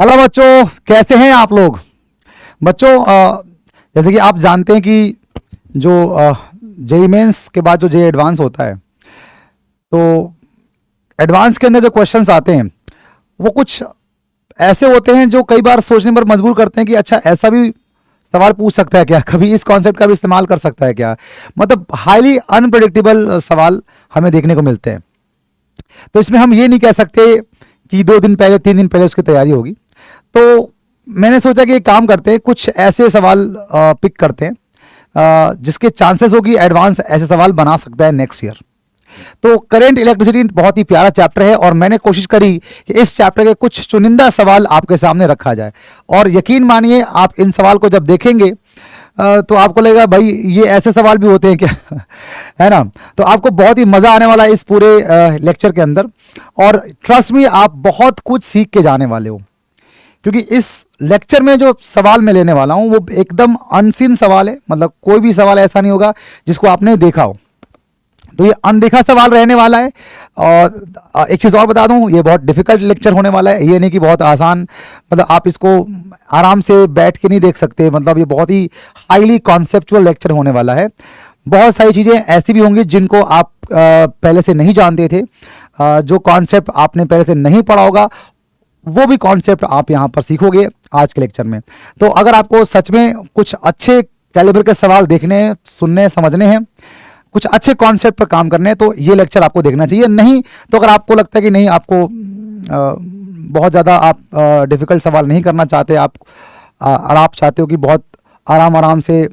Hello बच्चों, कैसे हैं आप लोग। बच्चों, जैसे कि आप जानते हैं कि जो जेई मेंस के बाद जो जेई एडवांस होता है, तो एडवांस के अंदर जो क्वेश्चंस आते हैं वो कुछ ऐसे होते हैं जो कई बार सोचने पर मजबूर करते हैं कि अच्छा, ऐसा भी सवाल पूछ सकता है क्या, कभी इस कॉन्सेप्ट का भी इस्तेमाल कर सकता है क्या। मतलब हाईली अनप्रेडिक्टेबल सवाल हमें देखने को मिलते हैं। तो इसमें हम ये नहीं कह सकते कि 2 दिन पहले 3 दिन पहले उसकी तैयारी होगी। तो मैंने सोचा कि एक काम करते हैं, कुछ ऐसे सवाल पिक करते हैं जिसके चांसेस हो कि एडवांस ऐसे सवाल बना सकता है नेक्स्ट ईयर। तो करेंट इलेक्ट्रिसिटी बहुत ही प्यारा चैप्टर है और मैंने कोशिश करी कि इस चैप्टर के कुछ चुनिंदा सवाल आपके सामने रखा जाए। और यकीन मानिए, आप इन सवाल को जब देखेंगे तो आपको लगेगा भाई ये ऐसे सवाल भी होते हैं क्या है ना। तो आपको बहुत ही मज़ा आने वाला है इस पूरे लेक्चर के अंदर। और ट्रस्ट मी, आप बहुत कुछ सीख के जाने वाले हो, क्योंकि इस लेक्चर में जो सवाल मैं लेने वाला हूं वो एकदम अनसीन सवाल है। मतलब कोई भी सवाल ऐसा नहीं होगा जिसको आपने देखा हो, तो ये अनदेखा सवाल रहने वाला है। और एक चीज़ और बता दूं, ये बहुत डिफिकल्ट लेक्चर होने वाला है, ये नहीं कि बहुत आसान। मतलब आप इसको आराम से बैठ के नहीं देख सकते। मतलब ये बहुत ही हाईली कॉन्सेप्चुअल लेक्चर होने वाला है। बहुत सारी चीज़ें ऐसी भी होंगी जिनको आप पहले से नहीं जानते थे। जो कॉन्सेप्ट आपने पहले से नहीं पढ़ा होगा वो भी कॉन्सेप्ट आप यहाँ पर सीखोगे आज के लेक्चर में। तो अगर आपको सच में कुछ अच्छे कैलिबर के सवाल देखने, सुनने, समझने हैं, कुछ अच्छे कॉन्सेप्ट पर काम करने हैं, तो ये लेक्चर आपको देखना चाहिए। नहीं तो अगर आपको लगता है कि नहीं, आपको बहुत ज़्यादा आप डिफ़िकल्ट सवाल नहीं करना चाहते, और आप चाहते हो कि बहुत आराम आराम से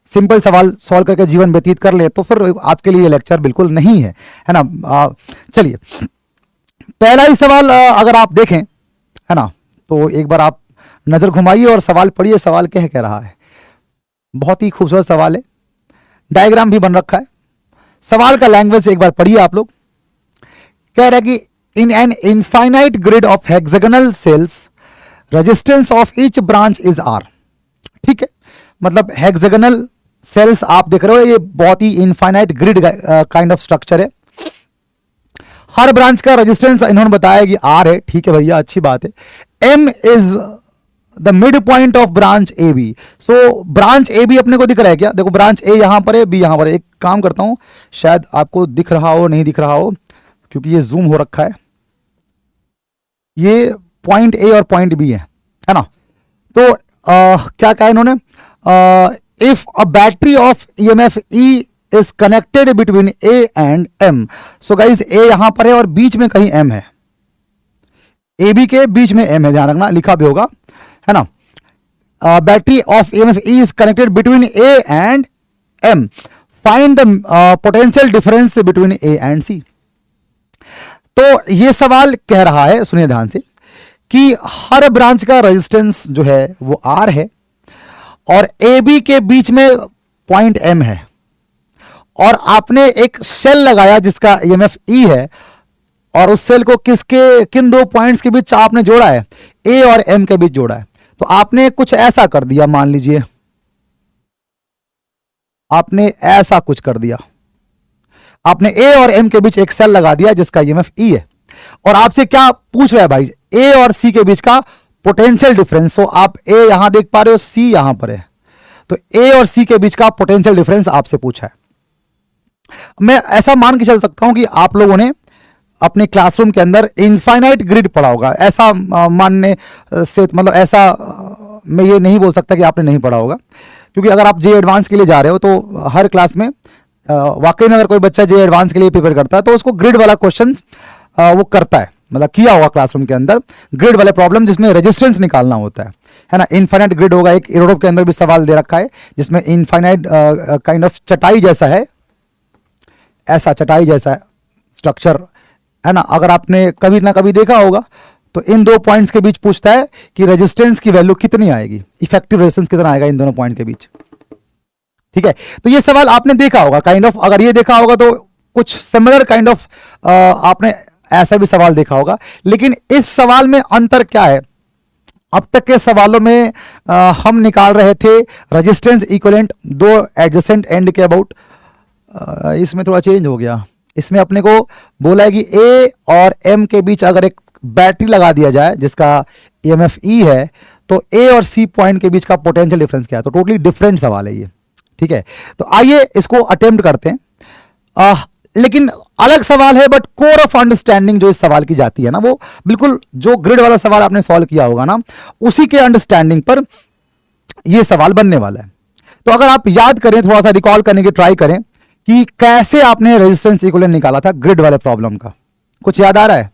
सिंपल सवाल सॉल्व करके जीवन व्यतीत कर ले, तो फिर आपके लिए ये लेक्चर बिल्कुल नहीं है ना। चलिए, पहला ही सवाल अगर आप देखें, है ना, तो एक बार आप नज़र घुमाइए और सवाल पढ़िए। सवाल क्या कह रहा है। बहुत ही खूबसूरत सवाल है, डायग्राम भी बन रखा है। सवाल का लैंग्वेज एक बार पढ़िए आप लोग। कह रहा है कि in an infinite grid of hexagonal cells resistance of each branch is R. ठीक है, मतलब हेक्सागोनल सेल्स आप देख रहे हो, ये बहुत ही infinite grid kind of structure है। हर ब्रांच का रेजिस्टेंस इन्होंने बताया कि आर है। ठीक है भैया, अच्छी बात है। M is the mid point of branch A B. So branch A B अपने को दिख रहा है क्या? देखो, ब्रांच ए यहां पर है, बी यहां पर है। एक काम करता हूं, शायद आपको दिख रहा हो, नहीं दिख रहा हो, क्योंकि ये जूम हो रखा है। ये पॉइंट ए और पॉइंट बी है ना। तो क्या कहा इन्होंने, if a battery of EMF E is connected between A and M. So guys, A यहां पर है और बीच में कहीं एम है। ए बी के बीच में एम है, ध्यान रखना, लिखा भी होगा, है ना। Battery of EMF E is connected between A and M. Find the potential difference between A and C. तो ये सवाल कह रहा है, सुनिए ध्यान से, कि हर ब्रांच का रेजिस्टेंस जो है वो आर है और ए बी के बीच में पॉइंट एम है, और आपने एक सेल लगाया जिसका ईएमएफ ई है, और उस सेल को किन दो पॉइंट्स के बीच आपने जोड़ा है, ए और एम के बीच जोड़ा है। तो आपने कुछ ऐसा कर दिया, मान लीजिए आपने ऐसा कुछ कर दिया, आपने ए और एम के बीच एक सेल लगा दिया जिसका ईएमएफ ई है, और आपसे क्या पूछ रहा है भाई, ए और सी के बीच का पोटेंशियल डिफरेंस। तो आप ए यहां देख पा रहे हो, सी यहां पर है, तो ए और सी के बीच का पोटेंशियल डिफरेंस आपसे पूछा है। मैं ऐसा मान के चल सकता हूं कि आप लोगों ने अपने क्लासरूम के अंदर इनफाइनाइट ग्रिड पढ़ा होगा। ऐसा मानने से, मतलब ऐसा मैं ये नहीं बोल सकता कि आपने नहीं पढ़ा होगा, क्योंकि अगर आप जे एडवांस के लिए जा रहे हो तो हर क्लास में वाकई में अगर कोई बच्चा जे एडवांस के लिए प्रिपेयर करता है तो उसको ग्रिड वाला क्वेश्चन वो करता है। मतलब किया होगा क्लासरूम के अंदर ग्रिड वाले प्रॉब्लम जिसमें रेजिस्टेंस निकालना होता है ना। इनफाइनाइट ग्रिड होगा। एक एरोड्रोप के अंदर भी सवाल दे रखा है जिसमें इनफाइनाइट काइंड ऑफ चटाई जैसा है, ऐसा चटाई जैसा स्ट्रक्चर है ना। अगर आपने कभी ना कभी देखा होगा तो इन दो पॉइंट्स के बीच पूछता है कि रेजिस्टेंस की वैल्यू कितनी आएगी, इफेक्टिव रेजिस्टेंस कितना आएगा इन दोनों पॉइंट के बीच। ठीक है, तो ये सवाल आपने देखा होगा काइंड ऑफ। अगर ये देखा होगा तो कुछ सिमिलर काइंड ऑफ आपने ऐसा भी सवाल देखा होगा। लेकिन इस सवाल में अंतर क्या है, अब तक के सवालों में हम निकाल रहे थे रेजिस्टेंस इक्विवेलेंट दो एडजेसेंट एंड के अबाउट। इसमें थोड़ा चेंज हो गया। इसमें अपने को बोला है कि ए और एम के बीच अगर एक बैटरी लगा दिया जाए जिसका ईएमएफ ई है, तो ए और सी पॉइंट के बीच का पोटेंशियल डिफरेंस क्या है? तो टोटली डिफरेंट सवाल है ये, ठीक है। तो आइए इसको अटेम्प्ट करते हैं। लेकिन अलग सवाल है, बट कोर ऑफ अंडरस्टैंडिंग जो इस सवाल की जाती है ना, वो बिल्कुल जो ग्रिड वाला सवाल आपने सॉल्व किया होगा ना, उसी के अंडरस्टैंडिंग पर ये सवाल बनने वाला है। तो अगर आप याद करें, थोड़ा सा रिकॉल करने की ट्राई करें कि कैसे आपने रेजिस्टेंस इक्विवेलेंट निकाला था ग्रिड वाले प्रॉब्लम का, कुछ याद आ रहा है?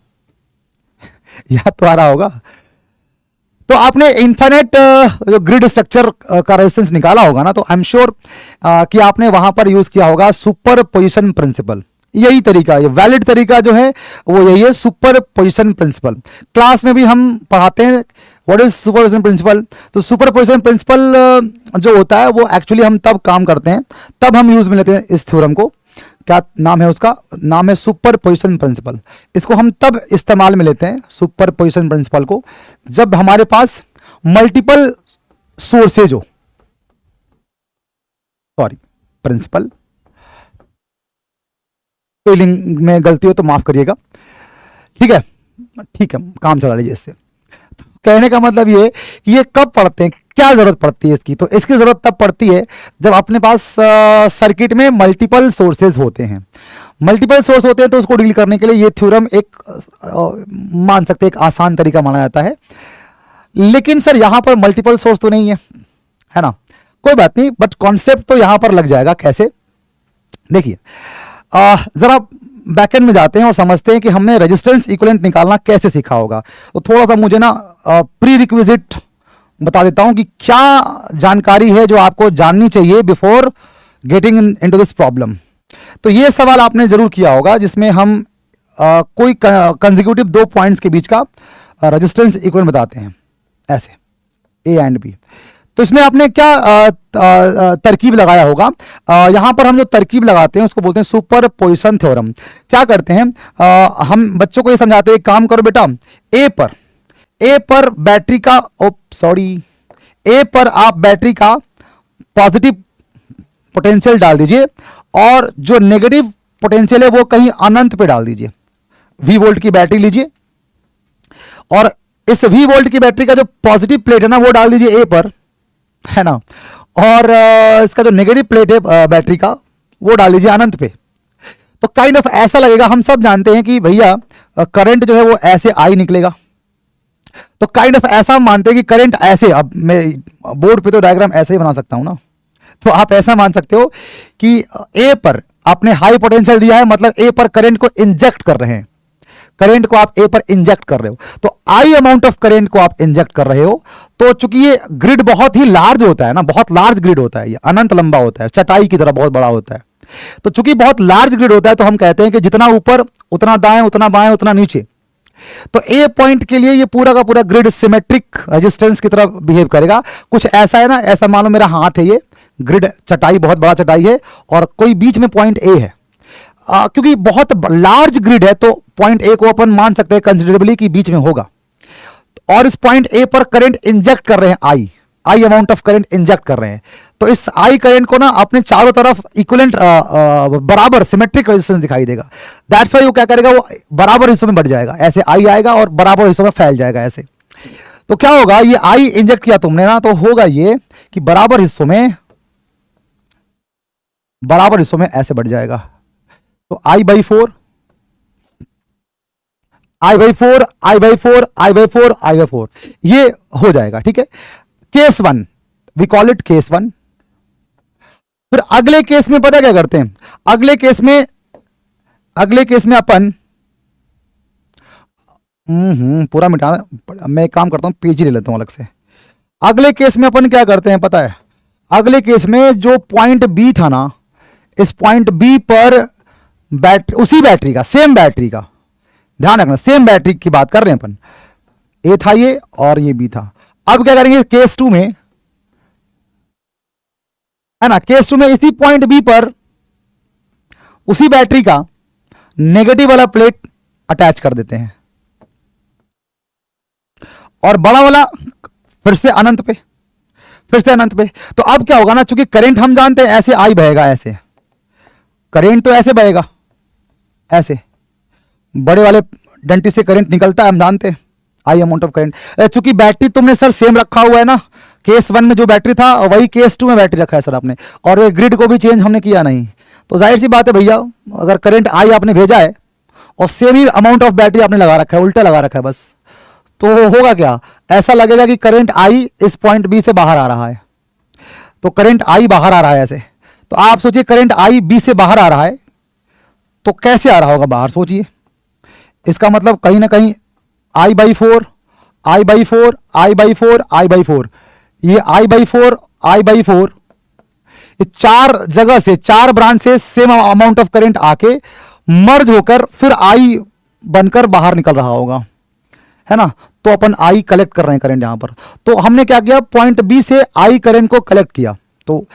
याद तो आ रहा होगा। तो आपने इन्फिनिट जो ग्रिड स्ट्रक्चर का रेजिस्टेंस निकाला होगा ना, तो आई एम श्योर कि आपने वहां पर यूज किया होगा सुपर पोजिशन प्रिंसिपल। यही तरीका, ये वैलिड तरीका जो है वो यही है, सुपर पोजिशन प्रिंसिपल। क्लास में भी हम पढ़ाते हैं what is superposition principle. तो सुपर पोजिशन प्रिंसिपल जो होता है वो एक्चुअली हम तब काम करते हैं, तब हम यूज में लेते हैं इस थ्योरम को। क्या नाम है उसका? नाम है सुपर पोजिशन प्रिंसिपल। इसको हम तब इस्तेमाल में लेते हैं सुपर पोजिशन प्रिंसिपल को जब हमारे पास मल्टीपल सोर्सेज हो, सॉरी प्रिंसिपल, स्पेलिंग में गलती हो तो माफ करिएगा, ठीक है, ठीक है, काम चला लीजिए इससे। तो कहने का मतलब ये कि ये कब पढ़ते हैं, क्या जरूरत पड़ती है इसकी? तो इसकी जरूरत तब पड़ती है जब अपने पास सर्किट में मल्टीपल सोर्सेज होते हैं। मल्टीपल सोर्स होते हैं तो उसको डील करने के लिए ये थ्योरम एक मान सकते हैं एक आसान तरीका माना जाता है। लेकिन सर यहां पर मल्टीपल सोर्स तो नहीं है ना, कोई बात नहीं, बट कॉन्सेप्ट तो यहां पर लग जाएगा। कैसे? देखिए, जरा बैकएंड में जाते हैं और समझते हैं कि हमने रेजिस्टेंस इक्विवेलेंट निकालना कैसे सीखा होगा। तो थोड़ा सा मुझे ना प्री रिक्विजिट बता देता हूं कि क्या जानकारी है जो आपको जाननी चाहिए before getting into this problem. तो ये सवाल आपने जरूर किया होगा जिसमें हम कोई कंसेक्यूटिव दो पॉइंट्स के बीच का रेजिस्टेंस इक्विवेलेंट बताते हैं, ऐसे ए एंड बी। तो इसमें आपने क्या तरकीब लगाया होगा? यहां पर हम जो तरकीब लगाते हैं उसको बोलते हैं सुपर पोजिशन थ्योरम। क्या करते हैं, हम बच्चों को ये समझाते हैं, काम करो बेटा, ए पर बैटरी का ए पर आप बैटरी का पॉजिटिव पोटेंशियल डाल दीजिए और जो नेगेटिव पोटेंशियल है वो कहीं अनंत पे डाल दीजिए। V वोल्ट की बैटरी लीजिए और इस V वोल्ट की बैटरी का जो पॉजिटिव प्लेट है ना वो डाल दीजिए ए पर, है ना, और इसका जो नेगेटिव प्लेट है बैटरी का वो डाल दीजिए अनंत पे। तो काइंड ऑफ ऐसा लगेगा, हम सब जानते हैं कि भैया करंट जो है वो ऐसे आई निकलेगा। तो काइंड ऑफ ऐसा हम मानते हैं कि करंट ऐसे, अब मैं बोर्ड पे तो डायग्राम ऐसे ही बना सकता हूं ना, तो आप ऐसा मान सकते हो कि ए पर आपने हाई पोटेंशियल दिया है, मतलब ए पर करंट को इंजेक्ट कर रहे हैं, करंट को आप ए पर इंजेक्ट कर रहे हो, तो आई अमाउंट ऑफ करंट को आप इंजेक्ट कर रहे हो। तो चूंकि ये ग्रिड बहुत ही लार्ज होता है ना, बहुत लार्ज ग्रिड होता है, ये अनंत लंबा होता है, चटाई की तरह बहुत बड़ा होता है। तो चूंकि बहुत लार्ज ग्रिड होता है तो हम कहते हैं कि जितना ऊपर उतना दाएं, उतना बाएं, उतना नीचे। तो ए पॉइंट के लिए ये पूरा का पूरा ग्रिड सिमेट्रिक रेजिस्टेंस की तरह बिहेव करेगा। कुछ ऐसा है ना, ऐसा मान लो मेरा हाथ है, ये ग्रिड चटाई बहुत बड़ा चटाई है और कोई बीच में पॉइंट ए है। क्योंकि बहुत लार्ज ग्रिड है तो पॉइंट ए को अपन मान सकते हैं कंसिडरेबली कि बीच में होगा, और इस पॉइंट ए पर करंट इंजेक्ट कर रहे हैं, आई अमाउंट ऑफ करंट इंजेक्ट कर रहे हैं। तो इस आई करंट को ना अपने चारों तरफ इक्विवेलेंट बराबर सिमेट्रिक रेजिस्टेंस दिखाई देगा। दैट्स व्हाई वो क्या करेगा, वो बराबर हिस्सों में बढ़ जाएगा, ऐसे आई आएगा और बराबर हिस्सों में फैल जाएगा ऐसे। तो क्या होगा, ये आई इंजेक्ट किया तुमने ना, तो होगा ये कि बराबर हिस्सों में ऐसे बढ़ जाएगा। तो I by 4, ये हो जाएगा, ठीक है। Case 1, we call it case 1। फिर अगले केस में पता क्या करते हैं, अगले केस में अपन पूरा मिटा, मैं एक काम करता हूं, पेज ही ले लेता हूं अलग से। अगले केस में अपन क्या करते हैं पता है, अगले केस में जो पॉइंट बी था ना, इस पॉइंट बी पर उसी बैटरी का, सेम बैटरी का, ध्यान रखना सेम बैटरी की बात कर रहे हैं अपन, ए था ये और ये बी था। अब क्या करेंगे केस 2 में, है ना, केस 2 में इसी पॉइंट बी पर उसी बैटरी का नेगेटिव वाला प्लेट अटैच कर देते हैं और बड़ा वाला फिर से अनंत पे। तो अब क्या होगा ना, चूंकि करंट हम जानते हैं ऐसे आई बहेगा, ऐसे करंट तो ऐसे बहेगा, ऐसे बड़े वाले डंटी से करंट निकलता है, हम जानते हैं आई अमाउंट ऑफ करंट। चूंकि बैटरी तुमने सर सेम रखा हुआ है ना, केस 1 में जो बैटरी था वही केस 2 में बैटरी रखा है सर आपने, और ये ग्रिड को भी चेंज हमने किया नहीं, तो जाहिर सी बात है भैया, अगर करंट आई आपने भेजा है और same he amount of battery आपने लगा रखा है, उल्टा लगा रखा है बस, तो होगा क्या, ऐसा लगेगा कि करंट आई इस पॉइंट बी से बाहर आ रहा है, तो करंट आई बाहर आ रहा है ऐसे। तो आप सोचिए करंट आई बी से बाहर आ रहा है तो कैसे आ रहा होगा बाहर, सोचिए। इसका मतलब कहीं ना कहीं I by four, I by four, I by four, I by four, ये I by four, I by four, ये 4 जगह से, 4 ब्रांच से सेम अमाउंट ऑफ करंट आके मर्ज होकर फिर आई बनकर बाहर निकल रहा होगा, है ना। तो अपन आई कलेक्ट कर रहे हैं करंट यहां पर, तो हमने क्या किया, पॉइंट बी से आई करंट को कलेक्ट किया, तो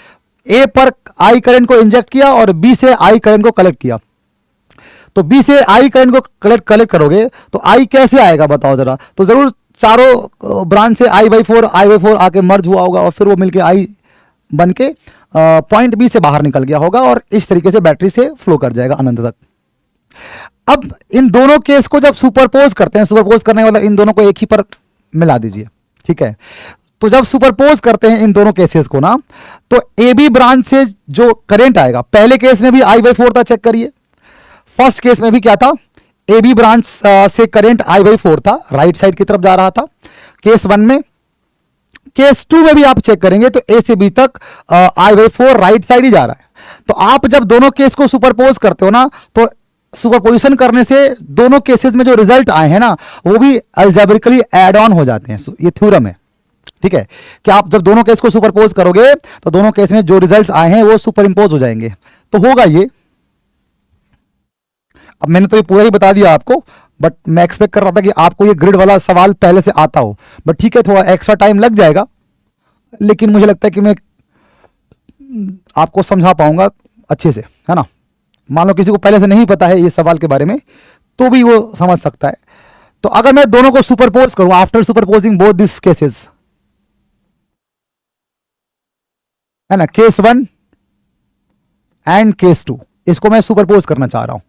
ए पर आई करंट को इंजेक्ट किया और बी से आई करंट को कलेक्ट किया। तो बी से आई करंट को कलेक्ट करोगे तो आई कैसे आएगा बताओ जरा, तो जरूर चारों ब्रांच से आई बाई फोर आके मर्ज हुआ होगा और फिर वो मिलके आई बन के पॉइंट बी से बाहर निकल गया होगा और इस तरीके से बैटरी से फ्लो कर जाएगा अनंत तक। अब इन दोनों केस को जब सुपरपोज करते हैं, सुपरपोज करने वाला इन दोनों को एक ही पर मिला दीजिए, ठीक है। तो जब सुपरपोज करते हैं इन दोनों केसेस को ना, तो ए बी ब्रांच से जो करंट आएगा, पहले केस में भी आई बाई फोर था, चेक करिए, फर्स्ट केस में भी क्या था, ए बी ब्रांच से करंट आई बाई फोर था, राइट साइड की तरफ जा रहा था केस 1 में। केस 2 में भी आप चेक करेंगे तो ए से बी तक आई बाई फोर राइट साइड ही जा रहा है। तो आप जब दोनों केस को सुपरपोज करते हो ना, तो सुपरपोजिशन करने से दोनों केसेस में जो रिजल्ट आए हैं ना, वो भी अलजेब्रिकली एड ऑन हो जाते हैं, ये थ्योरम है, ठीक है। कि आप जब दोनों केस को सुपरपोज करोगे तो दोनों केस में जो रिजल्ट्स आए हैं वो सुपर इंपोज हो जाएंगे, तो होगा ये। अब मैंने तो ये पूरा ही बता दिया आपको, बट मैं एक्सपेक्ट कर रहा था कि आपको ये ग्रिड वाला सवाल पहले से आता हो, बट ठीक है, थोड़ा एक्स्ट्रा टाइम लग जाएगा, लेकिन मुझे लगता है कि मैं आपको समझा पाऊंगा अच्छे से, है ना। मान लो किसी को पहले से नहीं पता है ये सवाल के बारे में, तो भी वो समझ सकता है। तो अगर मैं दोनों को सुपरपोज करूं, आफ्टर सुपरपोजिंग बोथ दिस केसेस, है ना, केस 1 एंड केस 2, इसको मैं सुपरपोज करना चाह रहा हूं।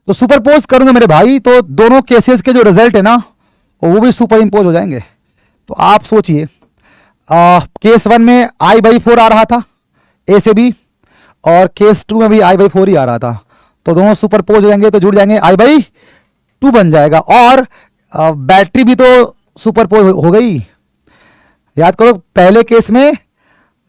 तो सुपरपोज करूंगा मेरे भाई, तो दोनों केसेस के जो रिजल्ट है ना वो भी सुपर इंपोज हो जाएंगे। तो आप सोचिए, केस 1 में आई बाई फोर आ रहा था ए से बी, और केस 2 में भी आई बाई फोर ही आ रहा था, तो दोनों सुपरपोज हो जाएंगे, तो जुड़ जाएंगे, आई बाई 2 बन जाएगा। और बैटरी भी तो सुपरपोज हो गई। याद करो, पहले केस में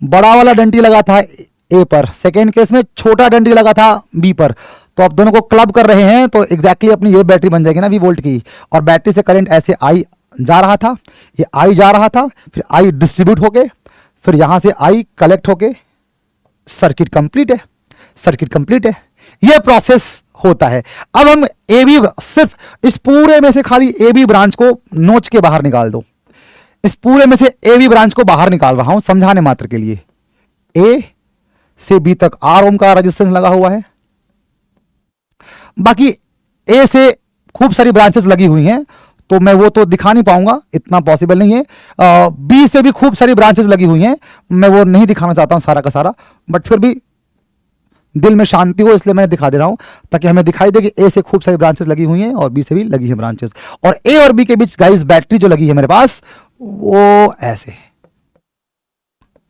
बड़ा वाला डंडी लगा था ए पर, सेकेंड केस में छोटा डंडी लगा था बी पर, तो आप दोनों को क्लब कर रहे हैं तो एग्जैक्टली अपनी ये बैटरी बन जाएगी ना, वी वोल्ट की। और बैटरी से करंट ऐसे आई जा रहा था, ये आई जा रहा था, फिर आई डिस्ट्रीब्यूट होके, फिर यहां से आई कलेक्ट होके सर्किट कंप्लीट है, सर्किट कंप्लीट है। ये प्रोसेस होता है। अब हम ए बी, सिर्फ इस पूरे में से खाली ए बी ब्रांच को नोच के बाहर निकाल दो, इस पूरे में से ए बी ब्रांच को बाहर निकाल रहा हूं समझाने मात्र के लिए। ए से बी तक आर ओम का रेजिस्टेंस लगा हुआ है, बाकी ए से खूब सारी ब्रांचेस लगी हुई हैं, तो मैं वो तो दिखा नहीं पाऊंगा, इतना पॉसिबल नहीं है। बी से भी खूब सारी ब्रांचेस लगी हुई हैं, मैं वो नहीं दिखाना चाहता हूं सारा का सारा, बट फिर भी दिल में शांति हो इसलिए मैं दिखा दे रहा हूं, ताकि हमें दिखाई दे कि ए से खूब सारी ब्रांचेस लगी हुई हैं और बी से भी लगी है ब्रांचेस। और ए और बी के बीच गाइस बैटरी जो लगी है मेरे पास, वो ऐसे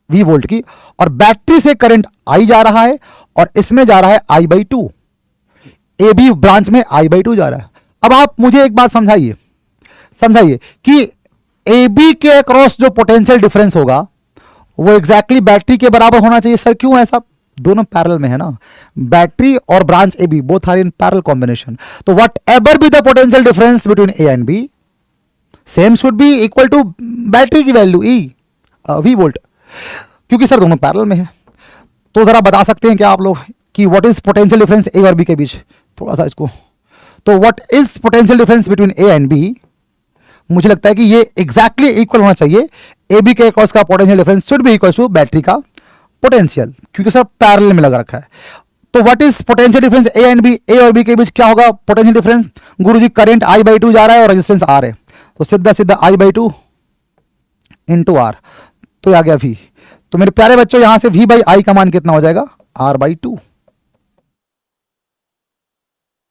वी वोल्ट की, और बैटरी से करंट आई जा रहा है और इसमें जा रहा है I by two, A B branch में आई बाई टू जा रहा है। अब आप मुझे एक बात समझाइए, समझाइए कि ए बी के अक्रॉस जो पोटेंशियल डिफरेंस होगा वो एग्जैक्टली बैटरी के बराबर होना चाहिए। सर क्यों ऐसा, दोनों पैरेलल में है ना, बैटरी और branch A B both are in parallel combination, तो whatever be the potential difference between A and B, same should be equal to battery की वैल्यू ई वी वोल्ट, क्योंकि सर दोनों parallel में है। तो जरा बता सकते हैं क्या आप लोग कि what is potential difference A और बी के बीच, थोड़ा सा इसको, तो what is potential difference between A and B, मुझे लगता है कि ये एग्जैक्टली इक्वल होना चाहिए। ए बी के अक्रॉस का potential difference should be equal to battery का पोटेंशियल, क्योंकि सर पैरेलल में लगा रखा है। तो what is potential difference A and B, A और बी के बीच क्या होगा potential difference, Guruji current I by to जा रहा है और रेजिस्टेंस आर है, तो सीधा सीधा आई बाई टू इंटू आर, तो आ गया वी। तो मेरे प्यारे बच्चों यहां से वी बाई आई का मान कितना हो जाएगा, आर बाई टू।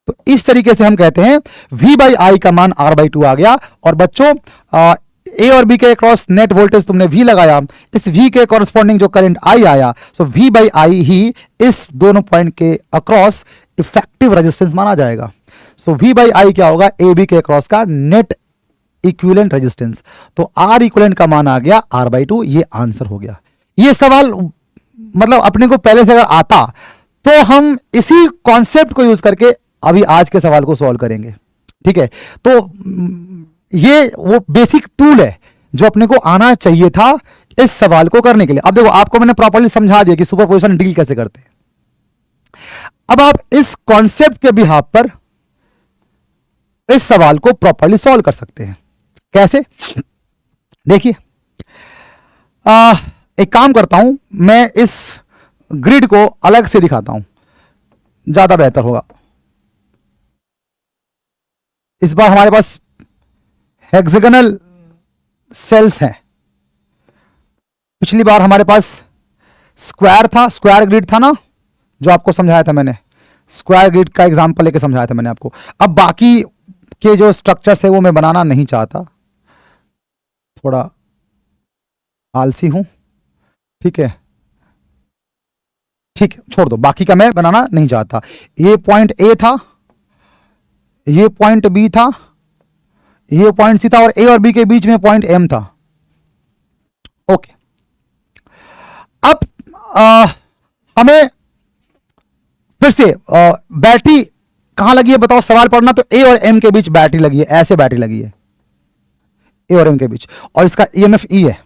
तो इस तरीके से हम कहते हैं v बाई आई का मान r बाई टू आ गया। और बच्चों ए और बी के अक्रॉस नेट वोल्टेज तुमने V लगाया, इस V के कॉरस्पॉन्डिंग जो करंट I आया, सो V बाई आई ही इस दोनों पॉइंट के अक्रॉस इफेक्टिव रेजिस्टेंस माना जाएगा। सो V बाई आई क्या होगा, ए बी के अक्रॉस का नेट इक्विवेलेंट रेजिस्टेंस। तो R इक्विवेलेंट का मान आ गया R/2, ये आंसर हो गया। ये सवाल मतलब अपने को पहले से अगर आता तो हम इसी कॉन्सेप्ट को यूज करके अभी आज के सवाल को सॉल्व करेंगे, ठीक है। तो ये वो बेसिक टूल है जो अपने को आना चाहिए था इस सवाल को करने के लिए। अब देखो, आपको मैंने प्रॉपर्ली समझा दिया कि सुपरपोजिशन डील कैसे करते हैं। अब आप इस कॉन्सेप्ट के बिहाफ पर इस सवाल को प्रॉपर्ली सॉल्व कर सकते हैं। कैसे, देखिए, एक काम करता हूं, मैं इस ग्रिड को अलग से दिखाता हूं, ज्यादा बेहतर होगा। इस बार हमारे पास हेक्सागोनल सेल्स हैं। पिछली बार हमारे पास स्क्वायर था, स्क्वायर ग्रिड था ना, जो आपको समझाया था मैंने, स्क्वायर ग्रिड का एग्जांपल लेके समझाया था मैंने आपको। अब बाकी के जो स्ट्रक्चर्स है वो मैं बनाना नहीं चाहता, थोड़ा आलसी हूं, ठीक है, ठीक है, छोड़ दो, बाकी का मैं बनाना नहीं चाहता। ये पॉइंट ए था, ये पॉइंट बी था, ये पॉइंट सी था, और ए और बी के बीच में पॉइंट एम था। ओके, अब हमें फिर से बैटरी कहां लगी है बताओ, सवाल पढ़ना। तो ए और एम के बीच बैटरी लगी है, ऐसे बैटरी लगी है ए और एम के बीच, और इसका ईएमएफ ई है।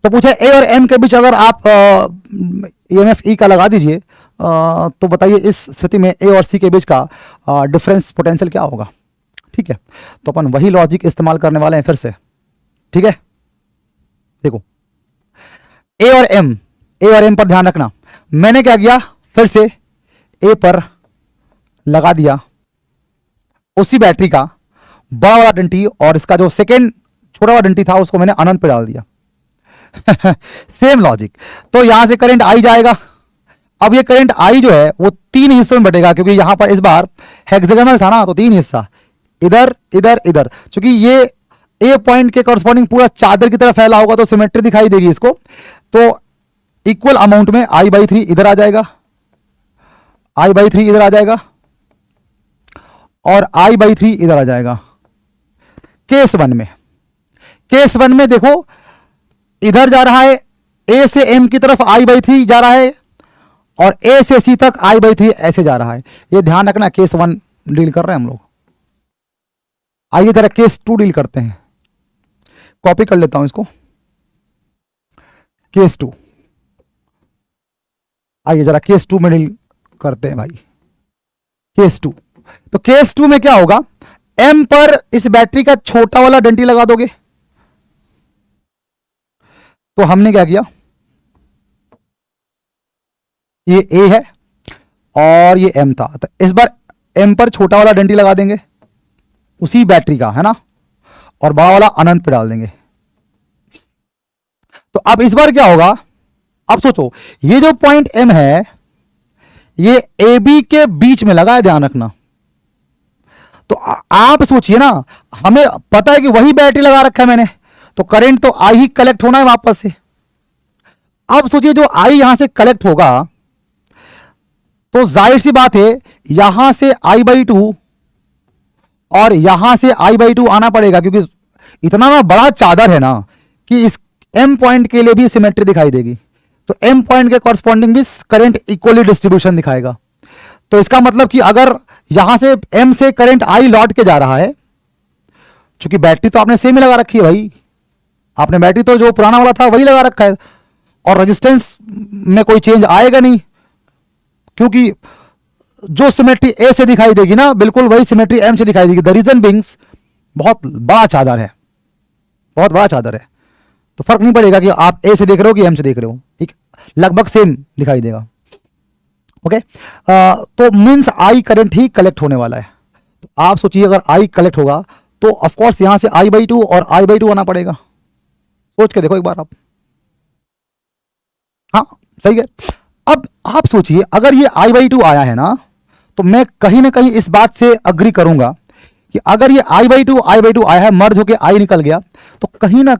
तो पूछा ए और एम के बीच अगर आप ईएमएफ ई का लगा दीजिए, तो बताइए इस स्थिति में ए और सी के बीच का डिफरेंस पोटेंशियल क्या होगा, ठीक है। तो अपन वही लॉजिक इस्तेमाल करने वाले हैं फिर से, ठीक है। देखो, ए और एम पर ध्यान रखना, मैंने क्या किया, फिर से ए पर लगा दिया उसी बैटरी का बड़ा वाला डंटी, और इसका जो सेकेंड छोटा वाला डंटी था उसको मैंने अनंत पे डाल दिया। Same logic. तो यहां से करंट आई जाएगा। अब ये करंट आई जो है वो तीन हिस्सों में बटेगा, क्योंकि यहां पर इस बार हेक्सागोनल था ना, तो तीन हिस्सा, इधर इधर इधर। क्योंकि ये ए पॉइंट के कॉरस्पॉन्डिंग पूरा चादर की तरह फैला होगा तो सिमेट्री दिखाई देगी इसको। तो इक्वल अमाउंट में I/3 इधर आ जाएगा, I/3 इधर आ जाएगा, और I/3 इधर आ जाएगा। केस वन में देखो, इधर जा रहा है, ए से एम की तरफ I/3 जा रहा है, और ए से सी तक I/3 ऐसे जा रहा है। ये ध्यान रखना, केस 1 डील कर रहे हैं हम लोग। आइए जरा केस 2 डील करते हैं। कॉपी कर लेता हूं इसको, केस 2। आइए जरा केस 2 में डील करते हैं भाई, केस 2। तो केस 2 में क्या होगा, एम पर इस बैटरी का छोटा वाला डंटी लगा दोगे। तो हमने क्या किया, ये ए है और ये एम था, तो इस बार एम पर छोटा वाला डंटी लगा देंगे उसी बैटरी का, है ना, और बड़ा वाला अनंत पे डाल देंगे। तो अब इस बार क्या होगा, अब सोचो, ये जो पॉइंट एम है ये ए बी के बीच में लगा है, ध्यान रखना। तो आप सोचिए ना, हमें पता है कि वही बैटरी लगा रखा है मैंने, तो करंट तो आई ही कलेक्ट होना है वापस से। अब सोचिए, जो आई यहां से कलेक्ट होगा तो जाहिर सी बात है यहां से I/2 और यहां से I/2 आना पड़ेगा, क्योंकि इतना ना बड़ा चादर है ना कि इस एम पॉइंट के लिए भी सिमेट्री दिखाई देगी। तो एम पॉइंट के कॉरस्पॉन्डिंग भी करंट इक्वली डिस्ट्रीब्यूशन दिखाएगा। तो इसका मतलब कि अगर यहां से एम से करंट आई लौट के जा रहा है, चूंकि बैटरी तो आपने सेम ही लगा रखी है भाई, आपने बैटरी तो जो पुराना वाला था वही लगा रखा है, और रेजिस्टेंस में कोई चेंज आएगा नहीं, क्योंकि जो सिमेट्री ए से दिखाई देगी ना, बिल्कुल वही सिमेट्री एम से दिखाई देगी। द रीजन बिंग्स बहुत बड़ा चादर है, बहुत बड़ा चादर है, तो फर्क नहीं पड़ेगा कि आप ए से देख रहे हो कि एम से देख रहे हो, एक लगभग सेम दिखाई देगा। ओके, तो means I current he collect होने वाला है। तो आप सोचिए, अगर आई कलेक्ट होगा तो ऑफकोर्स यहां से I/2 और I/2 आना पड़ेगा। सोच के देखो एक बार आप, हाँ सही है। अब आप सोचिए, अगर ये I/2 आया है ना, तो मैं कहीं ना कहीं इस बात से अग्री करूंगा कि अगर ये I/2 आया है, मर्ज होके I निकल गया, तो कहीं ना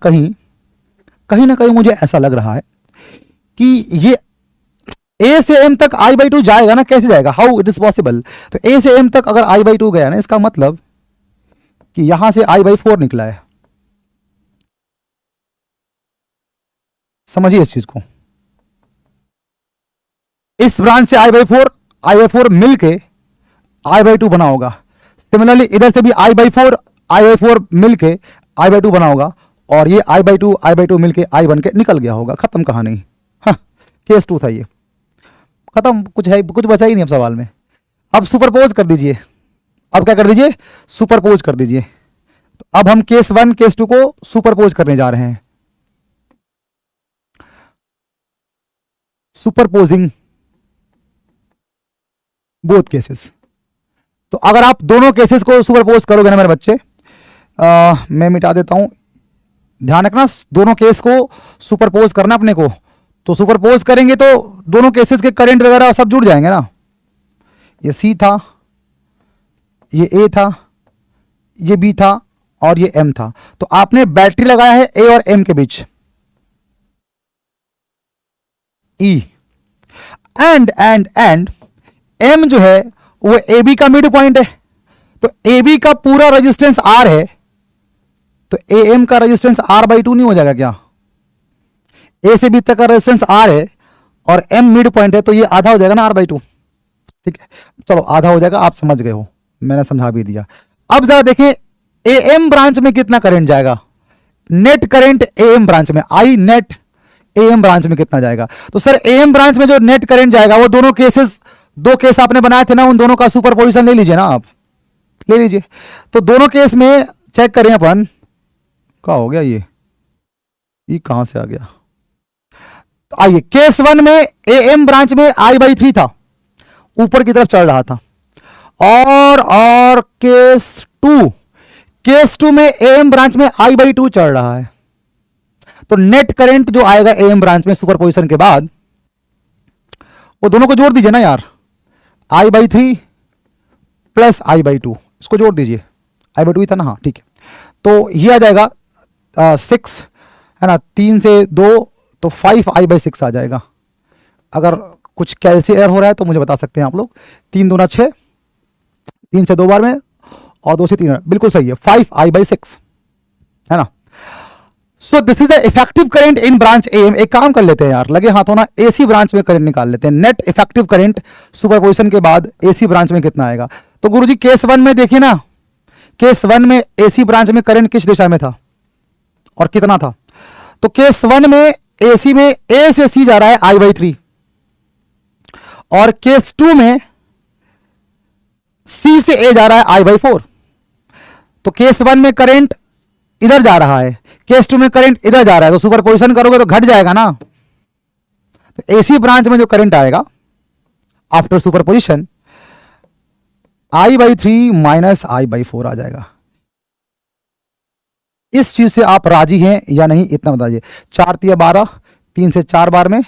कहीं मुझे ऐसा लग रहा है कि ये A से M तक I/2 जाएगा ना, कैसे जाएगा, हाउ इट इज पॉसिबल। तो A से M तक अगर I/2 गया ना, इसका मतलब कि यहां से I/4 निकला है। समझिए इस चीज को, इस ब्रांच से I/4 मिलके I/2 बना होगा। सिमिलरली इधर से भी I/4 मिलके I/2 बना होगा, और ये I/2 मिलके I बन के निकल गया होगा। खत्म कहानी। हाँ, केस 2 था ये, खत्म। कुछ बचा ही नहीं अब सवाल में। अब सुपरपोज कर दीजिए। अब क्या कर दीजिए, सुपरपोज कर दीजिए। तो अब हम केस 1 केस 2 को सुपरपोज करने जा रहे हैं। सुपरपोजिंग बोथ केसेस। तो अगर आप दोनों केसेस को सुपरपोज करोगे ना मेरे बच्चे, मैं मिटा देता हूं, ध्यान रखना, दोनों केस को सुपरपोज करना अपने को। तो सुपरपोज करेंगे तो दोनों केसेस के करंट वगैरह सब जुड़ जाएंगे ना। ये C था, ये A था, ये B था, और ये M था। तो आपने बैटरी लगाया है A और M के बीच, E, एंड M जो है वो AB का मिड पॉइंट है। तो AB का पूरा रेजिस्टेंस R है, तो AM का रेजिस्टेंस R/2 नहीं हो जाएगा क्या? A से B तक का रेजिस्टेंस R है और M मिड पॉइंट है, तो ये आधा हो जाएगा ना R/2। ठीक है, चलो आधा हो जाएगा, आप समझ गए हो, मैंने समझा भी दिया। अब जरा देखें AM ब्रांच में कितना करंट जाएगा, नेट करंट AM ब्रांच में, I नेट AM ब्रांच में कितना जाएगा। तो सर AM ब्रांच में जो नेट करंट जाएगा वो दोनों केसेस, दो केस आपने बनाए थे ना, उन दोनों का सुपरपोजिशन ले लीजिए ना, आप ले लीजिए। तो दोनों केस में चेक करें अपन, क्या हो गया, ये कहां से आ गया। तो आइए, केस 1 में AM ब्रांच में I/3 था, ऊपर की तरफ चढ़ रहा था, और केस 2 में AM ब्रांच में I/2 चढ़ रहा है। तो नेट करंट जो आएगा AM ब्रांच में सुपरपोजिशन के बाद, वो दोनों को जोड़ दीजिए ना यार, I/3 प्लस I/2, इसको जोड़ दीजिए। I/2 ही था ना, हाँ ठीक है। तो ये आ जाएगा 6 है ना, 3 से 2 तो 5I/6 आ जाएगा। अगर कुछ कैलसी एरर हो रहा है तो मुझे बता सकते हैं आप लोग। 3 दूना 6, 3 से 2 बार में, और 2 से 3 बार, बिल्कुल सही है, 5I/6 है ना। So this is the effective current in branch AM। एक काम कर लेते हैं यार, लगे हाथों ना, AC ब्रांच में करंट निकाल लेते हैं। नेट इफेक्टिव करंट सुपरपोजिशन के बाद AC ब्रांच में कितना आएगा। तो गुरुजी केस 1 में देखिए ना, केस 1 में AC ब्रांच में करंट किस दिशा में था और कितना था। तो केस 1 में AC में A से C जा रहा है I/3, और केस 2 में C से A जा रहा है I/4। तो केस 1 में करंट इधर जा रहा है, केस 2 में करंट इधर जा रहा है, तो सुपरपोजिशन करोगे तो घट जाएगा ना। तो AC ब्रांच में जो करंट आएगा after superposition, I/3 minus I/4 आ जाएगा। इस चीज से आप राजी हैं या नहीं, इतना बताइए। 4 तिया 12, 3 से 4 बार में,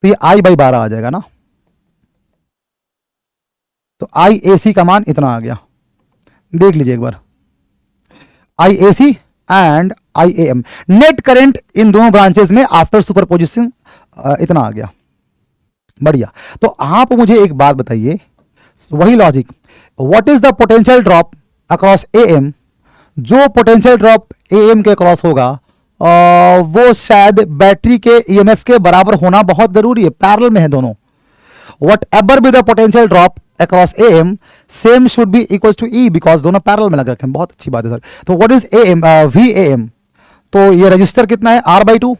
तो ये I/12 आ जाएगा ना। तो IAC का मान इतना आ गया, देख लीजिए एक बार, IAC and IAM, net current in दोनों ब्रांचेस में आफ्टर सुपरपोजिशन इतना आ गया। बढ़िया। तो आप मुझे एक बात बताइए, वही logic, what is the potential drop across AM। जो पोटेंशियल ड्रॉप AM के अक्रॉस होगा वो शायद बैटरी के EMF के बराबर होना बहुत जरूरी है, पैरेलल में है दोनों। Whatever be the potential drop across AM, same should be equal to E, because दोनों पैरेलल में लग रखे हैं। बहुत अच्छी बात है सर। तो व्हाट इज AM, VAM। तो ये रजिस्टर कितना है, R/2,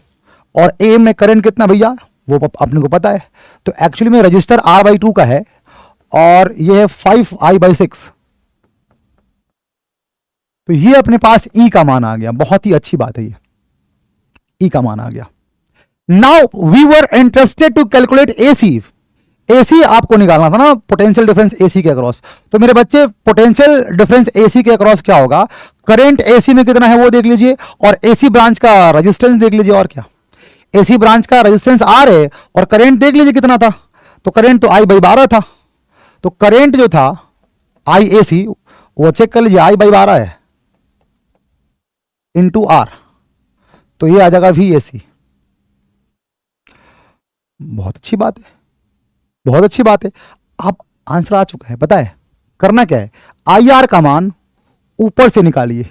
और AM में करंट कितना भैया, वो अपने को पता है। तो एक्चुअली में रजिस्टर R/2 का है, और ये है 5I/6। तो ये अपने पास E का मान आ गया। बहुत ही अच्छी बात है, ये E का मान आ गया। Now we were interested to calculate AC आपको निकालना था ना, पोटेंशियल डिफरेंस AC के अक्रॉस। तो मेरे बच्चे, पोटेंशियल डिफरेंस AC के अक्रॉस क्या होगा, करंट AC में कितना है वो देख लीजिए, और AC ब्रांच का रेजिस्टेंस देख लीजिए। और क्या, AC ब्रांच का रेजिस्टेंस R है, और करंट देख लीजिए कितना था। तो करंट तो I/12 था। तो करंट जो था आई ए सी, वो चेक कर लीजिए, आई बाई 12 है इंटू आर, तो ये आ जाएगा वी ए सी। बहुत अच्छी बात है, बहुत अच्छी बात है। अब आंसर आ चुका है, पता है करना क्या है, आई आर का मान ऊपर से निकालिए,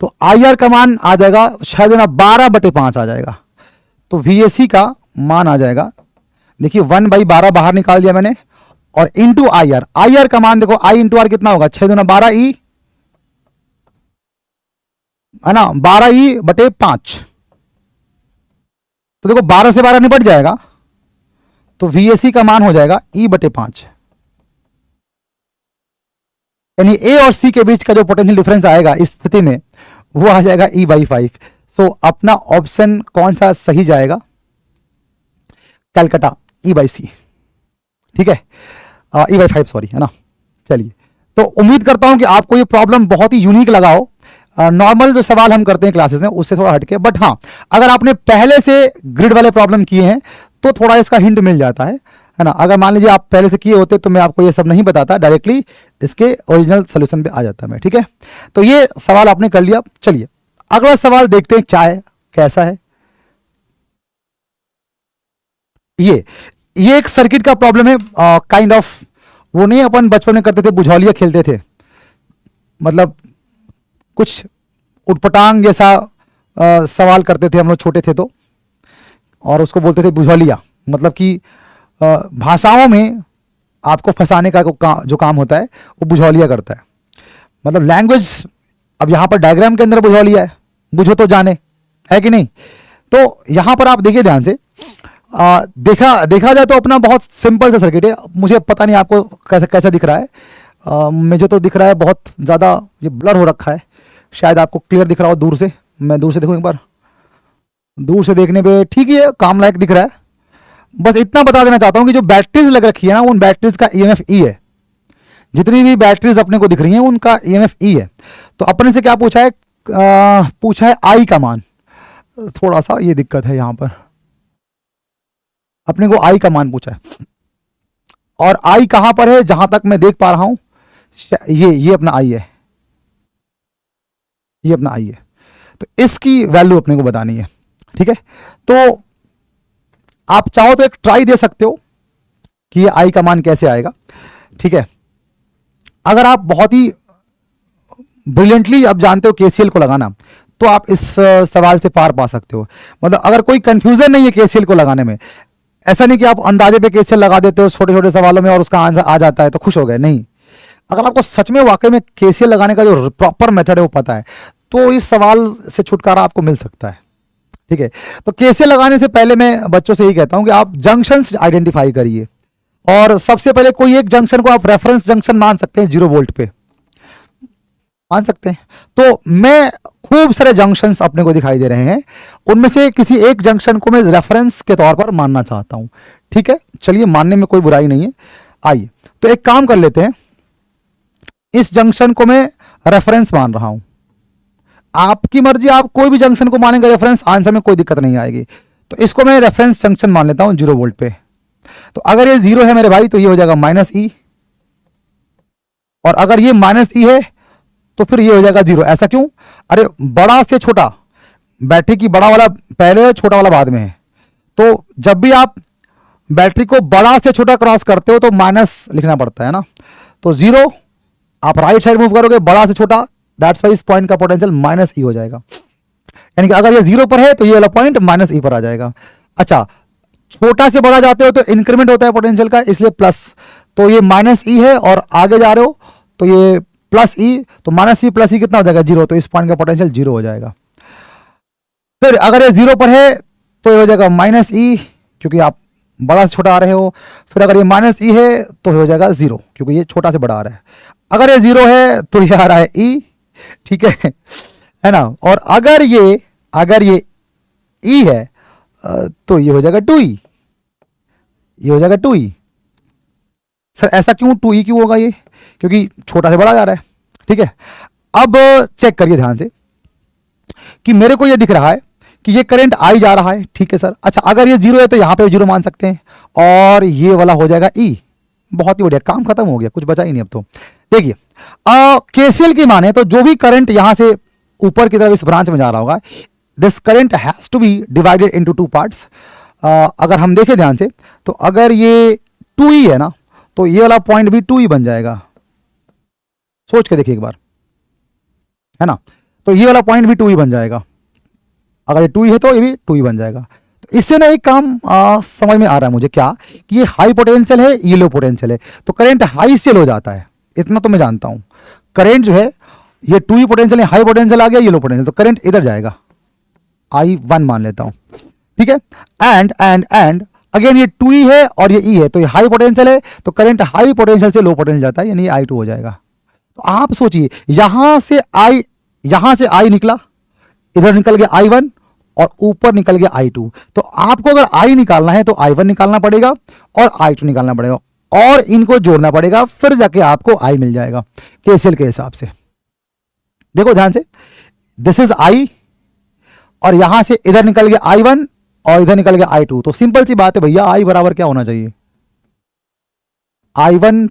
तो आई आर का मान आ जाएगा शायद ना 12/5 आ जाएगा, तो वी ए सी का मान आ जाएगा, देखिए 1/12 बाहर निकाल दिया मैंने, और into I R, I R का मान देखो, आई इंटू आर कितना होगा, 6×12 ई है ना, 12E/5, तो देखो 12 से 12 निपट जाएगा, तो वीएसी का मान हो जाएगा E/5, यानी ए और सी के बीच का जो पोटेंशियल डिफरेंस आएगा इस स्थिति में वो आ जाएगा E/5। सो अपना ऑप्शन कौन सा सही जाएगा, कैलकाटा, E/C, ठीक है, E/5 सॉरी, है ना। चलिए, तो उम्मीद करता हूं कि आपको ये प्रॉब्लम बहुत ही यूनिक लगा हो, नॉर्मल जो सवाल हम करते हैं क्लासेस में उससे थोड़ा हटके, बट हाँ अगर आपने पहले से ग्रिड वाले प्रॉब्लम किए हैं तो थोड़ा इसका हिंट मिल जाता है ना। अगर मान लीजिए आप पहले से किए होते तो मैं आपको ये सब नहीं बताता, डायरेक्टली इसके ओरिजिनल सोल्यूशन पे आ जाता मैं, ठीक है। तो ये सवाल आपने कर लिया। चलिए अगला सवाल देखते हैं क्या है, कैसा है। ये एक सर्किट का प्रॉब्लम है, काइंड ऑफ, वो नहीं अपन बचपन में करते थे, बुझौलिया खेलते थे, मतलब कुछ उटपटांग जैसा सवाल करते थे हम लोग छोटे थे तो, और उसको बोलते थे बुझौलिया, मतलब कि भाषाओं में आपको फंसाने का जो काम होता है वो बुझौलिया करता है, मतलब लैंग्वेज। अब यहां पर डायग्राम के अंदर बुझौलिया है, बुझो तो जाने, है कि नहीं। तो यहां पर आप देखिए ध्यान से, देखा जाए तो अपना बहुत सिंपल सा सर्किट है। मुझे पता नहीं आपको कैसा दिख रहा है, मुझे तो दिख रहा है बहुत ज़्यादा ये ब्लर हो रखा है, शायद आपको क्लियर दिख रहा हो दूर से। मैं दूर से देखूं एक बार, दूर से देखने पे ठीक ही है, काम लायक दिख रहा है। बस इतना बता देना चाहता हूं कि जो बैटरीज लग रखी है ना, उन बैटरीज का ईएमएफ ई है। जितनी भी बैटरीज अपने को दिख रही हैं उनका ईएमएफ ई है। तो अपने से क्या पूछा है आई का मान। थोड़ा सा ये दिक्कत है, यहां पर अपने को आई का मान पूछा है, और आई कहां पर है, जहां तक मैं देख पा रहा हूं ये अपना आई है, ये अपना आई है। तो इसकी वैल्यू अपने को बतानी है, ठीक है। तो आप चाहो तो एक ट्राई दे सकते हो कि ये आई का मान कैसे आएगा, ठीक है। अगर आप बहुत ही ब्रिलियंटली आप जानते हो केसीएल को लगाना, तो आप इस सवाल से पार पा सकते हो। मतलब अगर कोई कंफ्यूजन नहीं है केसीएल को लगाने में, ऐसा नहीं कि आप अंदाजे पे केसीएल लगा देते हो छोटे छोटे सवालों में और उसका आंसर आ जाता है तो खुश हो गए, नहीं। अगर आपको सच में वाकई में केसीएल लगाने का जो प्रॉपर मेथड है वो पता है, तो इस सवाल से छुटकारा आपको मिल सकता है, ठीक है। तो केसीएल लगाने से पहले मैं बच्चों से यही कहता हूं कि आप जंक्शंस आइडेंटिफाई करिए, और सबसे पहले कोई एक जंक्शन को आप रेफरेंस जंक्शन मान सकते हैं, 0 वोल्ट पे मान सकते हैं। तो मैं खूब सारे जंक्शंस अपने को दिखाई दे रहे हैं, उनमें से किसी एक जंक्शन को मैं रेफरेंस के तौर पर मानना चाहता हूं, ठीक है। चलिए, मानने में कोई बुराई नहीं है। आइए तो एक काम कर लेते हैं, इस जंक्शन को मैं रेफरेंस मान रहा हूं। आपकी मर्जी, आप कोई भी जंक्शन को मानेंगे रेफरेंस, आंसर में कोई दिक्कत नहीं आएगी। तो इसको मैं रेफरेंस जंक्शन मान लेता हूं 0 वोल्ट पे। तो अगर ये 0 है मेरे भाई, तो ये हो जाएगा -E, और अगर ये -E है तो फिर ये हो जाएगा 0। ऐसा क्यों? अरे बड़ा से छोटा, बैटरी की बड़ा वाला पहले है, छोटा वाला बाद में है। तो जब भी आप बैटरी को बड़ा से छोटा क्रॉस करते हो तो माइनस लिखना पड़ता है ना। तो 0 आप राइट साइड मूव करोगे, बड़ा से छोटा, दैट्स वाई इस पॉइंट का पोटेंशियल -E हो जाएगा। यानी कि अगर ये 0 पर है तो ये वाला पॉइंट -E पर आ जाएगा। अच्छा, छोटा से बड़ा जाते हो तो इंक्रीमेंट होता है पोटेंशियल का, इसलिए प्लस। तो ये -E है और आगे जा रहे हो तो ये +E, तो -E + E कितना हो जाएगा 0। तो इस पॉइंट का पोटेंशियल 0 हो जाएगा। फिर अगर ये 0 पर है तो ये हो जाएगा -E, क्योंकि आप बड़ा से छोटा आ रहे हो। फिर अगर ये -E है तो हो जाएगा 0, क्योंकि ये छोटा से बड़ा आ रहा है। अगर ये 0 है तो ये आ रहा है E, ठीक है ना। और अगर ये E है तो ये हो जाएगा 2E, ये हो जाएगा 2E। सर ऐसा क्यों 2E क्यों होगा? ये क्योंकि छोटा से बड़ा जा रहा है, ठीक है। अब चेक करिए ध्यान से कि मेरे को ये दिख रहा है कि ये करंट आई जा रहा है, ठीक है सर। अच्छा, अगर ये 0 है तो यहां पे 0 मान सकते हैं, और ये वाला हो जाएगा E, बहुत ही बढ़िया, काम खत्म हो गया, कुछ बचा ही नहीं अब तो। देखिए केसीएल की माने तो जो भी करंट यहां से ऊपर की तरफ इस ब्रांच में जा रहा होगा, this current has to be divided into two parts. अगर हम देखें ध्यान से तो अगर ये 2E है ना, तो ये वाला पॉइंट भी 2E बन जाएगा, सोच के देखिए एक बार, है ना। तो ये वाला पॉइंट भी 2E बन जाएगा, अगर ये 2E है तो ये भी 2E बन जाएगा। तो इससे ना एक काम समझ में आ रहा है मुझे, क्या कि ये हाई पोटेंशियल है, ये लो पोटेंशियल है, तो करंट हाई से लो जाता है, इतना तो मैं जानता हूं। करंट जो है ये 2E पोटेंशियल है, हाई पोटेंशियल आ गया, ये लो पोटेंशियल, तो करंट इधर जाएगा, I1 मान लेता हूं, ठीक है। एंड अगेन ये 2E है और ये E है, तो ये हाई पोटेंशियल है, तो करंट हाई पोटेंशियल से लो पोटेंशियल जाता है, यानी I2 हो जाएगा। तो आप सोचिए यहां से I निकला, इधर निकल गया I1 और ऊपर निकल गया I2। तो आपको अगर I निकालना है तो I1 निकालना पड़ेगा और I2 निकालना पड़ेगा और इनको जोड़ना पड़ेगा, फिर जाके आपको I मिल जाएगा केसीएल के हिसाब से। देखो ध्यान से, दिस इज I और यहां से इधर निकल गया I1 और इधर निकल गया I2। तो सिंपल सी बात है भैया, I बराबर क्या होना चाहिए, I1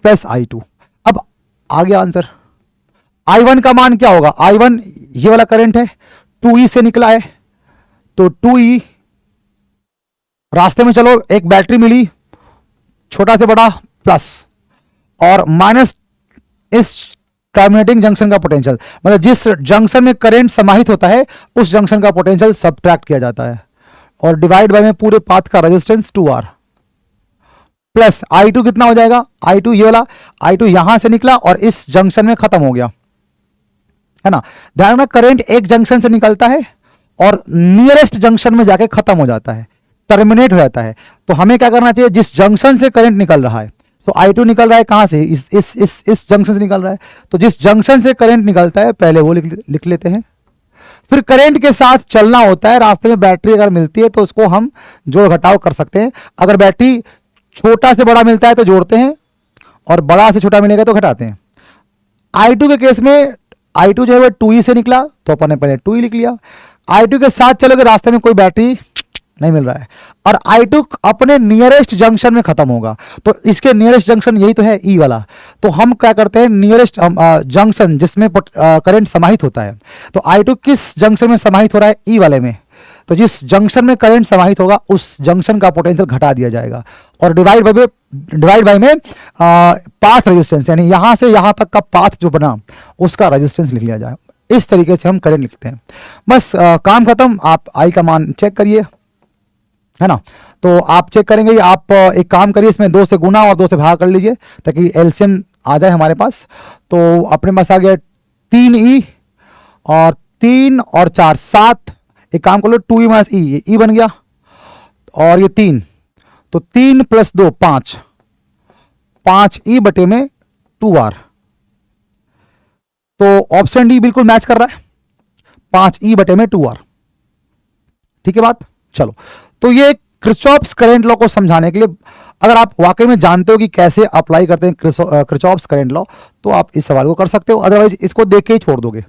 प्लस I2। अब आ गया आंसर। I1 का मान क्या होगा, I1 ये वाला करंट है, 2E से निकला है, तो 2E, रास्ते में चलो एक बैटरी मिली, छोटा से बड़ा प्लस और माइनस इस टर्मिनेटिंग जंक्शन का पोटेंशियल, मतलब जिस जंक्शन में करंट समाहित होता है उस जंक्शन का पोटेंशियल सबट्रैक्ट किया जाता है, और डिवाइड बाय में पूरे पाथ का रेजिस्टेंस 2R प्लस I2 कितना हो जाएगा, I2 ये वाला, I2 यहां से निकला और इस जंक्शन में खत्म हो गया, है ना। ध्यान रखना करंट एक जंक्शन से निकलता है और नियरेस्ट जंक्शन में जाके खत्म हो जाता है, टर्मिनेट हो जाता है। तो हमें क्या करना चाहिए, जिस जंक्शन से करंट निकल रहा है, तो I2 निकल रहा है कहां से, इस जंक्शन से निकल रहा है, तो जिस जंक्शन से करंट निकलता है पहले वो लिख लेते हैं। फिर करंट के साथ चलना होता है, रास्ते में बैटरी अगर मिलती है तो उसको हम जोड़ घटाव कर सकते हैं। अगर बैटरी छोटा से बड़ा मिलता है तो जोड़ते हैं और बड़ा से छोटा मिलेगा तो घटाते हैं। I2 के केस में I2 जो है वो 2E से निकला तो अपन ने पहले 2E लिख लिया। I2 के साथ चलोगे, रास्ते में कोई बैटरी नहीं मिल रहा है और I2 अपने नियरेस्ट जंक्शन में खत्म होगा, तो इसके नियरेस्ट जंक्शन यही तो है, E वाला। तो हम क्या करते हैं, नियरेस्ट जंक्शन जिसमें करंट समाहित होता है, तो I2 किस जंक्शन में समाहित हो रहा है, E वाले में, तो जिस जंक्शन में करंट समाहित होगा उस जंक्शन का पोटेंशियल घटा दिया जाएगा और डिवाइड बाय में पाथ रेजिस्टेंस, यानी यहां से यहां तक का पाथ जो बना उसका रेजिस्टेंस लिख लिया जाए। इस तरीके से हम करंट लिखते हैं। बस काम खत्म। आप I का मान चेक करिए, है ना। तो आप चेक करेंगे, आप एक काम करिए, इसमें 2 से गुना और 2 से भाग कर लीजिए ताकि एलसीएम आ जाए हमारे पास। तो अपने पास आ गया 3E और 3 और 4 7। एक काम कर लो, 2E माइनस E, ये E बन गया और ये 3, तो 3 प्लस 2 5, 5E बटे में 2R। तो ऑप्शन डी बिल्कुल मैच कर रहा है, 5E बटे में 2R। ठीक है बात, चलो। तो ये किरचॉफ्स करंट लॉ को समझाने के लिए, अगर आप वाकई में जानते हो कि कैसे अप्लाई करते हैं किरचॉफ्स करंट लॉ, तो आप इस सवाल को कर सकते हो, अदरवाइज इसको देख के ही छोड़ दोगे।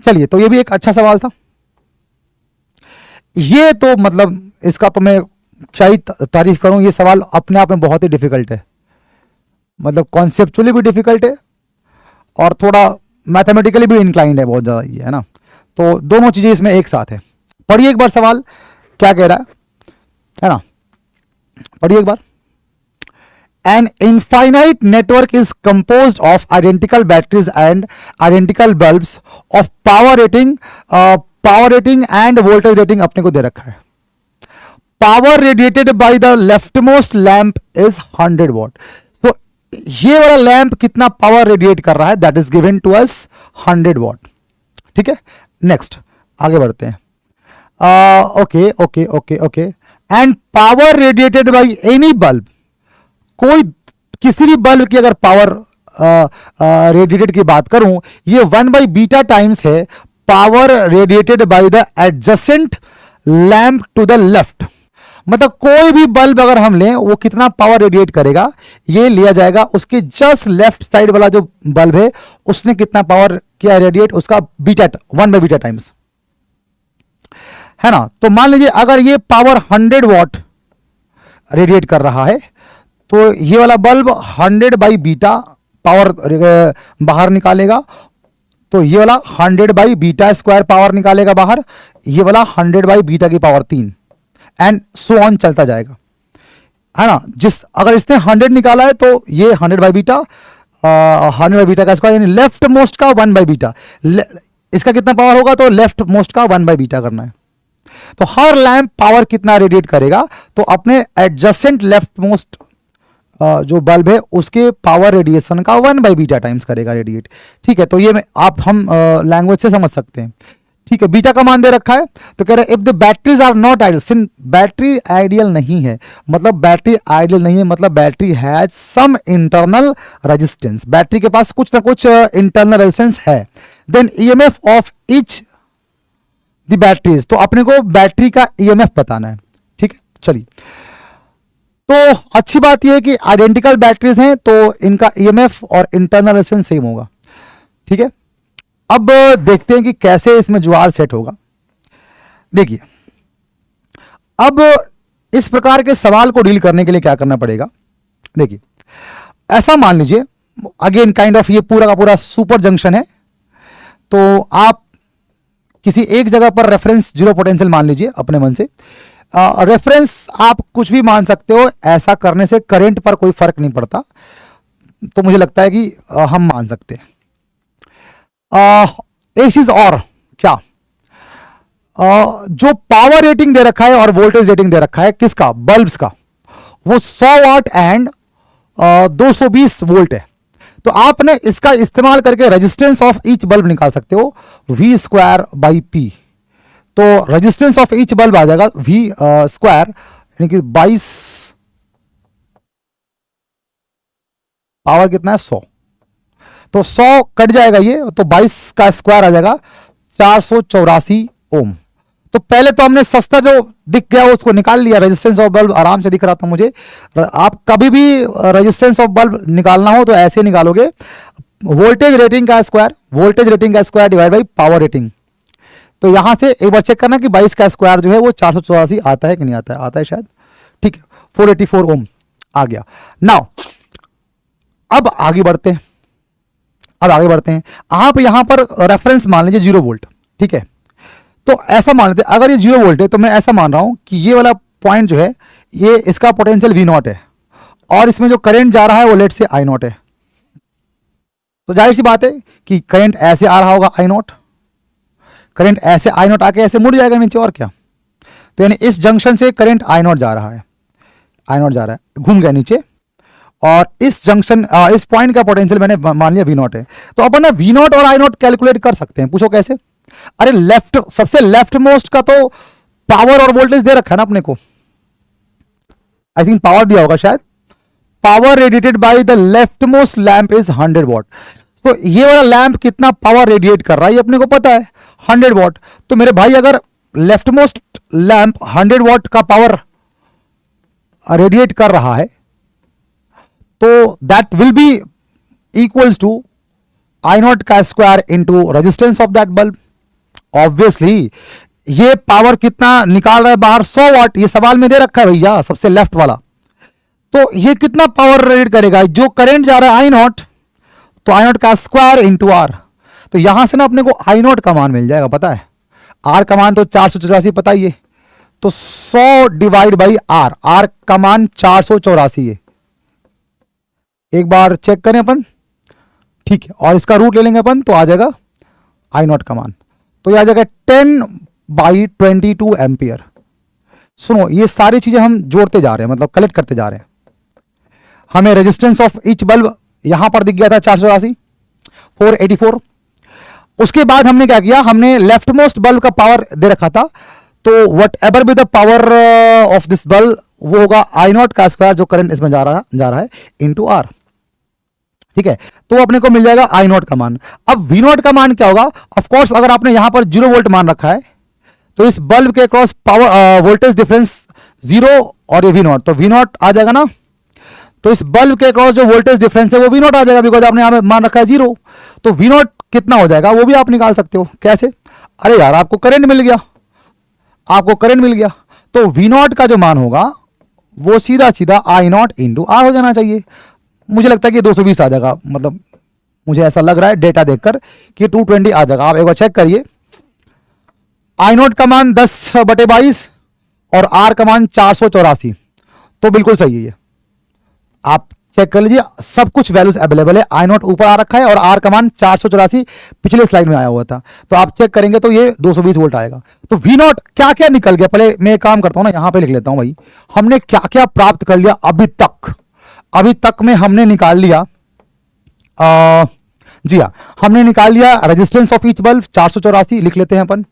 चलिए, तो ये भी एक अच्छा सवाल था। ये तो मतलब इसका तो मैं क्या ही तारीफ करूं, ये सवाल अपने आप में बहुत ही डिफिकल्ट है, मतलब कॉन्सेप्चुअली भी डिफिकल्ट है और थोड़ा मैथमेटिकली भी इंक्लाइंड है बहुत ज़्यादा, ये है ना। तो दोनों चीज़ें इसमें एक साथ है। पढ़िए एक बार सवाल क्या कह रहा है ना, पढ़िए एक बार। An infinite network is composed of identical batteries and identical bulbs of power rating and voltage rating अपने को दे रखा है। Power radiated by the leftmost lamp is 100 watt। तो ये वाला लैंप कितना पावर रेडिएट कर रहा है, that is given to us 100 watt. ठीक है, नेक्स्ट आगे बढ़ते हैं। Okay okay okay okay. And power radiated by any bulb, कोई किसी भी बल्ब की अगर पावर रेडिएटेड की बात करूं, ये 1/β टाइम्स है power radiated by the adjacent lamp to the left. मतलब कोई भी बल्ब अगर हम लें वो कितना पावर रेडिएट करेगा, ये लिया जाएगा उसके जस्ट लेफ्ट साइड वाला जो बल्ब है उसने कितना पावर किया रेडिएट, उसका बीटा 1/β टाइम्स, है ना। तो मान लीजिए अगर ये पावर 100 वॉट रेडिएट कर रहा है तो ये वाला बल्ब 100 बाई बीटा पावर बाहर निकालेगा, तो ये वाला 100 बाई बीटा स्क्वायर पावर निकालेगा बाहर, ये वाला 100 बाई बीटा की पावर 3, एंड सो ऑन चलता जाएगा, है ना। अगर इसने 100 निकाला है तो ये 100 बाई बीटा, 100 बाई बीटा का स्क्वायर, यानी लेफ्ट मोस्ट का 1 बाई बीटा, इसका कितना पावर होगा, तो लेफ्ट मोस्ट का 1 बाई बीटा करना है। तो हर लैंप पावर कितना रेडिएट करेगा, तो अपने एडजेसेंट लेफ्ट मोस्ट जो बल्ब है उसके पावर रेडिएशन का 1 बाई बीटा टाइम्स करेगा रेडिएट। ठीक है, तो ये हम लैंग्वेज से समझ सकते हैं। ठीक है, बीटा का मान दे रखा है, तो कह रहे हैं if the batteries are not ideal, since battery ideal नहीं है, मतलब बैटरी आइडियल नहीं है, मतलब battery has some internal resistance, battery के पास कुछ ना कुछ इंटरनल रेजिस्टेंस है, then EMF of each the batteries, तो अपने को बैटरी का ईएमएफ बताना है। ठीक है, चलिए, तो अच्छी बात यह है कि आइडेंटिकल बैटरीज हैं तो इनका ईएमएफ और इंटरनल रेजिस्टेंस सेम होगा। ठीक है, अब देखते हैं कि कैसे इसमें जुआर सेट होगा। देखिए, अब इस प्रकार के सवाल को डील करने के लिए क्या करना पड़ेगा। देखिए, ऐसा मान लीजिए, अगेन काइंड ऑफ ये पूरा का पूरा सुपर जंक्शन है, तो आप किसी एक जगह पर रेफरेंस जीरो पोटेंशियल मान लीजिए अपने मन से। रेफरेंस आप कुछ भी मान सकते हो, ऐसा करने से करंट पर कोई फर्क नहीं पड़ता, तो मुझे लगता है कि हम मान सकते हैं। एक चीज और क्या, जो पावर रेटिंग दे रखा है और वोल्टेज रेटिंग दे रखा है किसका, बल्ब्स का, वो 100 वाट एंड 220 वोल्ट है। तो आपने इसका इस्तेमाल करके रेजिस्टेंस ऑफ ईच बल्ब निकाल सकते हो, V स्क्वायर बाई P। तो रेजिस्टेंस ऑफ ईच बल्ब आ जाएगा V स्क्वायर, यानी कि 22, पावर कितना है 100, तो 100 कट जाएगा ये, तो 22 का स्क्वायर आ जाएगा 484 ओम। तो पहले तो हमने सस्ता जो दिख गया उसको निकाल लिया, रेजिस्टेंस ऑफ बल्ब आराम से दिख रहा था मुझे। आप कभी भी रेजिस्टेंस ऑफ बल्ब निकालना हो तो ऐसे निकालोगे, वोल्टेज रेटिंग का स्क्वायर, वोल्टेज रेटिंग का square divide by power rating. तो यहां से एक बार चेक करना कि 22 का स्क्वायर जो है वो 484 आता है कि नहीं आता है, आता है शायद। ठीक है, 484 ओम आ गया। नाउ अब आगे बढ़ते हैं, आप यहां पर रेफरेंस मान लीजिए 0 वोल्ट। ठीक है, तो ऐसा मान लेते, अगर ये 0 वोल्ट है तो मैं ऐसा मान रहा हूं कि ये वाला पॉइंट जो है ये इसका पोटेंशियल V0 है, और इसमें जो करंट जा रहा है वो लेट से I0 है। तो जाहिर सी बात है कि करंट ऐसे आ रहा होगा I0, करंट ऐसे I0 आके ऐसे मुड़ जाएगा नीचे, और क्या। तो यानी इस जंक्शन से करंट I0 जा रहा है, घूम गया नीचे, और इस जंक्शन इस पॉइंट का पोटेंशियल मैंने मान लिया V0 है। तो अपन ना V0 और I0 कैलकुलेट कर सकते हैं। पूछो कैसे? अरे लेफ्ट, सबसे लेफ्ट मोस्ट का तो पावर और वोल्टेज दे रखा है ना अपने को, आई थिंक पावर दिया होगा शायद, power radiated by the left most lamp is 100 what. तो ये वाला लैंप कितना पावर रेडिएट कर रहा है ये अपने को पता है, 100 वॉट। तो मेरे भाई अगर लेफ्ट मोस्ट लैंप 100 वॉट का पावर रेडिएट कर रहा है तो that will be equals to I0 का square into resistance of that bulb. Obviously ये पावर कितना निकाल रहा है बाहर, 100 वाट, ये सवाल में दे रखा है भैया सबसे लेफ्ट वाला। तो ये कितना पावर रेडिएट करेगा, जो करंट जा रहा है I0, तो I0 का स्क्वायर इंटू R। तो यहां से ना अपने को I0 का मान मिल जाएगा, पता है R का मान तो 484 पता ही है, तो 100 डिवाइड बाई R का मान 484 है। एक बार चेक करें अपन, ठीक है, और इसका रूट ले लेंगे अपन तो आ जाएगा I0 का मान, तो ये आ जाएगा 10/22 एम्पियर। सुनो, ये सारी चीजें हम जोड़ते जा रहे हैं, मतलब कलेक्ट करते जा रहे हैं। हमें रेजिस्टेंस ऑफ ईच बल्ब यहां पर दिख गया था 484, 484। उसके बाद हमने क्या किया, हमने लेफ्ट मोस्ट बल्ब का पावर दे रखा था, तो whatever be the power of this bulb वो होगा I0 का स्क्वायर, जो करंट इसमें जा रहा है इंटू R। ठीक है, तो अपने को मिल जाएगा I0 का मान। अब V0 का मान क्या होगा, ऑफ कोर्स अगर आपने यहां पर 0 वोल्ट मान रखा है तो इस बल्ब के क्रॉस पावर वोल्टेज डिफरेंस 0 और ये V0, तो V0 आ जाएगा ना। तो इस बल्ब के क्रॉस जो वोल्टेज डिफरेंस है वो V0 आ जाएगा, बिकॉज आपने यहां मान रखा है 0। तो V0 कितना हो जाएगा वो भी आप निकाल सकते हो। कैसे? अरे यार, आपको करंट मिल गया, तो V0 का जो मान होगा वो सीधा सीधा आई नॉट इंटू आर हो जाना चाहिए। मुझे लगता है कि 220 आ जाएगा, मतलब मुझे ऐसा लग रहा है डेटा देखकर कि 220 आ जाएगा। आप एक बार चेक करिए, आई नॉट का मान 10/22 और आर का मान 484, तो बिल्कुल सही है ये। आप चेक कर लीजिए, सब कुछ वैल्यूज अवेलेबल है। आई नॉट ऊपर आ रखा है और आर का मान 484 पिछले स्लाइड में आया हुआ था, तो आप चेक करेंगे तो ये 220 वोल्ट आएगा। तो वी नॉट क्या क्या निकल गया, पहले मैं एक काम करता हूं ना, यहां पे लिख लेता हूं भाई, हमने क्या क्या प्राप्त कर लिया अभी तक। अभी तक में हमने निकाल लिया जी हाँ, हमने निकाल लिया रेजिस्टेंस ऑफ ईच बल्ब 484 लिख लेते हैं अपन।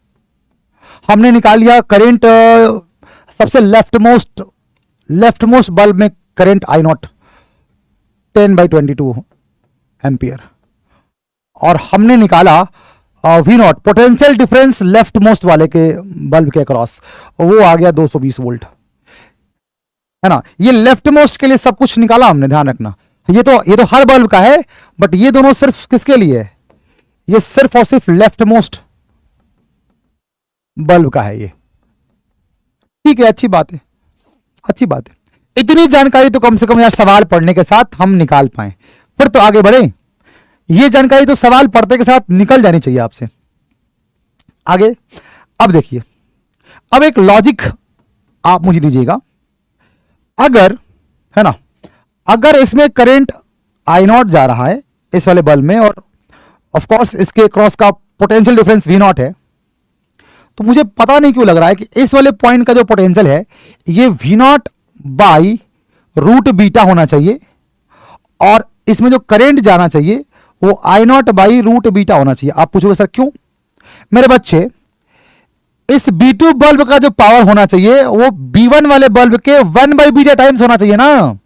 हमने निकाल लिया करेंट, सबसे लेफ्ट मोस्ट बल्ब में करेंट आई नॉट 10/22 एम्पियर। और हमने निकाला V naught potential difference left most वाले के बल्ब के अक्रॉस, वो आ गया 220 वोल्ट, है ना। ये लेफ्ट मोस्ट के लिए सब कुछ निकाला हमने, ध्यान रखना। ये तो हर बल्ब का है, बट ये दोनों सिर्फ किसके लिए है, ये सिर्फ और सिर्फ लेफ्ट मोस्ट बल्ब का है ये। ठीक है, अच्छी बात है, अच्छी बात है। इतनी जानकारी तो कम से कम यार सवाल पढ़ने के साथ हम निकाल पाए, फिर तो आगे बढ़े। ये जानकारी तो सवाल पढ़ते के साथ निकल जानी चाहिए आपसे आगे। अब देखिए, अब एक लॉजिक आप मुझे दीजिएगा, अगर, है ना, अगर इसमें करंट आई नॉट जा रहा है इस वाले बल्ब में, और ऑफ कोर्स इसके क्रॉस का पोटेंशियल डिफरेंस वी नॉट है, तो मुझे पता नहीं क्यों लग रहा है कि इस वाले पॉइंट का जो पोटेंशियल है ये V not by root beta होना चाहिए, और इसमें जो करंट जाना चाहिए वो I not by root beta होना चाहिए। आप पूछोगे सर क्यों? मेरे बच्चे, इस B2 बल्ब का जो पावर होना चाहिए वो B1 वाले बल्ब के 1/बीटा टाइम्स होना चाहिए ना।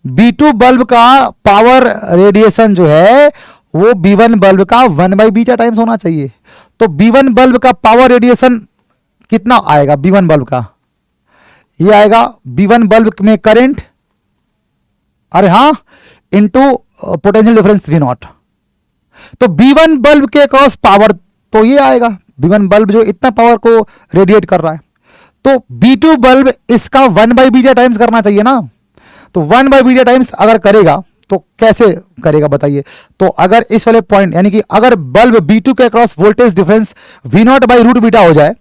B2 बल्ब का पावर रेडिएशन जो है वो B1 बल्ब का 1/बीटा टाइम्स होना चाहिए। तो B1 बल्ब का पावर रेडिएशन कितना आएगा? B1 बल्ब का ये आएगा, B1 बल्ब में करंट, अरे हां, into potential difference V not. तो B1 बल्ब के क्रॉस पावर तो ये आएगा, B1 बल्ब जो इतना पावर को रेडिएट कर रहा है, तो B2 बल्ब इसका 1/बीटा टाइम्स करना चाहिए ना। तो 1/बीटा टाइम्स अगर करेगा तो कैसे करेगा बताइए? तो अगर इस वाले पॉइंट, यानी कि अगर बल्ब B2 के cross voltage difference V not by root beta हो जाए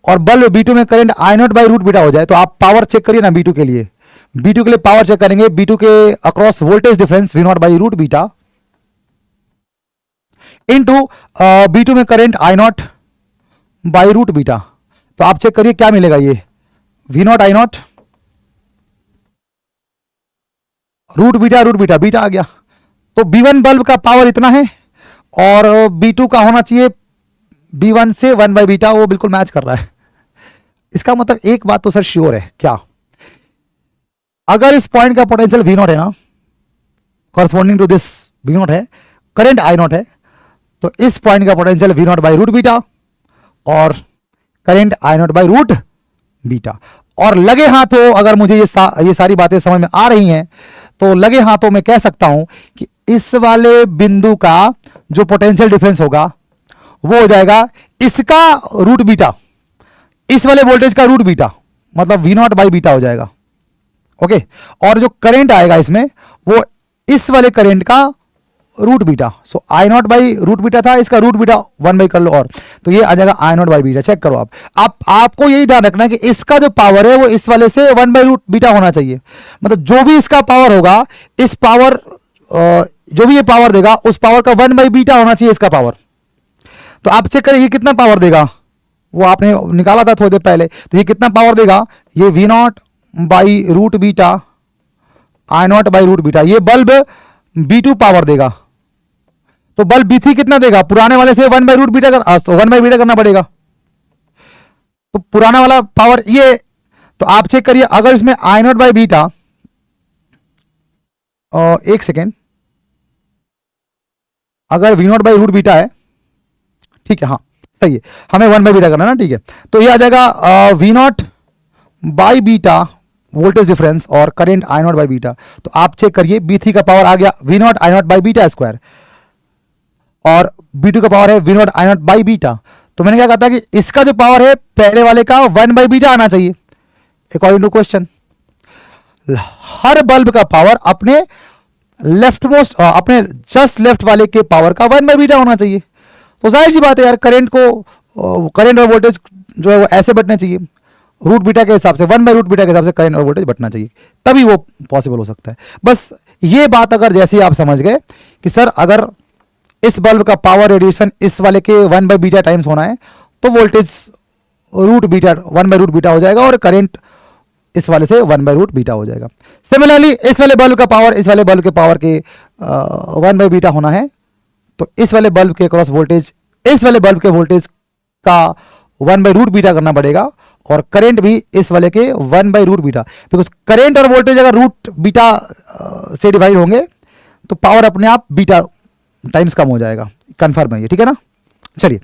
और बल्ब B2 में current I not by root beta हो जाए, तो आप पावर चेक करिए ना B2 के लिए। B2 के लिए पावर चेक करेंगे, B2 के across voltage difference V not by root beta into B2 में current I not by root beta. तो आप चेक करिए क्या मिलेगा, ये V not I not root beta beta आ गया। तो B1 बल्ब का पावर इतना है और B2 का होना चाहिए B1 से 1/बीटा, वो बिल्कुल मैच कर रहा है। इसका मतलब एक बात तो सर श्योर है, क्या? अगर इस पॉइंट का पोटेंशियल V नॉट है ना, corresponding to this V not है, करंट I नॉट है, तो इस पॉइंट का potential V not by root beta और current I not by root beta. और लगे हाथों अगर मुझे ये सारी बातें समझ में आ रही हैं, तो लगे हाथों में कह सकता हूं कि इस वाले बिंदु का जो पोटेंशियल डिफरेंस होगा वो हो जाएगा इसका रूट बीटा, इस वाले वोल्टेज का रूट बीटा, मतलब V नॉट बाई बीटा हो जाएगा। ओके, और जो करंट आएगा इसमें वो इस वाले करंट का root beta. So I not by root beta था, इसका रूट बीटा 1 कर लो, और तो ये आ जाएगा I not by beta. Check करो आपको यही ध्यान रखना है कि इसका जो पावर है वो इस वाले से 1 बीटा होना चाहिए। मतलब जो भी इसका पावर होगा, इस पावर जो भी ये पावर देगा उस पावर का 1 बीटा होना चाहिए इसका पावर। तो आप चेक करिए ये कितना पावर देगा, वो आपने निकाला था थोड़ी देर पहले, तो ये कितना पावर देगा, ये V not by root beta I not by root beta. ये बल्ब B2 पावर देगा, तो बल्ब B3 कितना देगा? पुराने वाले से 1 बीटा तो 1 बीटा करना पड़ेगा, तो पुराना वाला पावर ये। तो आप चेक करिए, अगर इसमें I नॉट बाई बीटा, एक सेकेंड, अगर V not by root beta है, ठीक है, हाँ सही है, हमें 1 बीटा करना है ना, ठीक है। तो ये आ जाएगा V not by beta voltage difference और current I not by beta. तो आप चेक करिए, B3 का पावर आ गया V not I not by beta square, और B2 का पावर है V not I not by beta. तो मैंने क्या कहा था कि इसका जो पावर है पहले वाले का 1 बीटा आना चाहिए अकॉर्डिंग टू क्वेश्चन। हर बल्ब का पावर अपने लेफ्ट मोस्ट, अपने जस्ट लेफ्ट वाले के पावर का 1/β होना चाहिए। तो जाहिर सी बात है यार, करंट को, करंट और वोल्टेज जो है वो ऐसे बटने चाहिए, रूट बीटा के हिसाब से, 1/√β के हिसाब से करंट और वोल्टेज बटना चाहिए, तभी वो पॉसिबल हो सकता है। बस ये बात अगर जैसे ही आप समझ गए कि सर अगर इस बल्ब का पावर रेडिएशन इस वाले के 1/β टाइम्स होना है, तो वोल्टेज √β 1/√β हो जाएगा और करंट इस वाले से 1/√β हो जाएगा। सिमिलरली इस वाले बल्ब का पावर इस वाले बल्ब के पावर के 1/β होना है, तो इस वाले बल्ब के क्रॉस वोल्टेज इस वाले बल्ब के वोल्टेज का 1/√β करना पड़ेगा, और करंट भी इस वाले के 1/√β, बिकॉज करंट और वोल्टेज अगर √β से डिवाइड होंगे तो पावर अपने आप बीटा टाइम्स कम हो जाएगा। कंफर्म है ये, ठीक है ना। चलिए,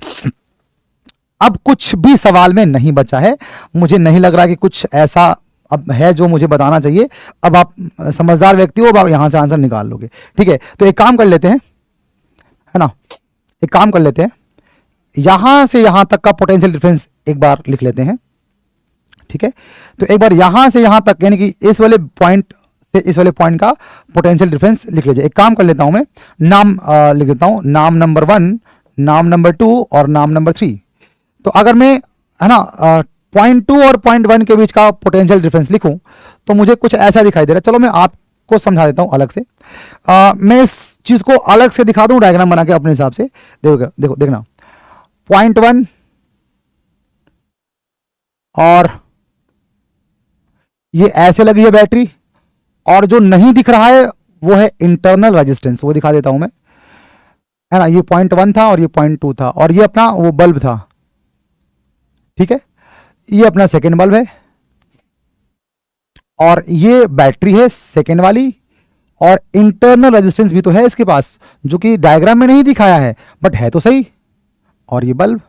अब कुछ भी सवाल में नहीं बचा है, मुझे नहीं लग रहा कि कुछ ऐसा अब है जो मुझे बताना चाहिए। अब आप समझदार व्यक्ति हो, अब आप यहां से आंसर निकाल लोगे, ठीक है। तो एक काम कर लेते हैं, है ना, एक काम कर लेते हैं, यहां से यहां तक का पोटेंशियल डिफरेंस एक बार लिख लेते हैं, ठीक है। तो एक बार यहां से यहां तक, यानी कि इस वाले पॉइंट से इस वाले पॉइंट का पोटेंशियल डिफरेंस लिख लीजिए। एक काम कर लेता हूं मैं, नाम लिख देता हूं, नाम नंबर 1, नाम नंबर 2 और नाम नंबर 3। तो अगर मैं, है ना, पॉइंट 2 और पॉइंट 1 के बीच का पोटेंशियल डिफरेंस लिखूं तो मुझे कुछ ऐसा दिखाई दे रहा है। चलो मैं आपको समझा देता हूं अलग से। मैं इस चीज को अलग से दिखा दूं डायग्राम बना के अपने हिसाब से। देखो देखना, पॉइंट 1 और ये ऐसे लगी है बैटरी, और जो नहीं दिख रहा है वो है इंटरनल रेजिस्टेंस, वो दिखा देता हूं मैं, है ना। ये पॉइंट 1 था और ये पॉइंट 2 था, और ये अपना वो बल्ब था, ठीक है। ये अपना सेकेंड बल्ब है, और ये बैटरी है सेकेंड वाली, और इंटरनल रेजिस्टेंस भी तो है इसके पास, जो कि डायग्राम में नहीं दिखाया है बट है तो सही। और ये बल्ब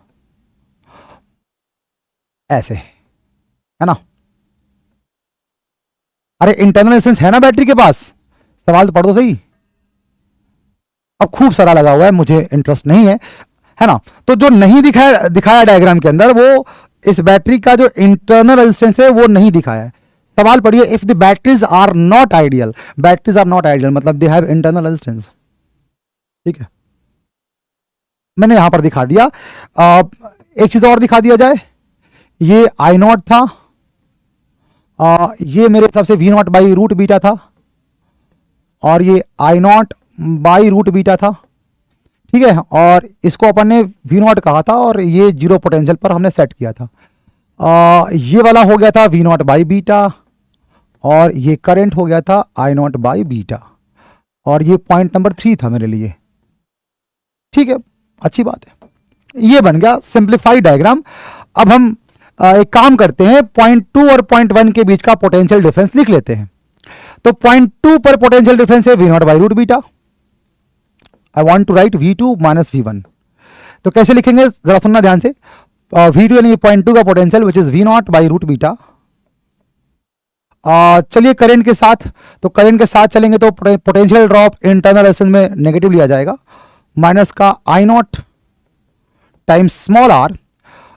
ऐसे है ना। अरे इंटरनल रेजिस्टेंस है ना बैटरी के पास, सवाल तो पढ़ दो सही। अब खूब सारा लगा हुआ है, मुझे इंटरेस्ट नहीं है ना। तो जो नहीं दिखाया डायग्राम के अंदर, वो इस बैटरी का जो इंटरनल रेजिस्टेंस है वो नहीं दिखाया है। सवाल पढ़िए, if the batteries are not ideal, batteries are not ideal मतलब दे हैव इंटरनल रेजिस्टेंस, ठीक है। मैंने यहां पर दिखा दिया। एक चीज और दिखा दिया जाए, ये I0 था, ये मेरे हिसाब से V0/√β था, और ये I0/√β था, ठीक है। और इसको अपन ने V0 कहा था, और ये जीरो पोटेंशियल पर हमने सेट किया था। ये वाला हो गया था V0/β, और ये करंट हो गया था I0/β, और ये पॉइंट नंबर 3 था मेरे लिए, ठीक है। अच्छी बात है, ये बन गया सिंप्लीफाइड डायग्राम। अब हम एक काम करते हैं, पॉइंट 2 और पॉइंट 1 के बीच का पोटेंशियल डिफरेंस लिख लेते हैं। तो पॉइंट 2 पर पोटेंशियल डिफरेंस है V0/√β। I want to write V2 minus V1। तो कैसे लिखेंगे जरा सुनना ध्यान से। V2 यानी पॉइंट 2 का पोटेंशियल विच इज V0/√β। चलिए करंट के साथ, तो करंट के साथ चलेंगे तो पोटेंशियल ड्रॉप इंटरनल रेजिस्टेंस में नेगेटिव लिया जाएगा, माइनस का I0 टाइम्स स्मॉल r,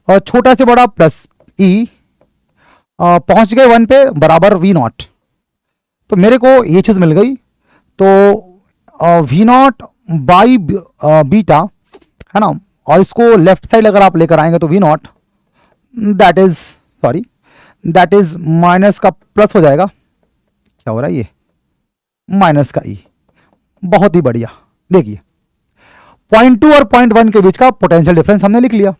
और छोटा से बड़ा प्लस E, पहुंच गए 1 पे बराबर V0। तो मेरे को ये चीज मिल गई। तो V0/β, है ना, और इसको लेफ्ट साइड अगर आप लेकर आएंगे तो V0 दैट इज माइनस का प्लस हो जाएगा। क्या हो रहा है, ये माइनस का E। बहुत ही बढ़िया। देखिए पॉइंट 2 और पॉइंट 1 के बीच का पोटेंशियल डिफरेंस हमने लिख लिया।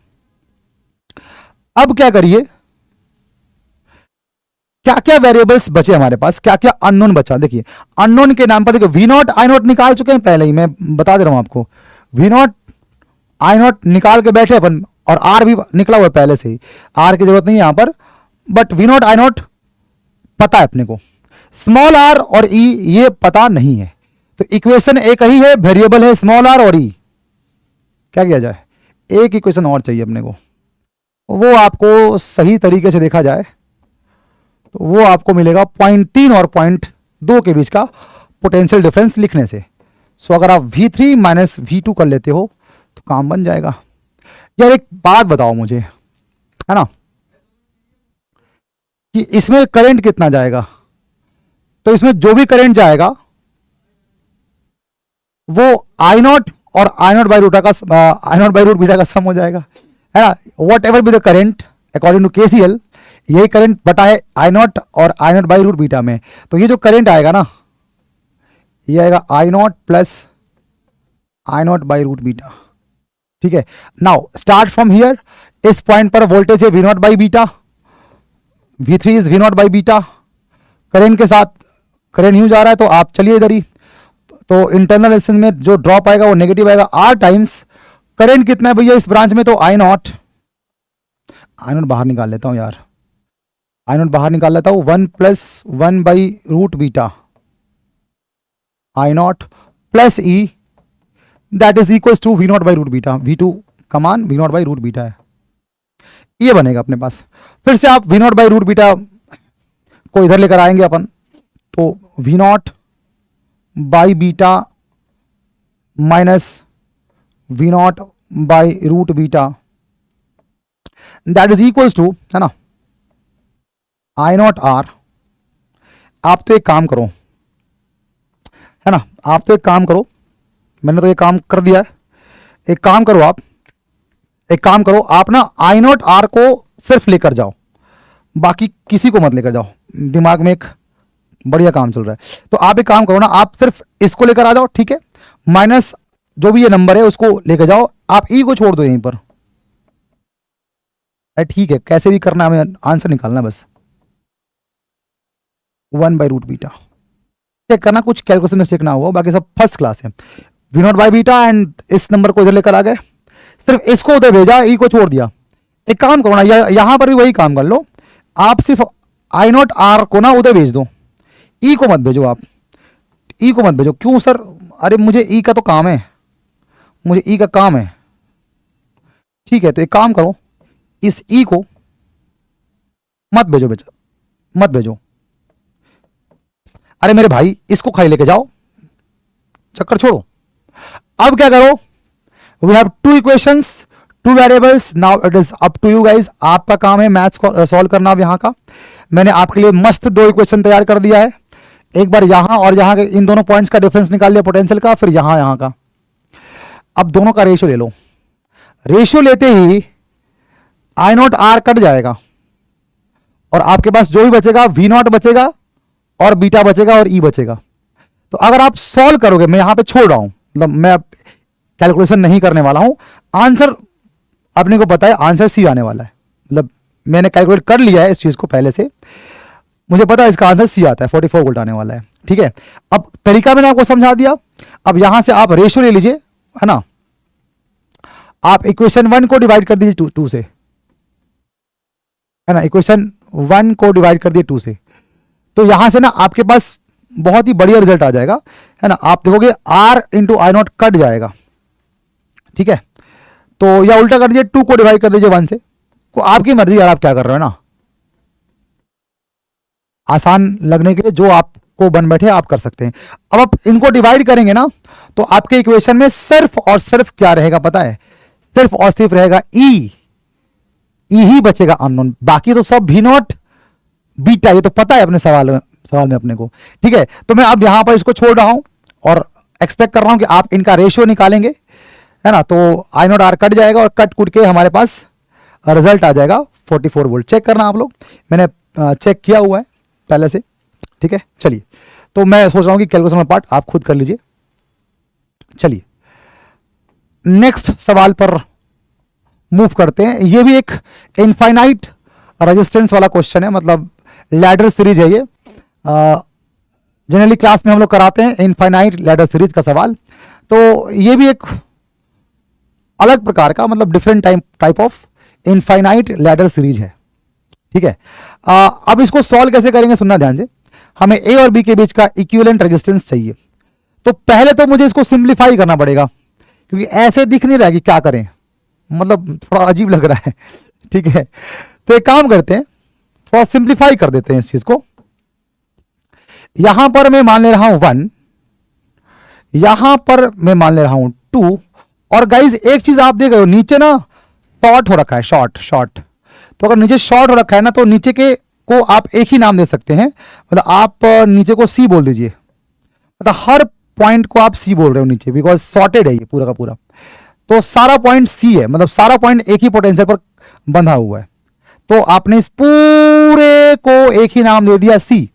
अब क्या करिए, क्या क्या वेरिएबल्स बचे हमारे पास, क्या क्या अननोन बचा। देखिए अननोन के नाम पर देखिए V0 I0 निकाल चुके हैं पहले ही, मैं बता दे रहा हूं आपको। V0 I0 निकाल के बैठे अपन, और R भी निकला हुआ है पहले से ही, R की जरूरत नहीं है यहां पर, बट V0 I0 पता है अपने को। स्मॉल r और E ये पता नहीं है, तो इक्वेशन एक ही है, वेरिएबल है स्मॉल r और E। क्या किया जाए, एक इक्वेशन और चाहिए अपने को, वो आपको सही तरीके से देखा जाए तो वो आपको मिलेगा पॉइंट 3 और पॉइंट 2 के बीच का पोटेंशियल डिफरेंस लिखने से। सो अगर आप V3 माइनस V2 कर लेते हो तो काम बन जाएगा। यार एक बात बताओ मुझे, है ना, कि इसमें करंट कितना जाएगा। तो इसमें जो भी करंट जाएगा वो आई नॉट और I not by root beta का सम हो जाएगा, है ना। Whatever be the current according to KCL, यही करंट बटा है आई नॉट और I not by root beta में। तो ये जो करंट आएगा ना, ये आएगा I not plus I not by root beta, ठीक है। नाउ स्टार्ट फ्रॉम हियर, इस पॉइंट पर वोल्टेज है V not by beta, V3 is we not by beta, current के साथ करंट यूं जा रहा है, तो आप चलिए इधर ही, तो इंटरनल रेजिस्टेंस में जो ड्रॉप आएगा वो नेगेटिव आएगा R टाइम्स करंट कितना है भैया इस ब्रांच में, तो आई नॉट बाहर निकाल लेता हूं यार, आई नॉट बाहर निकाल लेता हूं, 1 plus 1 by root beta I not plus E, that is equal to V not by root beta, V2 का मान V not by root beta है, ये बनेगा अपने पास। फिर से आप V not by root beta को इधर लेकर आएंगे अपन, तो V not by beta minus V not by root beta, that is equals to, है ना, आई नॉट आर। आप तो एक काम करो, है ना, आप तो एक काम करो, मैंने तो ये काम कर दिया है, एक काम करो आप ना आई नॉट आर को सिर्फ लेकर जाओ, बाकी किसी को मत लेकर जाओ, दिमाग में एक बढ़िया काम चल रहा है। तो आप एक काम करो ना, आप सिर्फ इसको लेकर आ जाओ, ठीक है, माइनस जो भी ये नंबर है उसको लेकर जाओ, आप ई को छोड़ दो यहीं पर, ठीक है, कैसे भी करना, हमें आंसर निकालना बस, 1 बाई रूट बीटा चेक करना, कुछ कैलकुलेशन मिस्टेक ना हुआ, बाकी सब फर्स्ट क्लास है। V not by beta and इस नंबर को इधर लेकर आ गए, सिर्फ इसको उधर भेजा, ई को छोड़ दिया। एक काम करो ना, यहां पर भी वही काम कर लो, आप सिर्फ आई नॉट आर को ना उधर भेज दो, ई को मत भेजो, आप ई को मत भेजो। क्यों सर? अरे मुझे ई का तो काम है, मुझे ई का काम है, ठीक है। तो एक काम करो, इस ई को मत भेजो, बेचा मत भेजो, अरे मेरे भाई इसको खाली लेके जाओ, चक्कर छोड़ो। अब क्या करो, we have 2 equations 2 variables, now it is up to you guys, आपका काम है मैथ्स को सॉल्व करना। अब यहां का मैंने आपके लिए मस्त 2 इक्वेशन तैयार कर दिया है, एक बार यहां और यहां के इन दोनों पॉइंट्स का डिफरेंस निकाल लिया पोटेंशियल का, फिर यहां का। अब दोनों का रेशियो ले लो, रेशियो लेते ही आई नॉट आर कट जाएगा और आपके पास जो भी बचेगा वी नॉट बचेगा और बीटा बचेगा और ई बचेगा। तो अगर आप सॉल्व करोगे, मैं यहां पे छोड़ रहा हूं, मतलब मैं कैलकुलेशन नहीं करने वाला हूं, आंसर अपने को पता है, आंसर सी आने वाला है, मतलब मैंने कैलकुलेट कर लिया है इस चीज को पहले से, मुझे पता है इसका आंसर सी आता है, 44 वोल्ट आने वाला है, ठीक है। अब तरीका मैंने आपको समझा दिया, अब यहां से आप रेशियो ले लीजिए, है ना, आप इक्वेशन 1 को डिवाइड कर दीजिए 2 से, है ना, इक्वेशन 1 को डिवाइड कर दिए 2 से, तो यहां से ना आपके पास बहुत ही बढ़िया रिजल्ट आ जाएगा, है ना। आप देखोगे R into I not cut जाएगा, ठीक है। तो या उल्टा कर दीजिए, 2 को डिवाइड कर दीजिए 1 से, को आपकी मर्जी यार, आप क्या कर रहे हो ना, आसान लगने के लिए जो आपको बन बैठे आप कर सकते हैं। अब आप इनको डिवाइड करेंगे ना, तो आपके इक्वेशन में सिर्फ और सिर्फ क्या रहेगा पता है, सिर्फ और सिर्फ रहेगा ई ही बचेगा अननोन, बाकी तो सब वी नॉट बीटा, ये तो पता है अपने सवाल में अपने को, ठीक है। तो मैं अब यहां पर इसको छोड़ रहा हूं और एक्सपेक्ट कर रहा हूं कि आप इनका रेशियो निकालेंगे, है ना। तो आई नॉट आर कट जाएगा और कट कुट के हमारे पास रिजल्ट आ जाएगा 44 वोल्ट। चेक करना आप लोग, मैंने चेक किया हुआ है पहले से, ठीक है। चलिए, तो मैं सोच रहा हूं कि कैलकुलेशन पार्ट आप खुद कर लीजिए। चलिए नेक्स्ट सवाल पर मूव करते हैं। ये भी एक इनफाइनाइट रेजिस्टेंस वाला क्वेश्चन है, मतलब लैडर सीरीज है ये, जनरली क्लास में हम लोग कराते हैं इनफाइनाइट लैडर सीरीज का सवाल। तो ये भी एक अलग प्रकार का, मतलब different type of infinite ladder series है, ठीक है। अब इसको सॉल्व कैसे करेंगे सुनना ध्यान से। हमें ए और बी के बीच का इक्विवेलेंट रेजिस्टेंस चाहिए, तो पहले तो मुझे इसको सिंप्लीफाई करना पड़ेगा, क्योंकि ऐसे दिख नहीं रहा कि क्या करें, मतलब थोड़ा अजीब लग रहा है, ठीक है। तो एक काम करते हैं, थोड़ा सिंप्लीफाई कर देते हैं इस चीज को। यहां पर मैं मान ले रहा हूं 1, यहां पर मैं मान ले रहा हूं 2, और गाइज एक चीज आप देख रहे हो, नीचे ना शॉर्ट हो रखा है, शॉर्ट। तो अगर नीचे शॉर्ट हो रखा है ना, तो नीचे के को आप एक ही नाम दे सकते हैं, मतलब आप नीचे को सी बोल दीजिए, मतलब हर पॉइंट को आप सी बोल रहे हो नीचे, बिकॉज सॉर्टेड है ये पूरा का पूरा। तो सारा पॉइंट सी है, मतलब सारा पॉइंट एक ही पोटेंशियल पर बंधा हुआ है, तो आपने इस पूरे को एक ही नाम दे दिया सी।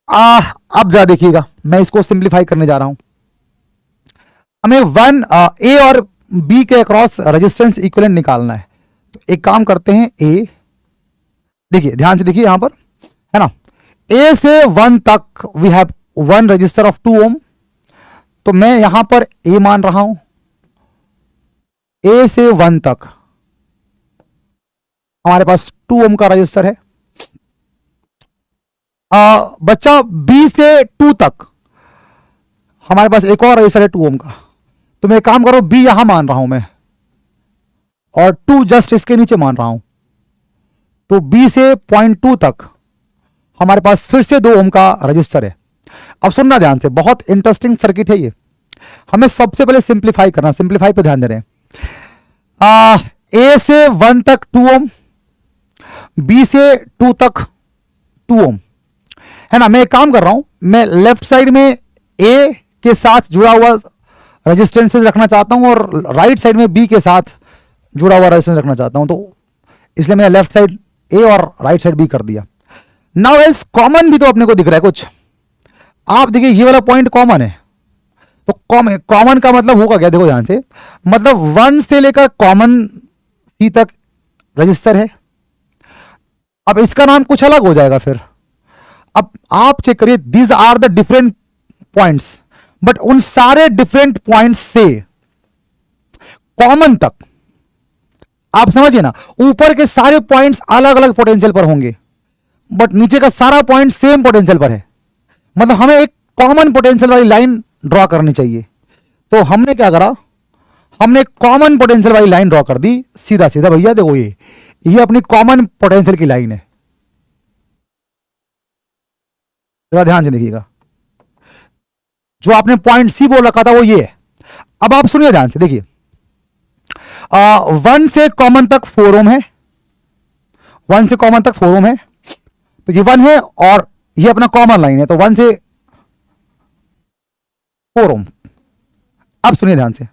अब जरा देखिएगा, मैं इसको सिंप्लीफाई करने जा रहा हूं। हमें वन ए और बी के अक्रॉस रेजिस्टेंस इक्विवेलेंट निकालना है। तो एक काम करते हैं, ए, देखिए ध्यान से देखिए यहां पर, है ना, ए से 1 तक वी हैव 1 रजिस्टर ऑफ 2 ओम। तो मैं यहां पर ए मान रहा हूं, ए से 1 तक हमारे पास 2 ओम का रजिस्टर है। बच्चा बी से 2 तक हमारे पास एक और रजिस्टर है 2 ओम का। तो मैं एक काम करो, बी यहां मान रहा हूं मैं, और 2 जस्ट इसके नीचे मान रहा हूं। तो बी से 0.2 तक हमारे पास फिर से 2 ओम का रजिस्टर है। अब सुनना ध्यान से, बहुत इंटरेस्टिंग सर्किट है ये। हमें सबसे पहले सिंप्लीफाई करना, सिंप्लीफाई पे ध्यान दे रहे हैं। ए से 1 तक 2 ओम, बी से 2 तक 2 ओम, है ना। मैं एक काम कर रहा हूं, मैं लेफ्ट साइड में ए के साथ जुड़ा हुआ रेजिस्टेंसेस रखना चाहता हूं और राइट साइड में बी के साथ जुड़ा हुआ रेजिस्टेंस रखना चाहता हूं, तो इसलिए मैंने लेफ्ट साइड ए और राइट साइड बी कर दिया। नाउ एज कॉमन भी तो अपने को दिख रहा है कुछ। आप देखिए ये वाला पॉइंट कॉमन है, तो कॉमन का मतलब होगा क्या, देखो ध्यान से, मतलब 1 से लेकर कॉमन सी तक रजिस्टर है। अब इसका नाम कुछ अलग हो जाएगा फिर। अब आप चेक करिए, these are the different points, but उन सारे डिफरेंट पॉइंट्स से कॉमन तक आप समझिए ना, ऊपर के सारे पॉइंट्स अलग अलग पोटेंशियल पर होंगे, बट नीचे का सारा पॉइंट सेम पोटेंशियल पर है। मतलब हमें एक कॉमन पोटेंशियल वाली लाइन ड्रॉ करनी चाहिए। तो हमने क्या करा, हमने कॉमन पोटेंशियल वाली लाइन ड्रॉ कर दी सीधा सीधा। भैया देखो, ये अपनी कॉमन पोटेंशियल की लाइन है। जरा ध्यान से देखिएगा, जो आपने पॉइंट सी बोल रखा था वो ये है। अब आप सुनिए ध्यान से, देखिए 1 से कॉमन तक 4 ओम है, 1 से कॉमन तक 4 ओम है, तो ये 1 है और ये अपना कॉमन लाइन है, तो 1 से 4 ओम। अब सुनिए ध्यान से,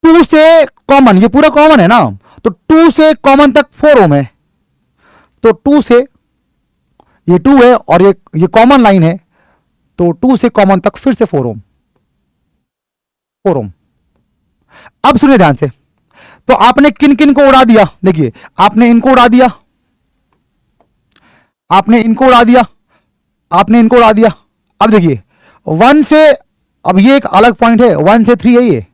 2 से कॉमन, ये पूरा कॉमन है ना, तो 2 से कॉमन तक 4 ओम है, तो 2 से ये 2 है और ये कॉमन लाइन है, तो 2 से कॉमन तक फिर से 4 ओम, 4 ओम। अब सुनिए ध्यान से, तो आपने किन किन को उड़ा दिया, देखिए आपने इनको उड़ा दिया, आपने इनको उड़ा दिया, आपने इनको उड़ा दिया। अब देखिए 1 से, अब ये एक अलग पॉइंट है, 1 से 3 है ये,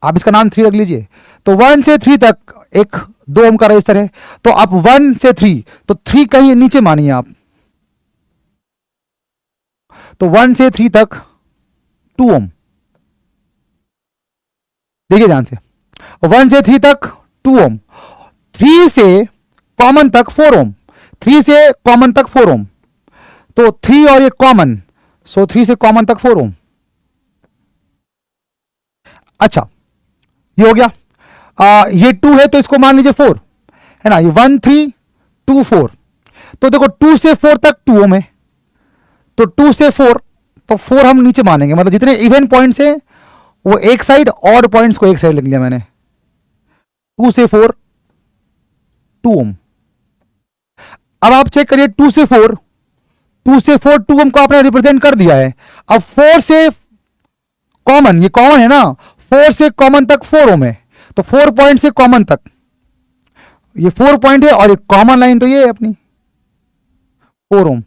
आप इसका नाम 3 रख लीजिए। तो 1 से 3 तक एक 2 ओम का रजिस्टर है, तो आप 1 से 3, तो 3 कहीं नीचे मानिए आप, तो 1 से 3 तक 2 ओम। देखिए ध्यान से, 1 से 3 तक 2 ओम, 3 से कॉमन तक 4 ओम, 3 से कॉमन तक 4 ओम, तो 3 और ये कॉमन, सो 3 से कॉमन तक 4 ओम। अच्छा ये हो गया। ये 2 है तो इसको मान लीजिए 4, है ना, ये 1 3 2 4, तो देखो 2 से 4 तक 2 ओम है, तो 2 से 4, तो 4 हम नीचे मानेंगे, मतलब जितने इवन पॉइंट्स हैं वो एक साइड, ऑड पॉइंट्स को एक साइड लिख लिया मैंने। 2 से 4 2 ओम। अब आप चेक करिए, 2 से 4 2 ओम को आपने रिप्रेजेंट कर दिया है। अब 4 से कॉमन, ये कॉमन है ना, 4 से कॉमन तक 4 ओम है, तो 4 पॉइंट से कॉमन तक ये 4 पॉइंट है और ये कॉमन लाइन तो ये है अपनी 4 ओम।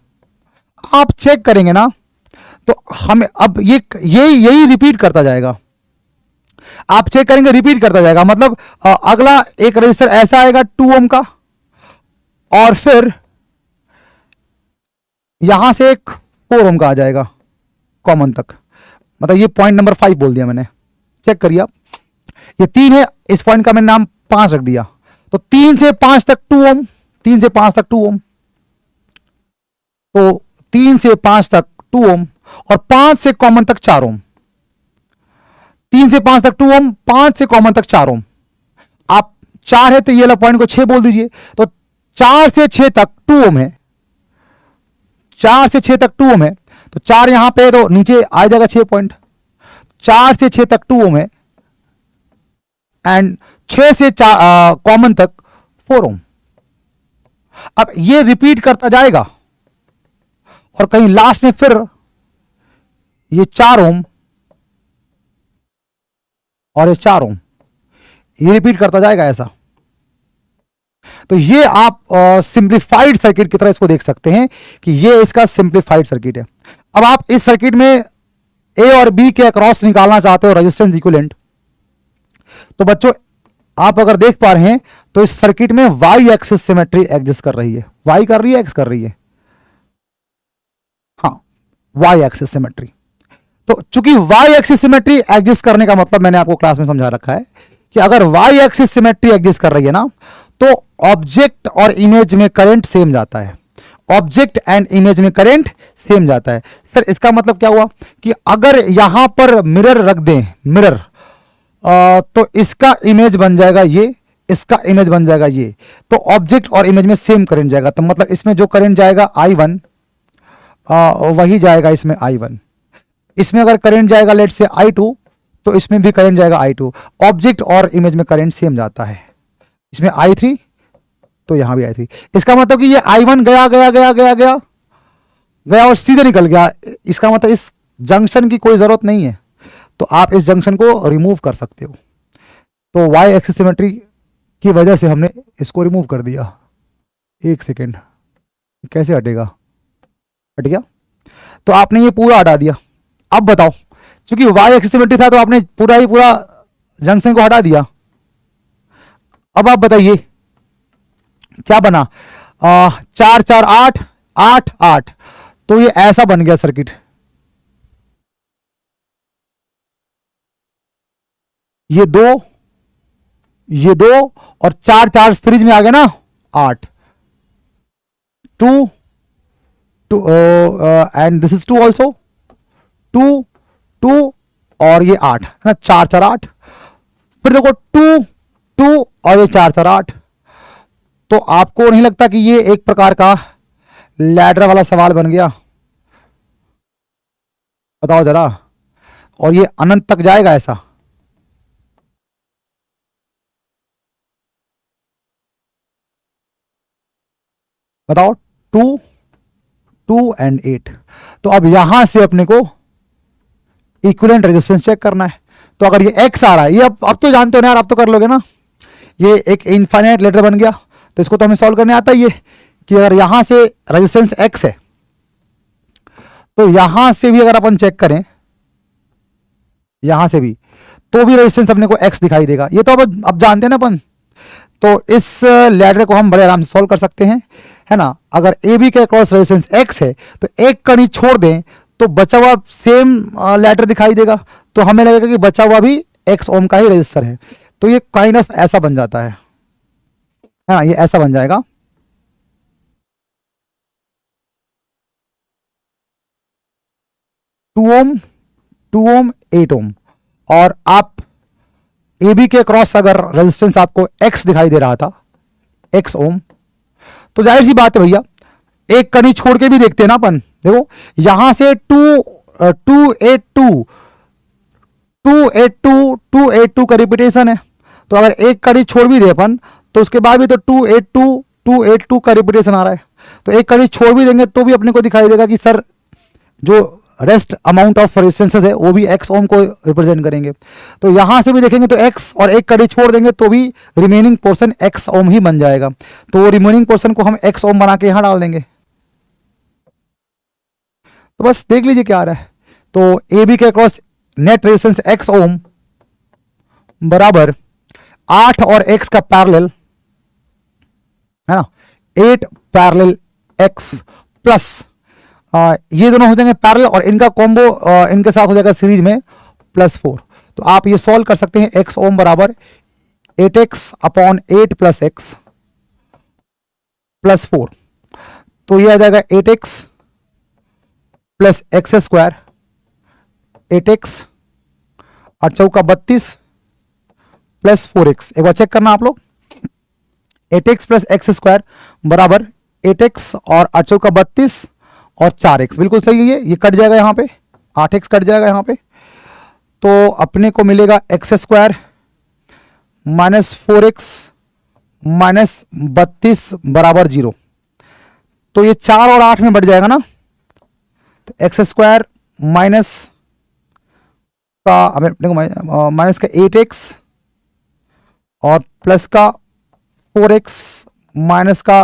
आप चेक करेंगे ना, तो हमें अब यही रिपीट करता जाएगा। आप चेक करेंगे रिपीट करता जाएगा, मतलब अगला एक रजिस्टर ऐसा आएगा 2 ओम का, और फिर यहां से एक 4 ओम का आ जाएगा कॉमन तक, मतलब ये पॉइंट नंबर 5 बोल दिया मैंने। चेक करिए आप, ये 3 है, इस पॉइंट का मैंने नाम 5 रख दिया, तो 3 से 5 तक 2 ओम, 3 से 5 तक 2 ओम, तो 3 से 5 तक 2 ओम, और 5 से कॉमन तक 4 ओम। 3 से 5 तक 2 ओम, 5 से कॉमन तक 4 ओम। आप 4 है तो ये वाला पॉइंट को 6 बोल दीजिए। तो 4 से 6 तक 2 ओम है, 4 से 6 तक 2 ओम है, तो 4 यहां पे तो नीचे आ जाएगा 6 पॉइंट। 4 से 6 तक 2 ओम है एंड 6 से कॉमन तक 4 ओम। अब ये रिपीट करता जाएगा और कहीं लास्ट में फिर ये 4 ओम और ये 4 ओम, ये रिपीट करता जाएगा ऐसा। तो ये आप सिंप्लीफाइड सर्किट की तरह इसको देख सकते हैं कि ये इसका सिंप्लीफाइड सर्किट है। अब आप इस सर्किट में ए और बी के अक्रॉस निकालना चाहते हो रेजिस्टेंस इक्विवेलेंट, तो बच्चों आप अगर देख पा रहे हैं तो इस सर्किट में वाई एक्सिस सिमेट्री एग्जिस्ट कर रही है। वाई कर रही है, एक्स कर रही है, हाँ वाई एक्सिस सिमेट्री। तो चूंकि वाई एक्सिस सिमेट्री एग्जिस्ट करने का मतलब मैंने आपको क्लास में समझा रखा है कि अगर वाई एक्सिस सिमेट्री एग्जिस्ट कर रही है ना, तो ऑब्जेक्ट और इमेज में करंट सेम जाता है। ऑब्जेक्ट एंड इमेज में करंट सेम जाता है। सर इसका मतलब क्या हुआ कि अगर यहां पर मिरर रख दें, मिरर, तो इसका इमेज बन जाएगा ये, इसका इमेज बन जाएगा ये, तो ऑब्जेक्ट और इमेज में सेम करंट जाएगा। तो मतलब इसमें जो करंट जाएगा I1 वही जाएगा इसमें I1। इसमें अगर करंट जाएगा लेट से I2 तो इसमें भी करंट जाएगा I2। ऑब्जेक्ट और इमेज में करंट सेम जाता है। इसमें I3 तो यहां भी I3। इसका मतलब कि ये I1 गया गया गया गया गया गया और सीधे निकल गया। इसका मतलब इस जंक्शन की कोई जरूरत नहीं है, तो आप इस जंक्शन को रिमूव कर सकते हो। तो वाई एक्सिस सिमेट्री की वजह से हमने इसको रिमूव कर दिया। एक सेकेंड, कैसे हटेगा? हट गया। तो आपने ये पूरा हटा दिया। अब बताओ, क्योंकि वाई एक्सिस सिमेट्री था तो आपने पूरा ही पूरा जंक्शन को हटा दिया। अब आप बताइए क्या बना? 4 4 8 8 8, तो ये ऐसा बन गया सर्किट। ये दो और 4 4 सीरीज में आ गया ना 8, 2 2 एंड दिस इज 2 ऑल्सो, 2 2 और ये 8 है ना, 4 4 8। फिर देखो 2 2 और ये 4 4 8। तो आपको नहीं लगता कि ये एक प्रकार का लैडर वाला सवाल बन गया? बताओ जरा। और ये अनंत तक जाएगा ऐसा? बताओ। 2 2 एंड 8। तो अब यहां से अपने को इक्विवेलेंट रेजिस्टेंस चेक करना है। तो अगर ये x आ रहा है, ये अब तो जानते हो ना यार, आप तो कर लोगे ना। ये एक इनफाइनाइट लेटर बन गया, तो इसको तो हमें सॉल्व करने आता ही है कि अगर यहां से रेजिस्टेंस x है तो यहां से भी अगर अपन चेक करें, यहां से भी, तो भी रेजिस्टेंस अपने को x दिखाई देगा। ये तो अब जानते हैं ना अपन। तो इस लैडर को हम बड़े आराम से सॉल्व कर सकते हैं, है ना। अगर ए बी के क्रॉस रेजिस्टेंस x है तो एक कड़ी छोड़ दें तो बचा हुआ सेम लैडर दिखाई देगा, तो हमें लगेगा कि बचा हुआ भी x ओम का ही रेजिस्टर है। तो ये काइंड ऑफ ऐसा बन जाता है ना, ये ऐसा बन जाएगा। टू ओम 8 ओम। और आप ए बी के क्रॉस अगर रेजिस्टेंस आपको x दिखाई दे रहा था, x ओम, तो जाहिर सी बात है भैया, एक कड़ी छोड़ के भी देखते हैं ना अपन। देखो यहां से 282 का रिपीटेशन है, तो अगर एक कड़ी छोड़ भी दे अपन तो उसके बाद भी तो 282 का रिपीटेशन आ रहा है। तो एक कड़ी छोड़ भी देंगे तो भी अपने को दिखाई देगा कि सर जो रेस्ट अमाउंट ऑफ रेजिस्टेंसेस है वो भी x ओम को रिप्रेजेंट करेंगे। तो यहां से भी देखेंगे तो x, और एक कड़ी छोड़ देंगे तो भी रिमेनिंग पोर्शन x ओम ही बन जाएगा। तो रिमेनिंग पोर्शन को हम x ओम बना के यहां डाल देंगे। तो बस देख लीजिए क्या आ रहा है। तो ए बी के क्रॉस नेट रेजिस्टेंस x ओम बराबर 8 और x का पैरेलल, है ना, 8 पैरेलल x प्लस ये दोनों हो जाएंगे पैरेलल और इनका कॉम्बो इनके साथ हो जाएगा सीरीज में +4। तो आप ये सॉल्व कर सकते हैं। x ओम बराबर 8x upon 8 plus x plus 4, तो ये आ जाएगा 8x plus x square, 8x और चौका 32 प्लस 4x। एक बार चेक करना आप लोग। 8x प्लस एक्स स्क्वायर बराबर 8x और 8 का 32 और 4x, बिल्कुल सही है। ये कट जाएगा यहाँ पे, 8x कट जाएगा यहाँ पे, तो अपने को मिलेगा x square minus 4x minus 32 बराबर 0। तो ये 4 और 8 में बढ़ जाएगा ना, तो एक्स स्क्वायर माइनस का माइनस का 8x और प्लस का 4x माइनस का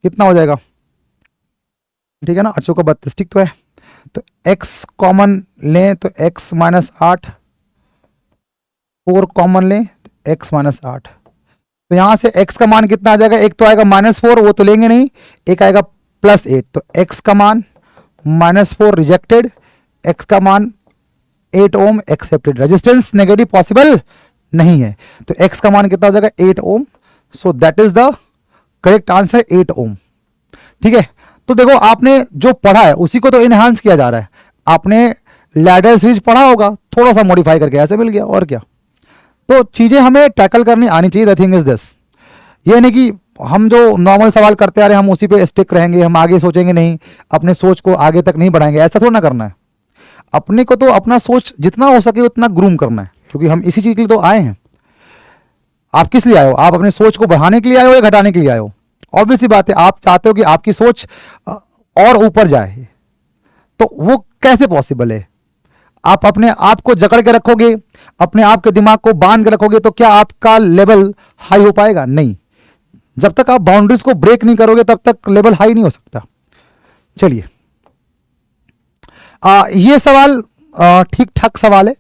कितना हो जाएगा, ठीक है ना, 8 का 32, ठीक तो है। तो x कॉमन लें तो x माइनस 8, 4 कॉमन लें तो x माइनस 8। तो यहां से x का मान कितना आ जाएगा, एक तो आएगा -4, वो तो लेंगे नहीं, एक आएगा +8। तो x का मान -4 रिजेक्टेड, x का मान 8 ओम एक्सेप्टेड। रेजिस्टेंस नेगेटिव पॉसिबल नहीं है, तो x का मान कितना हो जाएगा 8 ohm. So that is the correct answer 8 ohm. ठीक है, तो देखो आपने जो पढ़ा है उसी को तो इनहांस किया जा रहा है। आपने लैडर सीरीज पढ़ा होगा, थोड़ा सा मॉडिफाई करके ऐसे मिल गया, और क्या। तो चीजें हमें टैकल करनी आनी चाहिए। द थिंग इज दिस, ये नहीं कि हम जो नॉर्मल सवाल करते आ रहे हैं हम उसी पे स्टिक रहेंगे, हम आगे सोचेंगे नहीं, अपने सोच को आगे तक नहीं बढ़ाएंगे, ऐसा थोड़ा ना करना है। अपने को तो अपना सोच जितना हो सके उतना ग्रूम करना है, क्योंकि हम इसी चीज के लिए तो आए हैं। आप किस लिए आए हो? आप अपने सोच को बढ़ाने के लिए आए हो या घटाने के लिए आए हो? ऑब्वियसली बात है, आप चाहते हो कि आपकी सोच और ऊपर जाए, तो वो कैसे पॉसिबल है? आप अपने आप को जकड़ के रखोगे, अपने आप के दिमाग को बांध के रखोगे, तो क्या आपका लेवल हाई हो पाएगा? नहीं। जब तक आप बाउंड्रीज को ब्रेक नहीं करोगे तब तक लेवल हाई नहीं हो सकता। चलिए, ये सवाल ठीक ठाक सवाल है,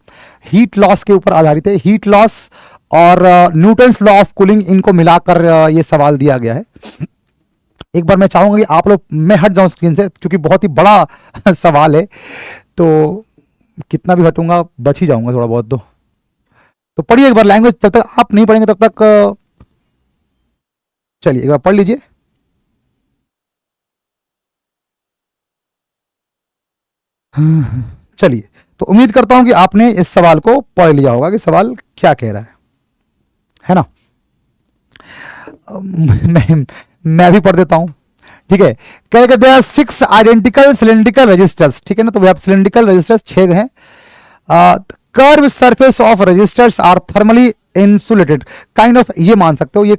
हीट लॉस के ऊपर आधारित है। हीट लॉस और न्यूटन्स लॉ ऑफ कूलिंग, इनको मिलाकर ये सवाल दिया गया है। एक बार मैं चाहूंगा कि आप लोग, मैं हट जाऊं स्क्रीन से क्योंकि बहुत ही बड़ा सवाल है, तो कितना भी हटूंगा बच ही जाऊंगा थोड़ा बहुत। तो पढ़िए एक बार लैंग्वेज, जब तक आप नहीं पढ़ेंगे तब तक चलिए एक बार पढ़ लीजिए। चलिए, तो उम्मीद करता हूं कि आपने इस सवाल को पढ़ लिया होगा कि सवाल क्या कह रहा है ना। मैं भी पढ़ देता हूं, ठीक है। कह कहते हैं 6 आइडेंटिकल सिलेंड्रिकल रेजिस्टर्स, ठीक है ना। तो वे सिलेंड्रिकल रेजिस्टर्स 6 हैं। Curve surface of resistors are thermally insulated, kind of ये मान सकते हो ये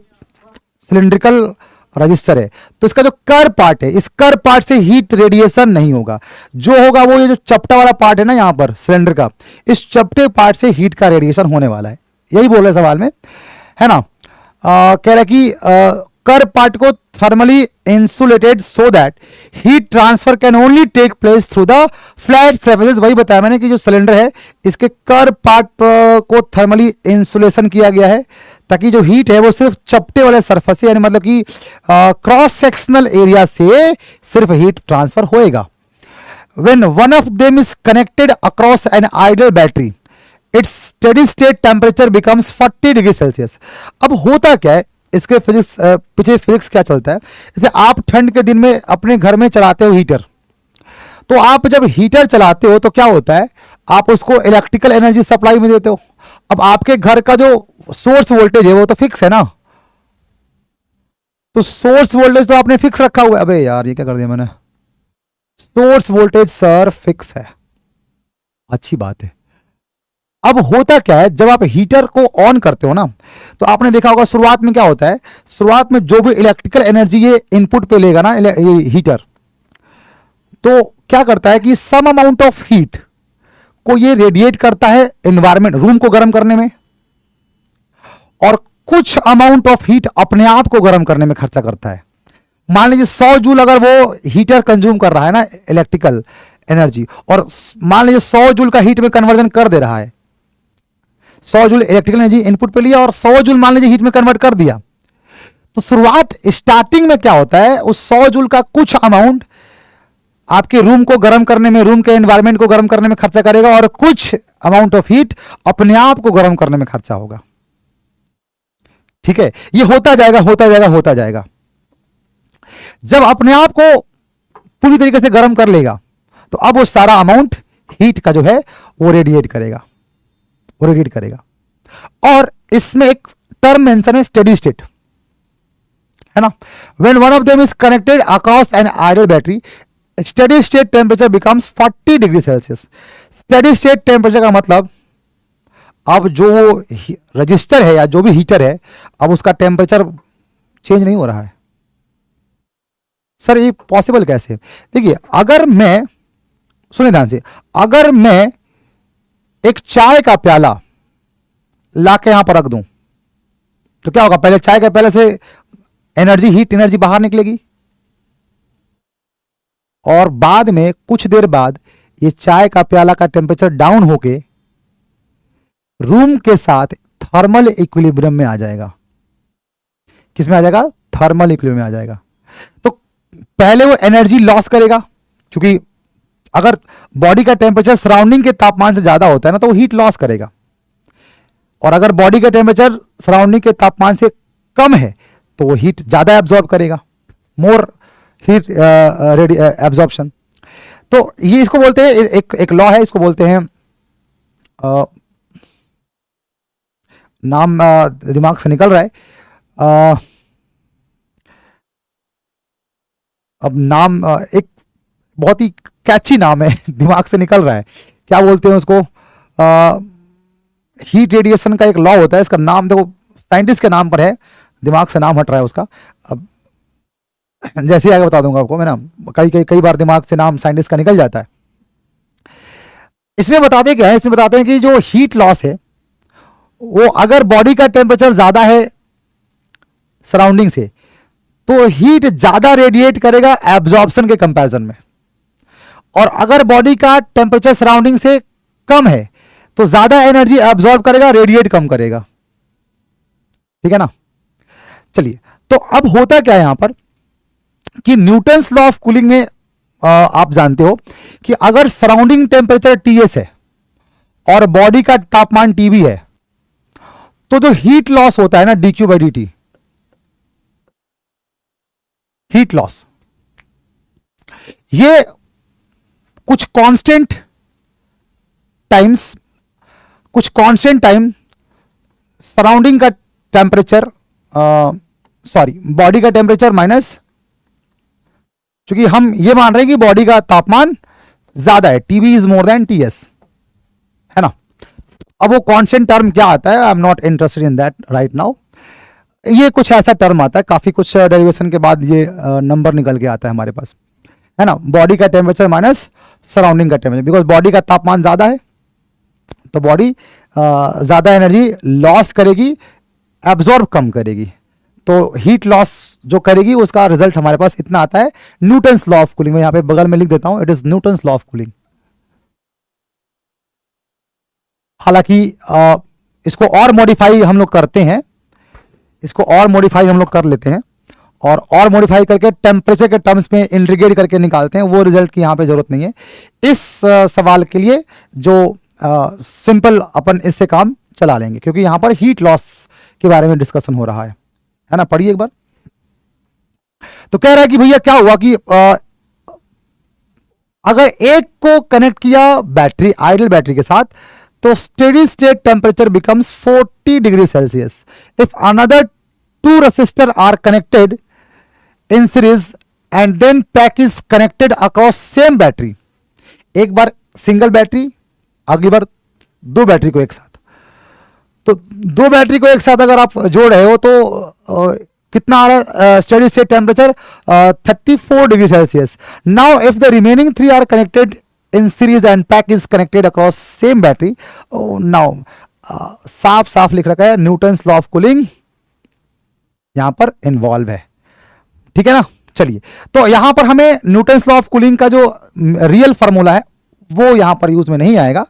सिलेंड्रिकल रजिस्टर है, तो इसका जो कर पार्ट है, इस कर पार्ट से हीट रेडिएशन नहीं होगा। जो होगा वो ये जो चपटा वाला पार्ट है ना यहां पर सिलेंडर का, इस चपटे पार्ट से हीट का रेडिएशन होने वाला है, यही बोल रहे सवाल में, है ना। कह रहा कि कर पार्ट को thermally insulated so that heat transfer can only take place through the flat surfaces. वही बताया मैंने कि जो सिलेंडर है इसके कर पार्ट को थर्मली इंसुलेशन किया गया है ताकि जो हीट है वो सिर्फ चपटे वाले सरफेस से, यानी मतलब कि क्रॉस सेक्शनल एरिया से सिर्फ हीट ट्रांसफर होएगा। When one of them is connected across an ideal battery, its steady state temperature becomes 40 degree Celsius. अब होता क्या है, इसके फिजिक्स पीछे फिजिक्स क्या चलता है, जैसे आप ठंड के दिन में अपने घर में चलाते हो हीटर, तो आप जब हीटर चलाते हो तो क्या होता है, आप उसको इलेक्ट्रिकल एनर्जी सप्लाई में देते हो। अब आपके घर का जो सोर्स वोल्टेज है वो तो फिक्स है ना, तो सोर्स वोल्टेज तो आपने फिक्स रखा हुआ है। अबे यार ये क्या कर दिया मैंने, सोर्स वोल्टेज सर फिक्स है, अच्छी बात है। अब होता क्या है, जब आप हीटर को ऑन करते हो ना, तो आपने देखा होगा शुरुआत में क्या होता है, शुरुआत में जो भी इलेक्ट्रिकल एनर्जी ये इनपुट पे लेगा ना ये हीटर, तो क्या करता है कि सम अमाउंट ऑफ हीट को ये रेडिएट करता है एनवायरमेंट, रूम को गर्म करने में, और कुछ अमाउंट ऑफ हीट अपने आप को गर्म करने में खर्चा करता है। मान लीजिए 100 जूल अगर वो हीटर कंज्यूम कर रहा है ना इलेक्ट्रिकल एनर्जी, और मान लीजिए 100 जूल का हीट में कन्वर्जन कर दे रहा है, 100 जूल इलेक्ट्रिकल एनर्जी इनपुट पे लिया और 100 जूल मान लीजिए हीट में कन्वर्ट कर दिया, तो शुरुआत स्टार्टिंग में क्या होता है, उस 100 जूल का कुछ अमाउंट आपके रूम को गर्म करने में, रूम के एनवायरमेंट को गर्म करने में खर्चा करेगा, और कुछ अमाउंट ऑफ हीट अपने आप को गर्म करने में खर्चा होगा। ठीक है, ये होता जाएगा होता जाएगा होता जाएगा। जब अपने आप को पूरी तरीके से गर्म कर लेगा तो अब वो सारा अमाउंट हीट का जो है वो रेडिएट करेगा, वो रेडिएट करेगा। और इसमें एक टर्म मेंशन है स्टेडी स्टेट, है ना. When one of them is connected across an ideal battery, steady state temperature becomes 40 degree Celsius. Steady state temperature का मतलब अब जो रजिस्टर है या जो भी हीटर है, अब उसका टेम्परेचर चेंज नहीं हो रहा है. सर ये पॉसिबल कैसे? देखिए, अगर मैं, सुनिए ध्यान से, अगर मैं एक चाय का प्याला लाके यहां पर रख दूं तो क्या होगा? पहले चाय के प्याले से एनर्जी, हीट एनर्जी बाहर निकलेगी और बाद में कुछ देर बाद ये चाय का प्याला का टेम्परेचर डाउन होके रूम के साथ थर्मल इक्विलिब्रियम में आ जाएगा. किस में आ जाएगा? थर्मल इक्विलिब्रियम में आ जाएगा. तो पहले वो एनर्जी लॉस करेगा, क्योंकि अगर बॉडी का टेम्परेचर सराउंडिंग के तापमान से ज्यादा होता है ना, तो वो हीट लॉस करेगा. और अगर बॉडी का टेम्परेचर सराउंडिंग के तापमान से कम है तो वो हीट ज्यादा एब्जॉर्ब करेगा, मोर हीट एब्जॉर्प्शन. तो ये इसको बोलते हैं, एक लॉ है, इसको बोलते हैं, नाम दिमाग से निकल रहा है, अब नाम एक बहुत ही कैची नाम है दिमाग से निकल रहा है, क्या बोलते हैं उसको, हीट रेडिएशन का एक लॉ होता है, इसका नाम देखो साइंटिस्ट के नाम पर है, दिमाग से नाम हट रहा है उसका. अब जैसे ही आगे बता दूंगा आपको मैं ना, कई बार दिमाग से नाम साइंटिस्ट का निकल जाता है. इसमें बताते क्या है? इसमें बताते हैं कि जो हीट लॉस है वो अगर बॉडी का टेम्परेचर ज्यादा है सराउंडिंग से, तो हीट ज्यादा रेडिएट करेगा एब्जॉर्प्शन के कंपैरिजन में. और अगर बॉडी का टेम्परेचर सराउंडिंग से कम है तो ज्यादा एनर्जी एब्जॉर्ब करेगा, रेडिएट कम करेगा. ठीक है ना. चलिए, तो अब होता क्या है यहां पर कि न्यूटन्स लॉ ऑफ कूलिंग में आप जानते हो कि अगर सराउंडिंग टेम्परेचर Ts है और बॉडी का तापमान Tb है, तो जो हीट लॉस होता है ना, dQ/dt, हीट लॉस, ये कुछ कांस्टेंट टाइम सराउंडिंग का टेम्परेचर, बॉडी का टेम्परेचर माइनस, क्योंकि हम ये मान रहे हैं कि बॉडी का तापमान ज्यादा है, Tb is more than Ts, है ना. अब वो कांस्टेंट टर्म क्या आता है, I am not interested in that right now. ये कुछ ऐसा टर्म आता है, काफी कुछ डेरिवेशन के बाद ये नंबर निकल के आता है हमारे पास, है ना. बॉडी का टेम्परेचर माइनस सराउंडिंग का टेम्परेचर, बिकॉज बॉडी का तापमान ज्यादा है तो बॉडी ज्यादा एनर्जी लॉस करेगी, एब्जॉर्ब कम करेगी. तो हीट लॉस जो करेगी उसका रिजल्ट हमारे पास इतना आता है, न्यूटन्स लॉ ऑफ कूलिंग. मैं यहां पे बगल में लिख देता हूं, it is Newton's law of cooling. हालांकि इसको और मॉडिफाई हम लोग करते हैं, इसको और मॉडिफाई हम लोग कर लेते हैं और मॉडिफाई करके टेम्परेचर के टर्म्स में इंटीग्रेट करके निकालते हैं. वो रिजल्ट की यहां पे जरूरत नहीं है. इस सवाल के लिए जो सिंपल अपन इससे काम चला लेंगे, क्योंकि यहां पर हीट लॉस के बारे में डिस्कशन हो रहा है ना. पढ़िए एक बार. तो कह रहा है कि भैया क्या हुआ कि अगर एक को कनेक्ट किया बैटरी, आइडल बैटरी के साथ, तो steady state temperature becomes 40 degree Celsius. If another two resistor are connected in series and then pack is connected across same battery. एक बार सिंगल बैटरी, अगली बार दो बैटरी को एक साथ. तो दो बैटरी को एक साथ अगर आप जोड़ रहे हो तो कितना आ रहा है steady state temperature? 34 degree Celsius. Now if the remaining three are connected in series and pack is connected across same battery, now साफ साफ लिख रखा है न्यूटन्स लॉ ऑफ कूलिंग यहां पर इन्वॉल्व है. ठीक है ना. चलिए, तो यहां पर हमें न्यूटन्स लॉ ऑफ कूलिंग का जो रियल फार्मूला है वो यहां पर यूज में नहीं आएगा.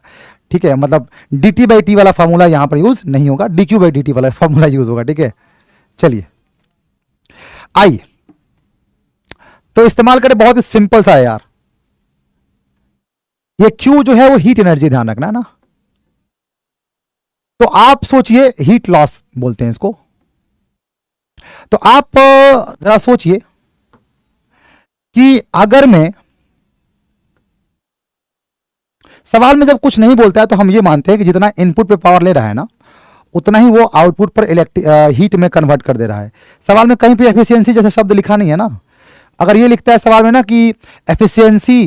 ठीक है, मतलब dt/t वाला फार्मूला यहां पर यूज नहीं होगा, dq/dt वाला फार्मूला यूज होगा. ठीक है, चलिए आइए तो इस्तेमाल करें. बहुत ही सिंपल सा है यार. ये Q जो है वो हीट एनर्जी, ध्यान रखना है ना. तो आप सोचिए, हीट लॉस बोलते हैं इसको. तो आप जरा सोचिए कि अगर मैं सवाल में जब कुछ नहीं बोलता है तो हम ये मानते हैं कि जितना इनपुट पे पावर ले रहा है ना, उतना ही वो आउटपुट पर हीट में कन्वर्ट कर दे रहा है। सवाल में कहीं पे एफिशिएंसी जैसा शब्द लिखा नहीं है ना। अगर ये लिखता है सवाल में ना कि एफिशिएंसी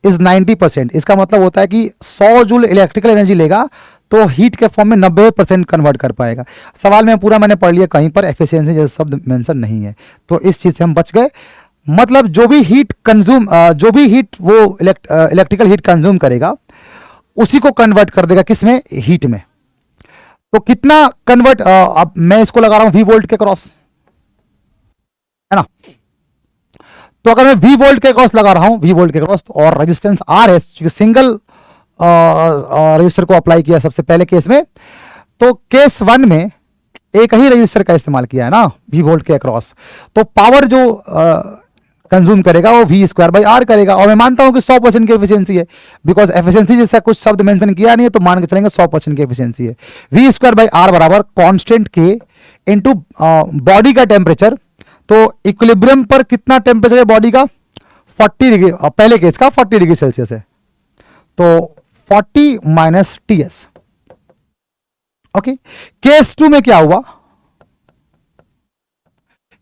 इज 90%, इसका मतलब होता है कि 100 जूल इलेक्ट्रिकल एनर्जी लेगा तो हीट के फॉर्म में 90% कन्वर्ट कर पाएगा। सवाल में पूरा मैंने पढ़ लिया, कहीं पर एफिशिएंसी जैसा शब्द मेंशन नहीं है, तो इस चीज से हम बच गए। मतलब जो भी हीट वो इलेक्ट्रिकल हीट कंज्यूम करेगा उसी को कन्वर्ट कर देगा किसमें, हीट में। तो कितना कन्वर्ट, अब मैं इसको लगा रहा हूं V वोल्ट के क्रॉस, है ना। तो अगर मैं V वोल्ट के क्रॉस लगा रहा हूं, V वोल्ट के क्रॉस, और रेजिस्टेंस R है, क्योंकि सिंगल रजिस्टर को अप्लाई किया सबसे पहले केस में, तो केस 1 में एक ही रजिस्टर का इस्तेमाल किया है ना V वोल्ट के अक्रॉस, तो पावर जो कंज्यूम करेगा वो V²/R करेगा। और मैं मानता हूं कि 100% की एफिशिएंसी है, बिकॉज एफिशिएंसी जैसा कुछ शब्द मेंशन किया नहीं है, तो मान के चलेंगे 100% की एफिशिएंसी है। V²/R बराबर कांस्टेंट K इंटू बॉडी का टेम्परेचर। तो इक्विलिब्रियम पर कितना टेम्परेचर है बॉडी का, 40 डिग्री, पहले केस का 40 डिग्री सेल्सियस है, तो 40 माइनस TS। ओके, केस 2 में क्या हुआ,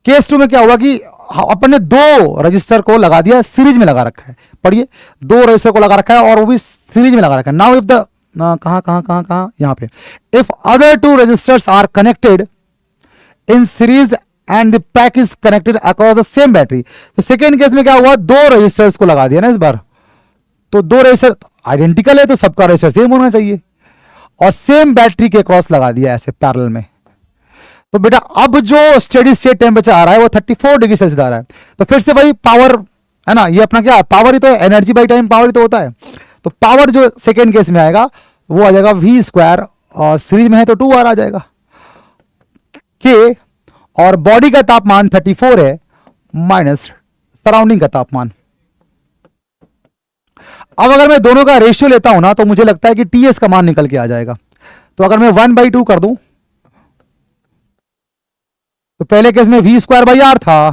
केस 2 में क्या हुआ कि अपन ने 2 रजिस्टर को लगा दिया, सीरीज में लगा रखा है, पढ़िए, 2 रजिस्टर को लगा रखा है और वो भी सीरीज में लगा रखा है। नाउ इफ द कहां यहां पे, if other 2 resistors are connected in series and the pack is connected across the same battery. तो सेकेंड केस में क्या हुआ, 2 रजिस्टर्स को लगा दिया ना इस बार, तो 2 रजिस्टर आइडेंटिकल है तो सबका रजिस्टर सेम होना चाहिए, और सेम बैटरी के क्रॉस लगा दिया ऐसे पैरेलल में। तो बेटा अब जो स्टेडी स्टेट टेम्परेचर आ रहा है वो 34 डिग्री सेल्सियस आ रहा है। तो फिर से भाई पावर है ना, ये अपना क्या पावर ही तो है, एनर्जी बाई टाइम पावर ही तो होता है। तो पावर जो सेकेंड केस में आएगा वो आ जाएगा V², और सीरीज में है तो 2R आ जाएगा K, और बॉडी का तापमान 34 है माइनस सराउंडिंग का तापमान। अब अगर मैं दोनों का रेशियो लेता हूं ना तो मुझे लगता है कि TS का मान निकल के आ जाएगा। तो अगर मैं 1/2 कर दूं, तो पहले केस में V²/R था,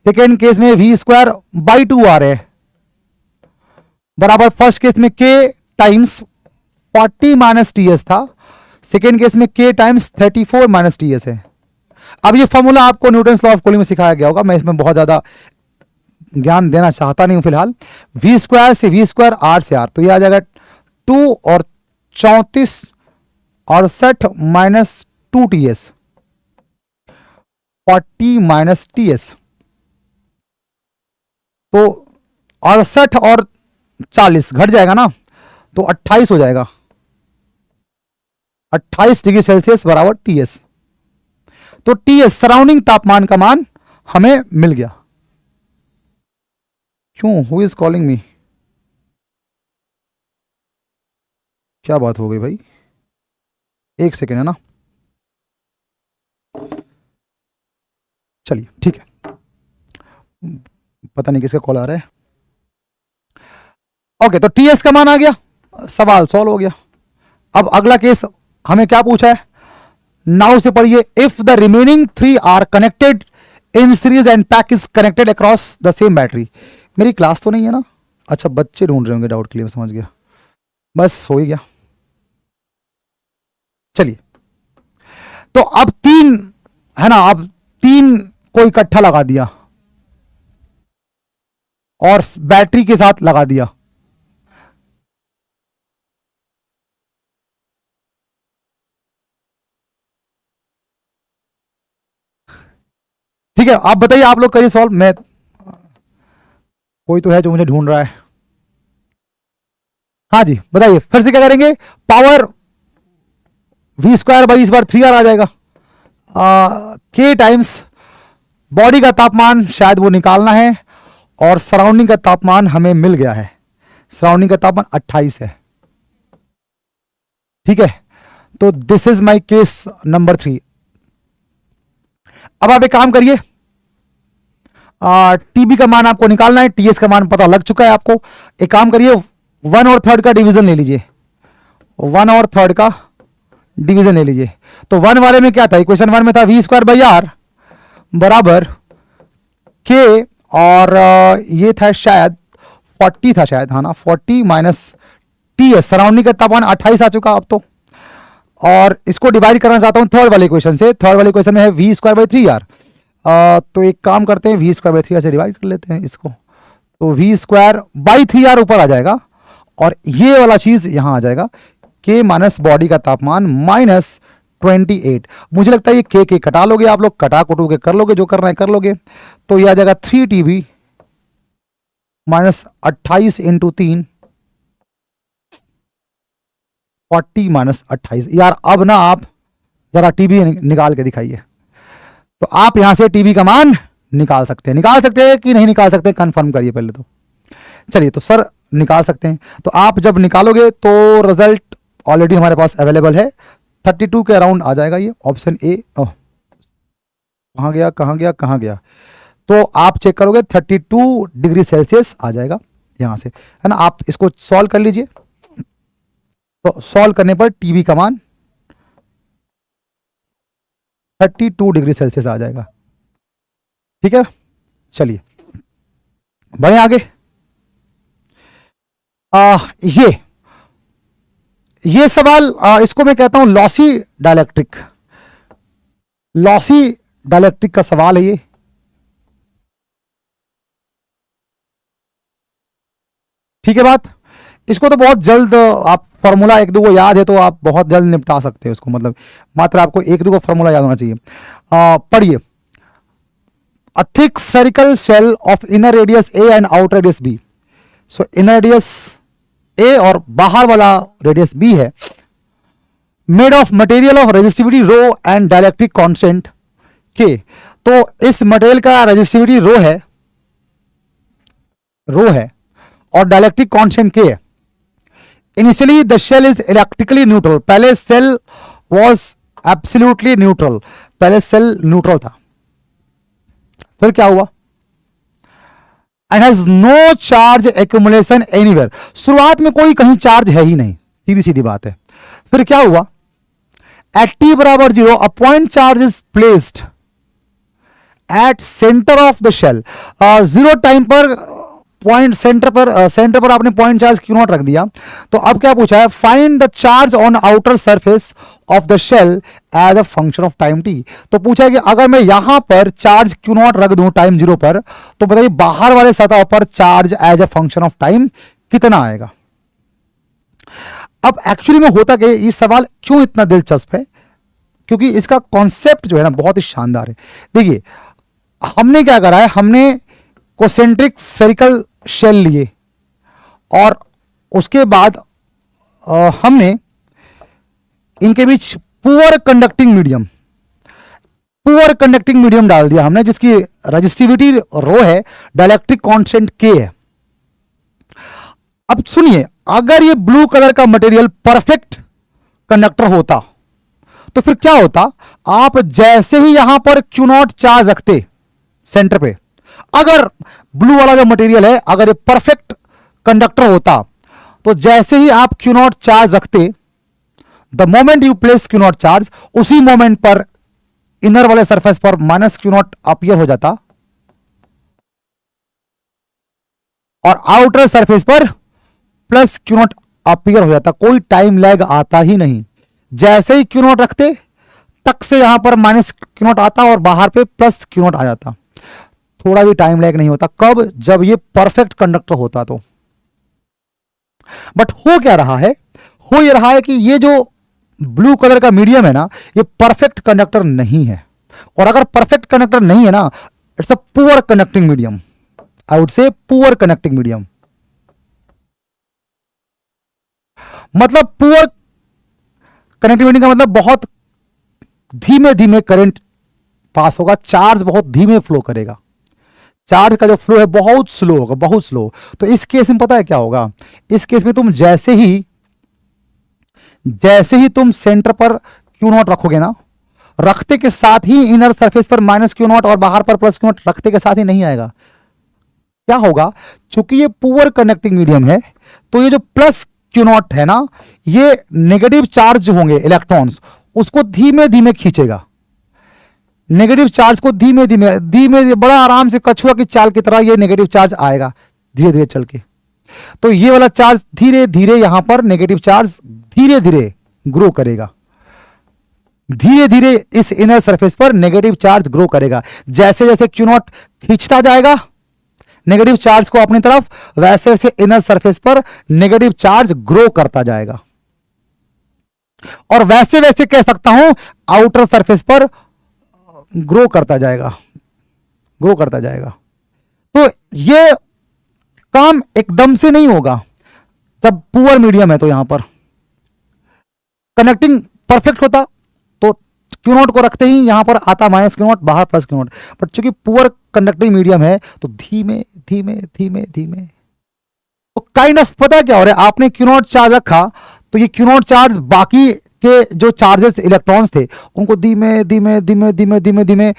सेकेंड केस में V²/2R है, बराबर फर्स्ट केस में K टाइम्स 40 माइनस TS था, सेकेंड केस में K टाइम्स 34 माइनस TS है। अब ये फॉर्मूला आपको न्यूटन्स लॉ ऑफ कूलिंग में सिखाया गया होगा, मैं इसमें बहुत ज्यादा ज्ञान देना चाहता नहीं हूं फिलहाल। V² से V², R से R, तो ये आ जाएगा 2 और 34 68 माइनस 2 TS, 40 माइनस TS, तो 68 और 40 घट जाएगा ना, तो 28 हो जाएगा, 28 डिग्री सेल्सियस बराबर TS। तो TS सराउंडिंग तापमान का मान हमें मिल गया। क्यों, हु इज कॉलिंग मी, क्या बात हो गई भाई, एक सेकेंड है ना, चलिए ठीक है, पता नहीं किसका कॉल आ रहा है। ओके, तो TS का मान आ गया, सवाल सॉल्व हो गया। अब अगला केस हमें क्या पूछा है, नाउ से पढ़िए, if the remaining 3 are connected in series and pack is connected across the same battery. मेरी क्लास तो नहीं है ना, अच्छा बच्चे ढूंढ रहे होंगे, डाउट क्लियर, समझ गया, बस हो ही गया। चलिए, तो अब 3 है ना, अब 3 को इकट्ठा लगा दिया और बैटरी के साथ लगा दिया। ठीक है, आप बताइए, आप लोग करिए सॉल्व, मैं, कोई तो है जो मुझे ढूंढ रहा है। हाँ जी बताइए, फिर से क्या करेंगे, पावर V²/इस बार 3R आ जाएगा, K टाइम्स बॉडी का तापमान शायद वो निकालना है, और सराउंडिंग का तापमान हमें मिल गया है, सराउंडिंग का तापमान 28 है। ठीक है, तो this is my case number 3। अब आप एक काम करिए, TB का मान आपको निकालना है, TS का मान पता लग चुका है आपको। एक काम करिए, 1 और 3 का डिवीजन ले लीजिए, 1 और 3 का डिवीजन ले लीजिए। तो 1 वाले में क्या था, इक्वेशन 1 में था V²/R बराबर K, और ये था शायद 40 था शायद, हाँ ना, 40 माइनस TS, सराउंडिंग का तापमान 28 आ चुका अब तो, और इसको डिवाइड करना चाहता हूं थर्ड वाले इक्वेशन से। थर्ड वाले इक्वेशन में है वी स्क्वायर बाई 3r। तो एक काम करते हैं, वी स्क्वायर बाई 3r से डिवाइड कर लेते हैं इसको। तो वी स्क्वायर बाई 3r ऊपर आ जाएगा और ये वाला चीज यहां आ जाएगा, के माइनस बॉडी का तापमान माइनस 28। मुझे लगता है ये के कटा लोगे आप लोग, कटा कुटू के कर लोगे, जो करना है कर लोगे। तो ये आ जाएगा 3TB माइनस 28 इंटू 3 40 माइनस 28। यार अब ना आप जरा टीबी निकाल के दिखाइए। तो आप यहां से टीबी का मान निकाल सकते हैं कि नहीं निकाल सकते, कंफर्म करिए पहले तो। चलिए, तो सर निकाल सकते हैं। तो आप जब निकालोगे तो रिजल्ट ऑलरेडी हमारे पास अवेलेबल है, 32 के अराउंड आ जाएगा ये ऑप्शन ए। कहां गया। तो आप चेक करोगे 32 डिग्री सेल्सियस आ जाएगा यहां से, है ना। आप इसको सॉल्व कर लीजिए। तो सॉल्व करने पर टीबी का मान 32 डिग्री सेल्सियस आ जाएगा। ठीक है, चलिए बढ़े आगे। ये सवाल इसको मैं कहता हूं लॉसी डाइलेक्ट्रिक का सवाल है ये। ठीक है बात। इसको तो बहुत जल्द आप फॉर्मूला एक दो को याद है तो आप बहुत जल्द निपटा सकते हैं उसको, मतलब मात्र आपको एक दो को फॉर्मूला याद होना चाहिए। पढ़िए, a thick spherical shell of inner radius A and outer radius B. So inner radius A और बाहर वाला रेडियस बी है, made of material of resistivity rho and dielectric constant K. तो इस मटेरियल का रेजिस्टिविटी रो है और डाइलेक्ट्रिक कांस्टेंट के है। Initially the shell is electrically neutral. पहले सेल वॉज एब्सोल्युटली न्यूट्रल, पहले सेल न्यूट्रल था। फिर क्या हुआ? And has no charge accumulation anywhere. शुरुआत में कोई कहीं चार्ज है ही नहीं, सीधी सीधी बात है। फिर क्या हुआ? एट t बराबर 0 a point charge is placed at centre of the shell. 0 time पर पॉइंट सेंटर पर आपने पॉइंट चार्ज क्यू नॉट रख दिया। तो अब क्या पूछा है? Find the charge on outer surface of the shell as a function of time t. तो पूछा है कि अगर मैं यहां पर चार्ज क्यू नॉट रख दूं टाइम 0 पर, तो बताइए बाहर वाले सतह पर charge as a function of time कितना आएगा। अब एक्चुअली में होता कि ये सवाल क्यों इतना दिलचस्प है, क्योंकि इसका कॉन्सेप्ट जो है ना बहुत ही शानदार है। देखिए, हमने क्या करा है, हमने कोसेंट्रिक स्फेरिकल शेल लिए और उसके बाद हमने इनके बीच पुअर कंडक्टिंग मीडियम डाल दिया हमने, जिसकी रेजिस्टिविटी रो है, डाइलेक्ट्रिक कांस्टेंट के है। अब सुनिए, अगर ये ब्लू कलर का मटेरियल परफेक्ट कंडक्टर होता तो फिर क्या होता? आप जैसे ही यहां पर क्यू नॉट चार्ज रखते सेंटर पे, अगर ब्लू वाला जो मटेरियल है अगर ये परफेक्ट कंडक्टर होता, तो जैसे ही आप क्यू नॉट चार्ज रखते, the moment you place Q not charge, उसी मोमेंट पर इनर वाले सरफेस पर माइनस क्यू नॉट अपीयर हो जाता और आउटर सरफेस पर प्लस क्यू नॉट अपीयर हो जाता। कोई टाइम लैग आता ही नहीं। जैसे ही क्यू नॉट रखते, तक से यहां पर माइनस क्यू नॉट आता और बाहर पे प्लस क्यू नॉट आ जाता। थोड़ा भी टाइम लैग नहीं होता। कब? जब ये परफेक्ट कंडक्टर होता तो। बट हो क्या रहा है? हो ये रहा है कि ये जो ब्लू कलर का मीडियम है ना, ये परफेक्ट कंडक्टर नहीं है। और अगर परफेक्ट कंडक्टर नहीं है ना, it's a poor conducting medium. I would say poor conducting medium. मतलब पुअर कनेक्टिविटी का मतलब बहुत धीमे धीमे करंट पास होगा, चार्ज बहुत धीमे फ्लो करेगा, चार्ज का जो फ्लो है बहुत स्लो होगा, बहुत स्लो। तो इस केस में पता है क्या होगा? इस केस में तुम जैसे ही तुम सेंटर पर क्यू नॉट रखोगे ना, रखते के साथ ही इनर सरफेस पर माइनस क्यू नॉट और बाहर पर प्लस क्यू नॉट रखते के साथ ही नहीं आएगा। क्या होगा? चूंकि ये पुअर कनेक्टिंग मीडियम है, तो ये जो प्लस क्यू नॉट है ना, ये नेगेटिव चार्ज होंगे इलेक्ट्रॉन्स, उसको धीमे धीमे खींचेगा। नेगेटिव चार्ज को धीमे धीमे बड़ा आराम से कछुआ की चाल की तरह ये नेगेटिव चार्ज आएगा धीरे धीरे चल के। तो ये वाला चार्ज धीरे धीरे यहां पर नेगेटिव चार्ज धीरे धीरे ग्रो करेगा। धीरे धीरे इस इनर सरफेस पर नेगेटिव चार्ज ग्रो करेगा। जैसे जैसे क्यू नॉट खींचता जाएगा नेगेटिव चार्ज को अपनी तरफ, वैसे वैसे इनर सरफेस पर नेगेटिव चार्ज ग्रो करता जाएगा, और वैसे वैसे कह सकता हूं आउटर सरफेस पर ग्रो करता जाएगा, ग्रो करता जाएगा। तो ये काम एकदम से नहीं होगा जब पुअर मीडियम है। तो यहां पर कनेक्टिंग परफेक्ट होता तो क्यू नॉट को रखते ही यहां पर आता माइनस क्यू नॉट, बाहर प्लस क्यू नॉट। बट चूंकि पुअर कंडक्टिंग मीडियम है तो धीमे धीमे धीमे धीमे, तो काइंड ऑफ पता क्या हो रहा है, आपने क्यू नॉट चार्ज रखा तो ये क्यू नॉट चार्ज बाकी के जो चार्जेस इलेक्ट्रॉन्स थे उनको धीमे धीमे धीमे धीमे धीमे धीमे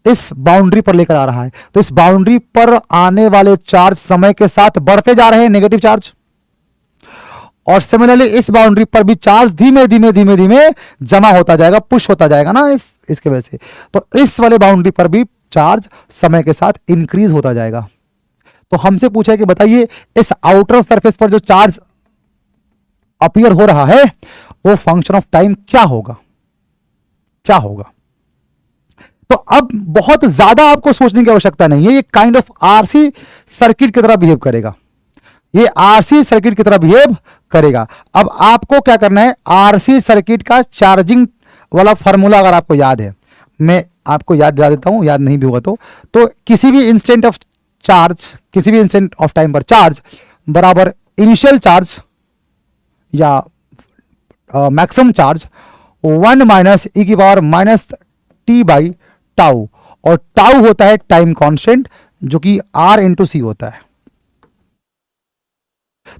इस बाउंड्री पर लेकर आ रहा है। तो इस बाउंड्री पर आने वाले चार्ज समय के साथ बढ़ते जा रहे हैं, नेगेटिव चार्ज, और सिमिलरली इस बाउंड्री पर भी चार्ज धीमे धीमे धीमे धीमे जमा होता जाएगा, पुश होता जाएगा ना इसके वजह से। तो इस वाले बाउंड्री पर भी चार्ज समय के साथ इंक्रीज होता जाएगा। तो हमसे पूछा है कि बताइए इस आउटर सरफेस पर जो चार्ज अपीयर हो रहा है वो फंक्शन ऑफ टाइम क्या होगा, क्या होगा। तो अब बहुत ज्यादा आपको सोचने की आवश्यकता नहीं है, ये काइंड ऑफ आरसी सर्किट की तरह बिहेव करेगा, ये आरसी सर्किट की तरह बिहेव करेगा। अब आपको क्या करना है, आरसी सर्किट का चार्जिंग वाला फॉर्मूला अगर आपको याद है, मैं आपको याद दिला देता हूं, याद नहीं भी हुआ तो किसी भी इंस्टेंट ऑफ चार्ज, किसी भी इंस्टेंट ऑफ टाइम पर चार्ज बराबर इनिशियल चार्ज या मैक्सिमम चार्ज 1 माइनस ई की power minus T by tau, और टाउ होता है टाइम कांस्टेंट जो कि आर इंटू सी होता है।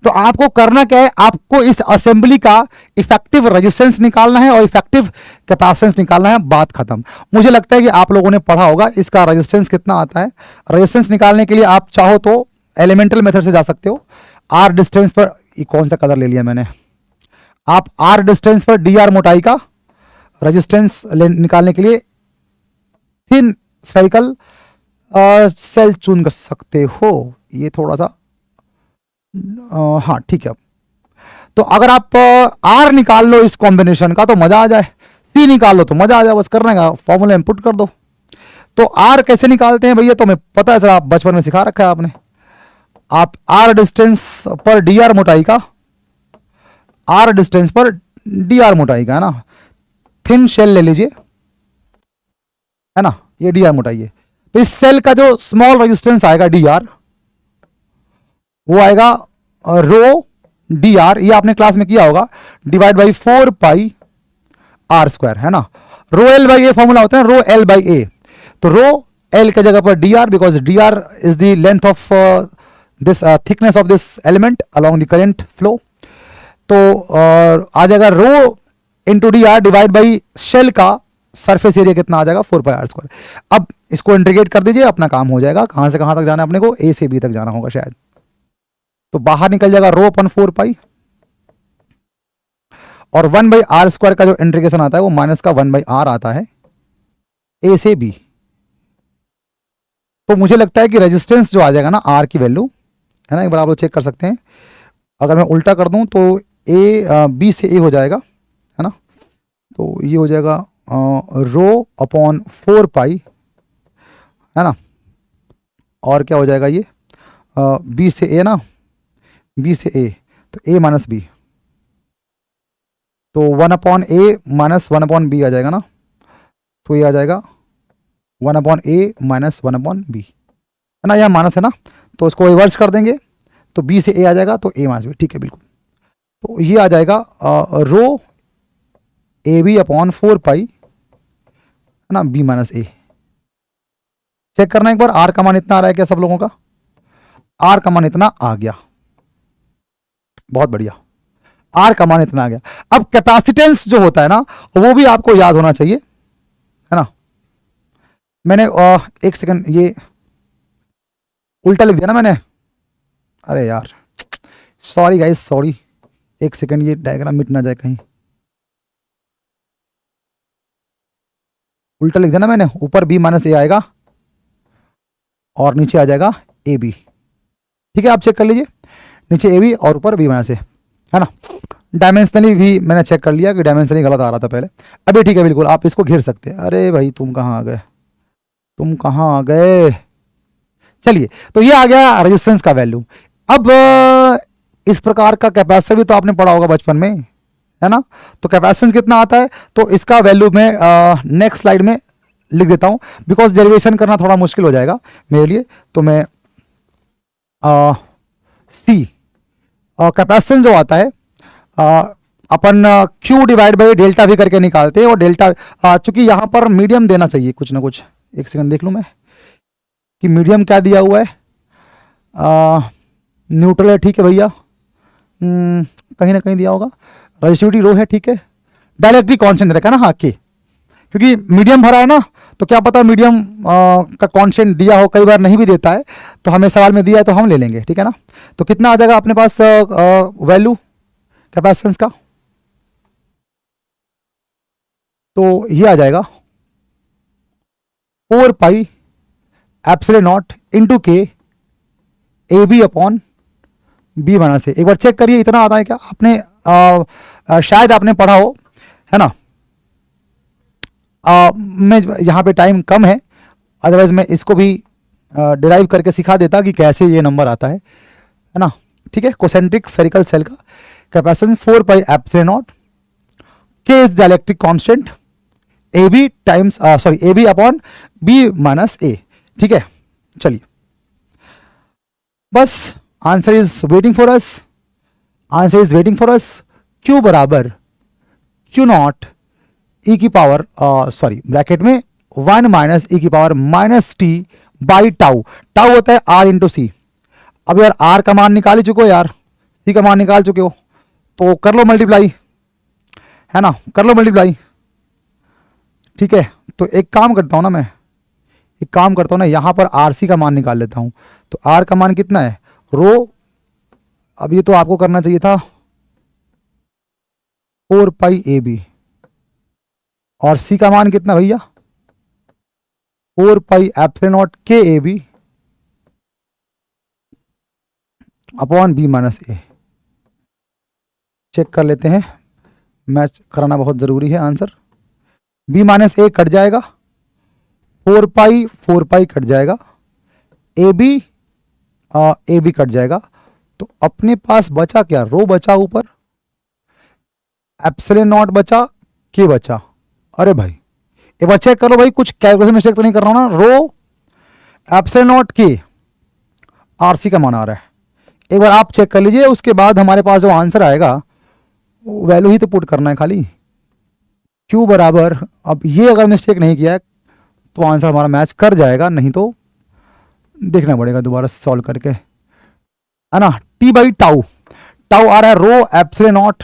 तो आपको करना क्या है, आपको इस असेंबली का इफेक्टिव रेजिस्टेंस निकालना है और इफेक्टिव कैपेसिटेंस निकालना है, बात खत्म। मुझे लगता है कि आप लोगों ने पढ़ा होगा इसका रेजिस्टेंस कितना आता है। रेजिस्टेंस निकालने के लिए आप चाहो तो एलिमेंटल मेथड से जा सकते हो। आर डिस्टेंस पर, ये कौन सा कलर ले लिया मैंने, आप आर डिस्टेंस पर डी आर मोटाई का रेजिस्टेंस निकालने के लिए थिन स्फेरिकल सेल चुन कर सकते हो। ये थोड़ा सा हाँ ठीक है। तो अगर आप आर निकाल लो इस कॉम्बिनेशन का तो मजा आ जाए, सी निकाल लो तो मजा आ जाए, बस करने का फॉर्मूला इनपुट कर दो। तो आर कैसे निकालते हैं भैया, तो मैं पता है सर, आप बचपन में सिखा रखा है आपने। आप आर डिस्टेंस पर डी आर मोटाई का, आर डिस्टेंस पर डी आर मोटाई का है ना, थिन शेल ले लीजिए, है ना, ये डी आर मोटाई है। तो इस सेल का जो स्मॉल रेजिस्टेंस आएगा डी आर, वो आएगा रो डी आर, ये आपने क्लास में किया होगा, divide by 4 pi R square, है ना। Rho L by A formula होता है, रो एल बाई ए। तो रो एल के जगह पर D R, because D R is the length of this thickness of this element along the current flow. तो आ जाएगा rho into D R divide by shell का सरफेस एरिया कितना आ जाएगा, 4 पाई आर स्क्वायर। अब इसको इंटीग्रेट कर दीजिए, अपना काम हो जाएगा। कहां से कहां तक जाना है अपने को, ए से बी तक जाना होगा शायद। तो बाहर निकल जाएगा रो अपन 4 पाई, और 1 बाई आर स्क्वायर का जो इंटीग्रेशन आता है वो माइनस का 1 बाई आर आता है ए से बी। तो मुझे लगता है कि रेजिस्टेंस जो आ जाएगा ना आर की वैल्यू, है ना, एक बार आप लोग चेक कर सकते हैं। अगर मैं उल्टा कर दूं तो ए बी से ए हो जाएगा, है ना। तो ये हो जाएगा रो अपॉन 4 पाई, है ना, और क्या हो जाएगा ये बी से ए ना, बी से ए, तो ए माइनस बी, तो 1 अपॉन ए माइनस 1 अपॉन बी आ जाएगा ना। तो ये आ जाएगा 1 अपॉन ए माइनस 1 अपॉन बी, है ना, यह माइनस है ना, तो इसको रिवर्स कर देंगे तो बी से ए आ जाएगा, तो ए माइनस बी, ठीक है बिल्कुल। तो ये आ जाएगा रो ए बी अपॉन 4 पाई, है ना, बी माइनस ए। चेक करना एक बार, आर का मान इतना आ रहा है क्या सब लोगों का, आर का मान इतना आ गया, बहुत बढ़िया, आर का मान इतना आ गया। अब कैपेसिटेंस जो होता है ना वो भी आपको याद होना चाहिए, है ना। मैंने एक सेकंड, ये उल्टा लिख दिया ना मैंने, अरे यार सॉरी गाइस सॉरी, एक सेकंड, ये डायग्राम मिट ना जाए कहीं, उल्टा लिख दिया ना मैंने, ऊपर बी माइनस ए आएगा और नीचे आ जाएगा ए बी, ठीक है, आप चेक कर लीजिए, नीचे ए बी और ऊपर बी माइनस ए, है ना। डायमेंशनली भी मैंने चेक कर लिया कि डायमेंशनली गलत आ रहा था पहले। अभी ठीक है बिल्कुल, आप इसको घेर सकते हैं। अरे भाई तुम कहाँ आ गए, तुम कहाँ आ गए। चलिए, तो ये आ गया रेजिस्टेंस का वैल्यू। अब इस प्रकार का कैपेसिटर भी तो आपने पढ़ा होगा बचपन में, है ना। तो कैपेसिटेंस कितना आता है, तो इसका वैल्यू मैं नेक्स्ट स्लाइड में लिख देता हूं, बिकॉज डेरिवेशन करना थोड़ा मुश्किल हो जाएगा मेरे लिए। तो मैं सी कैपेसिटेंस जो आता है अपन Q divide by delta we करके निकालते हैं। और डेल्टा चूंकि यहां पर मीडियम देना चाहिए कुछ ना कुछ, एक सेकंड देख लूं मैं कि मीडियम क्या दिया हुआ है। न्यूट्रल है, ठीक है भैया, कहीं ना कहीं दिया होगा। रेजिस्टिविटी रो है, ठीक है। डायलेक्ट्रिक कांस्टेंट रखा ना, हाँ के, क्योंकि मीडियम भरा है ना, तो क्या पता मीडियम का कांस्टेंट दिया हो, कई बार नहीं भी देता है, तो हमें सवाल में दिया है तो हम ले लेंगे, ठीक है ना। तो कितना आ जाएगा अपने पास वैल्यू कैपेसिटेंस का, तो ये आ जाएगा 4 pi epsilon not into K A B upon B minus A. एक बार चेक करिए इतना आता है क्या आपने, शायद आपने पढ़ा हो, है ना। मैं यहाँ पे टाइम कम है, अदरवाइज मैं इसको भी डिराइव करके सिखा देता कि कैसे ये नंबर आता है ना। ठीक है, कोसेंट्रिक स्फेरिकल सेल का capacitance 4 pi epsilon not, K is dielectric constant, A B times sorry A B upon B minus A. ठीक है, चलिए बस answer is waiting for us, answer is waiting for us. Q बराबर Q not E की power sorry bracket में 1 minus E की power minus T by tau. Tau होता है आर इंटू सी। अब यार आर का मान निकाल ही चुके हो यार, सी का मान निकाल चुके हो, तो कर लो मल्टीप्लाई, है ना, कर लो मल्टीप्लाई। ठीक है, तो एक काम करता हूं ना, मैं एक काम करता हूं ना, यहां पर आर सी का मान निकाल लेता हूं। तो आर का मान कितना है, रो, अब ये तो आपको करना चाहिए था 4 पाई ए बी, और सी का मान कितना भैया 4 पाई एप्सिलॉन नॉट के A B upon B minus A. Check कर लेते हैं, मैच कराना बहुत जरूरी है। Answer B minus A cut जाएगा, 4 पाई कट जाएगा, ए बी कट जाएगा, तो अपने पास बचा क्या, रो बचा ऊपर, एप्सिलॉन नॉट बचा, के बचा। अरे भाई एक बार चेक करो भाई, कुछ कैलकुलेशन मिस्टेक तो नहीं कर रहा हूं ना। रो एप्सिलॉन नॉट के आर सी का मान आ रहा है, एक बार आप चेक कर लीजिए। उसके बाद हमारे पास जो आंसर आएगा वैल्यू ही तो पुट करना है खाली। क्यू बराबर, अब ये अगर मिस्टेक नहीं किया है तो आंसर हमारा मैच कर जाएगा, नहीं तो देखना पड़ेगा दोबारा सॉल्व करके, है ना। टी बाई टाउ, टाउ आ रहा है रो एप्सिलॉन नॉट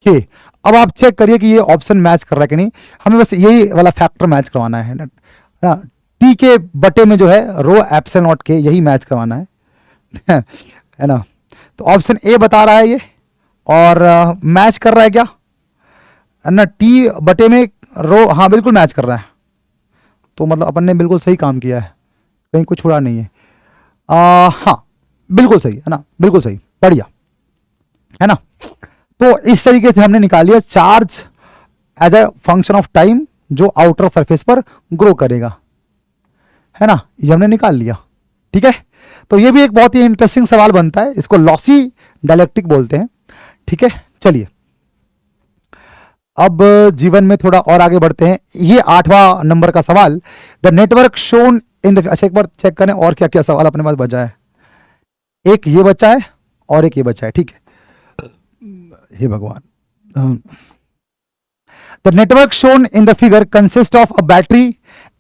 के। अब आप चेक करिए कि ये ऑप्शन मैच कर रहा है कि नहीं, हमें बस यही वाला फैक्टर मैच करवाना है ना। टी के बटे में जो है रो एप्सिलॉन नॉट के, यही मैच करवाना है है ना। तो ऑप्शन ए बता रहा है ये, और मैच कर रहा है क्या ना, टी बटे में रो, हाँ बिल्कुल मैच कर रहा है। तो मतलब अपन ने बिल्कुल सही काम किया है, कहीं कुछ छुड़ा नहीं है। हाँ बिल्कुल सही है ना, बिल्कुल सही, बढ़िया, है ना। तो इस तरीके से हमने निकाल लिया charge as a function of time जो आउटर सरफेस पर ग्रो करेगा, है ना, ये हमने निकाल लिया। ठीक है, तो ये भी एक बहुत ही इंटरेस्टिंग सवाल बनता है, इसको लॉसी डायलेक्ट्रिक बोलते हैं। ठीक है, चलिए अब जीवन में थोड़ा और आगे बढ़ते हैं। ये 8वां नंबर का सवाल, the network shown in the, अच्छा एक बार चेक करें और क्या क्या सवाल अपने पास बचा है। एक ये बचा है और एक ये बचा है, ठीक है। हे भगवान, the network shown in the figure consist of a battery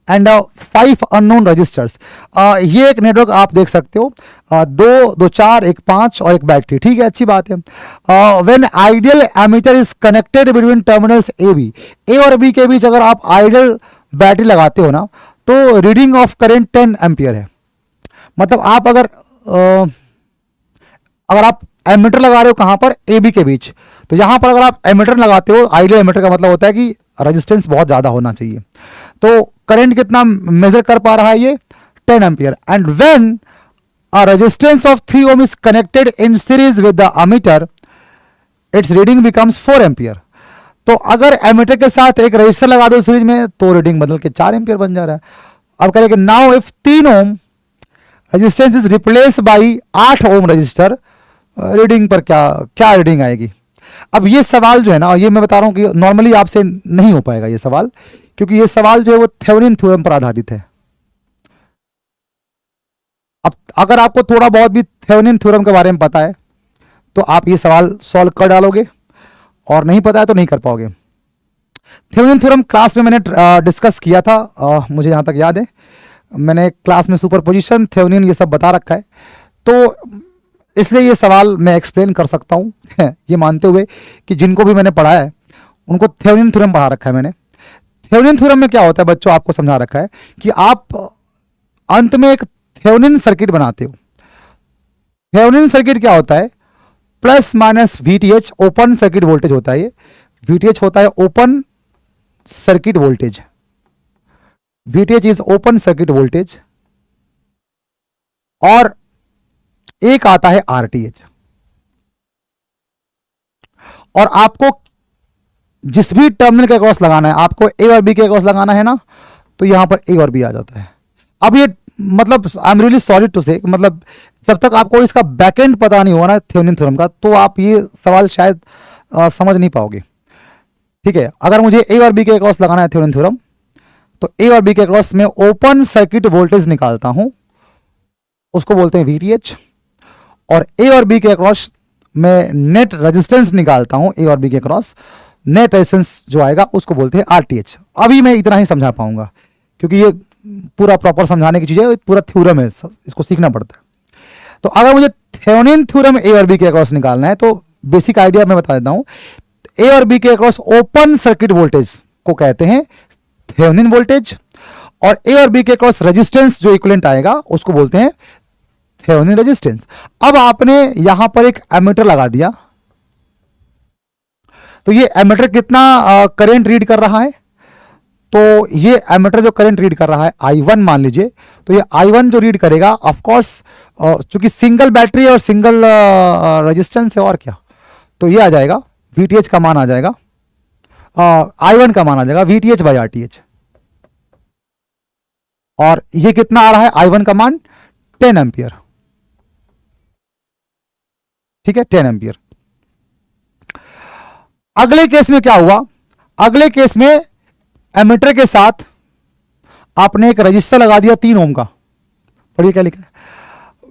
and 5 unknown resistors. ये एक नेटवर्क आप देख सकते हो, 2 4 1 5 और एक बैटरी, ठीक है, अच्छी बात है। When ideal ammeter is connected between terminals A B, A और बी के बीच अगर आप आइडियल बैटरी लगाते हो ना, तो रीडिंग ऑफ करंट 10 एम्पियर है। मतलब आप अगर आप एमीटर लगा रहे हो कहां पर, ए बी के बीच, तो यहां पर अगर आप एमीटर लगाते हो, आइडियल एमीटर का मतलब होता है कि रेजिस्टेंस बहुत ज्यादा होना चाहिए। तो करंट कितना मेजर कर पा रहा है ये, 10 ampere. And when a resistance of 3 ohm is connected in series with the ammeter, its reading becomes 4 ampere. तो अगर एमीटर के साथ एक रजिस्टर लगा दो सीरीज में तो रीडिंग बदल के 4 एम्पियर बन जा रहा है। अब कह रहे कि now if 3 ohm resistance is replace by 8 ohm resistor, reading पर क्या क्या रीडिंग आएगी। अब ये सवाल जो है ना, ये मैं बता रहा हूं कि नॉर्मली आपसे नहीं हो पाएगा ये सवाल, क्योंकि ये सवाल जो है वो थेवेनिन थ्योरम पर आधारित है। अब अगर आपको थोड़ा बहुत भी थेवेनिन थ्योरम के बारे में पता है तो आप ये सवाल सॉल्व कर डालोगे, और नहीं पता है तो नहीं कर पाओगे। थेवेनिन थ्योरम क्लास में मैंने डिस्कस किया था, मुझे जहां तक याद है मैंने क्लास में सुपरपोजिशन, थेवेनिन ये सब बता रखा है, तो इसलिए ये सवाल मैं एक्सप्लेन कर सकता हूं ये मानते हुए कि जिनको भी मैंने पढ़ाया है उनको थेवेनिन थ्योरम पढ़ा रखा है मैंने। थेवेनिन थ्योरम में क्या होता है बच्चों, आपको समझा रखा है कि आप अंत में एक थेवेनिन सर्किट बनाते हो। थेवेनिन सर्किट क्या होता है, plus minus VTH open circuit voltage होता है। ये वीटीएच होता है open circuit voltage, VTH is open circuit voltage, और एक आता है आरटीएच। और आपको जिस भी टर्मिनल के अक्रॉस लगाना है, आपको ए और बी के अक्रॉस लगाना है ना, तो यहां पर ए और बी आ जाता है। अब ये मतलब I am really sorry to say, मतलब जब तक आपको इसका बैकएंड पता नहीं होगा ना थेवेनिन थ्योरम का, तो आप ये सवाल शायद समझ नहीं पाओगे। ठीक है, अगर मुझे ए और बी के अक्रॉस लगाना है थेवेनिन थ्योरम, तो ए और बी के अक्रॉस में ओपन सर्किट वोल्टेज निकालता हूं, उसको बोलते हैं वीटीएच, और ए और बी के अक्रॉस में नेट रेजिस्टेंस निकालता हूं, ए और बी के अक्रॉस नेट रेजिस्टेंस जो आएगा उसको बोलते हैं आरटीएच। अभी मैं इतना ही समझा पाऊंगा, क्योंकि ये पूरा प्रॉपर समझाने की चीज है, पूरा थ्योरम है, इसको सीखना पड़ता है। तो अगर मुझे थेवेनिन थ्योरम ए और बी के अक्रॉस निकालना है तो बेसिक आइडिया मैं बता देता हूं। ए और बी के अक्रॉस ओपन सर्किट वोल्टेज को कहते हैं थेवेनिन वोल्टेज, और ए और बी के अक्रॉस रेजिस्टेंस जो इक्विवेलेंट आएगा उसको बोलते हैं थेवेनिन रेजिस्टेंस। अब आपने यहां पर एक एमीटर लगा दिया, तो ये एमीटर कितना करंट रीड कर रहा है, तो ये एमीटर जो करंट रीड कर रहा है I1 मान लीजिए, तो ये I1 जो रीड करेगा, ऑफ कोर्स चूंकि सिंगल बैटरी और सिंगल रेजिस्टेंस है और क्या, तो ये आ जाएगा VTH का मान आ जाएगा, I1 का मान आ जाएगा VTH बाई RTH। और ये कितना आ रहा है I1 का मान 10 एम्पियर। ठीक है, 10 एम्पियर। अगले केस में क्या हुआ, अगले केस में एमीटर के साथ आपने एक रजिस्टर लगा दिया 3 ओम का। पढ़िए क्या लिखा है,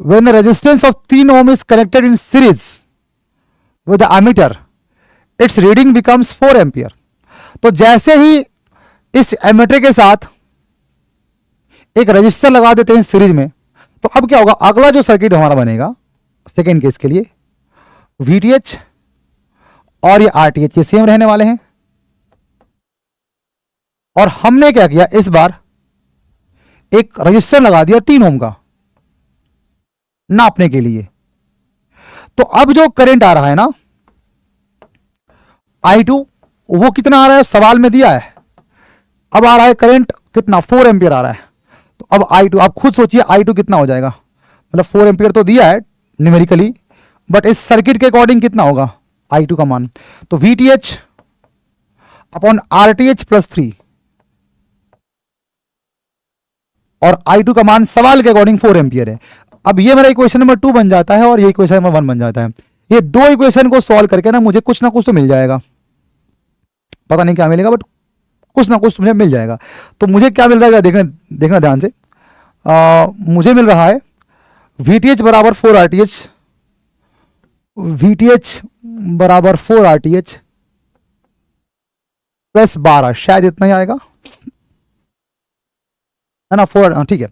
when the resistance of 3 ohm is connected in series with the ammeter its reading becomes 4 ampere. तो जैसे ही इस एमीटर के साथ एक रजिस्टर लगा देते हैं सीरीज में, तो अब क्या होगा, अगला जो सर्किट हमारा बनेगा सेकेंड केस के लिए, VTH और ये RTH ये सेम रहने वाले हैं। और हमने क्या किया, इस बार एक रजिस्टर लगा दिया 3 ओम का नापने के लिए। तो अब जो करंट आ रहा है ना I2, वो कितना आ रहा है सवाल में दिया है, अब आ रहा है करंट कितना 4 एम्पियर आ रहा है। तो अब I2 आप खुद सोचिए I2 कितना हो जाएगा, मतलब 4 एम्पियर तो दिया है न्यूमेरिकली, बट इस सर्किट के अकॉर्डिंग कितना होगा I2 का मान, तो VTH अपॉन RTH प्लस 3, और I2 का मान सवाल के अकॉर्डिंग 4 एम्पियर है। अब ये मेरा इक्वेशन नंबर 2 बन जाता है और ये इक्वेशन नंबर 1 बन जाता है। ये दो इक्वेशन को सॉल्व करके ना मुझे कुछ ना कुछ तो मिल जाएगा, पता नहीं क्या मिलेगा बट कुछ ना कुछ मुझे मिल जाएगा। तो मुझे क्या मिल रहा है देखना ध्यान से, मुझे मिल रहा है VTH बराबर 4 RTH, VTH बराबर 4 RTH प्लस 12, शायद इतना ही आएगा है ना 4, ठीक है।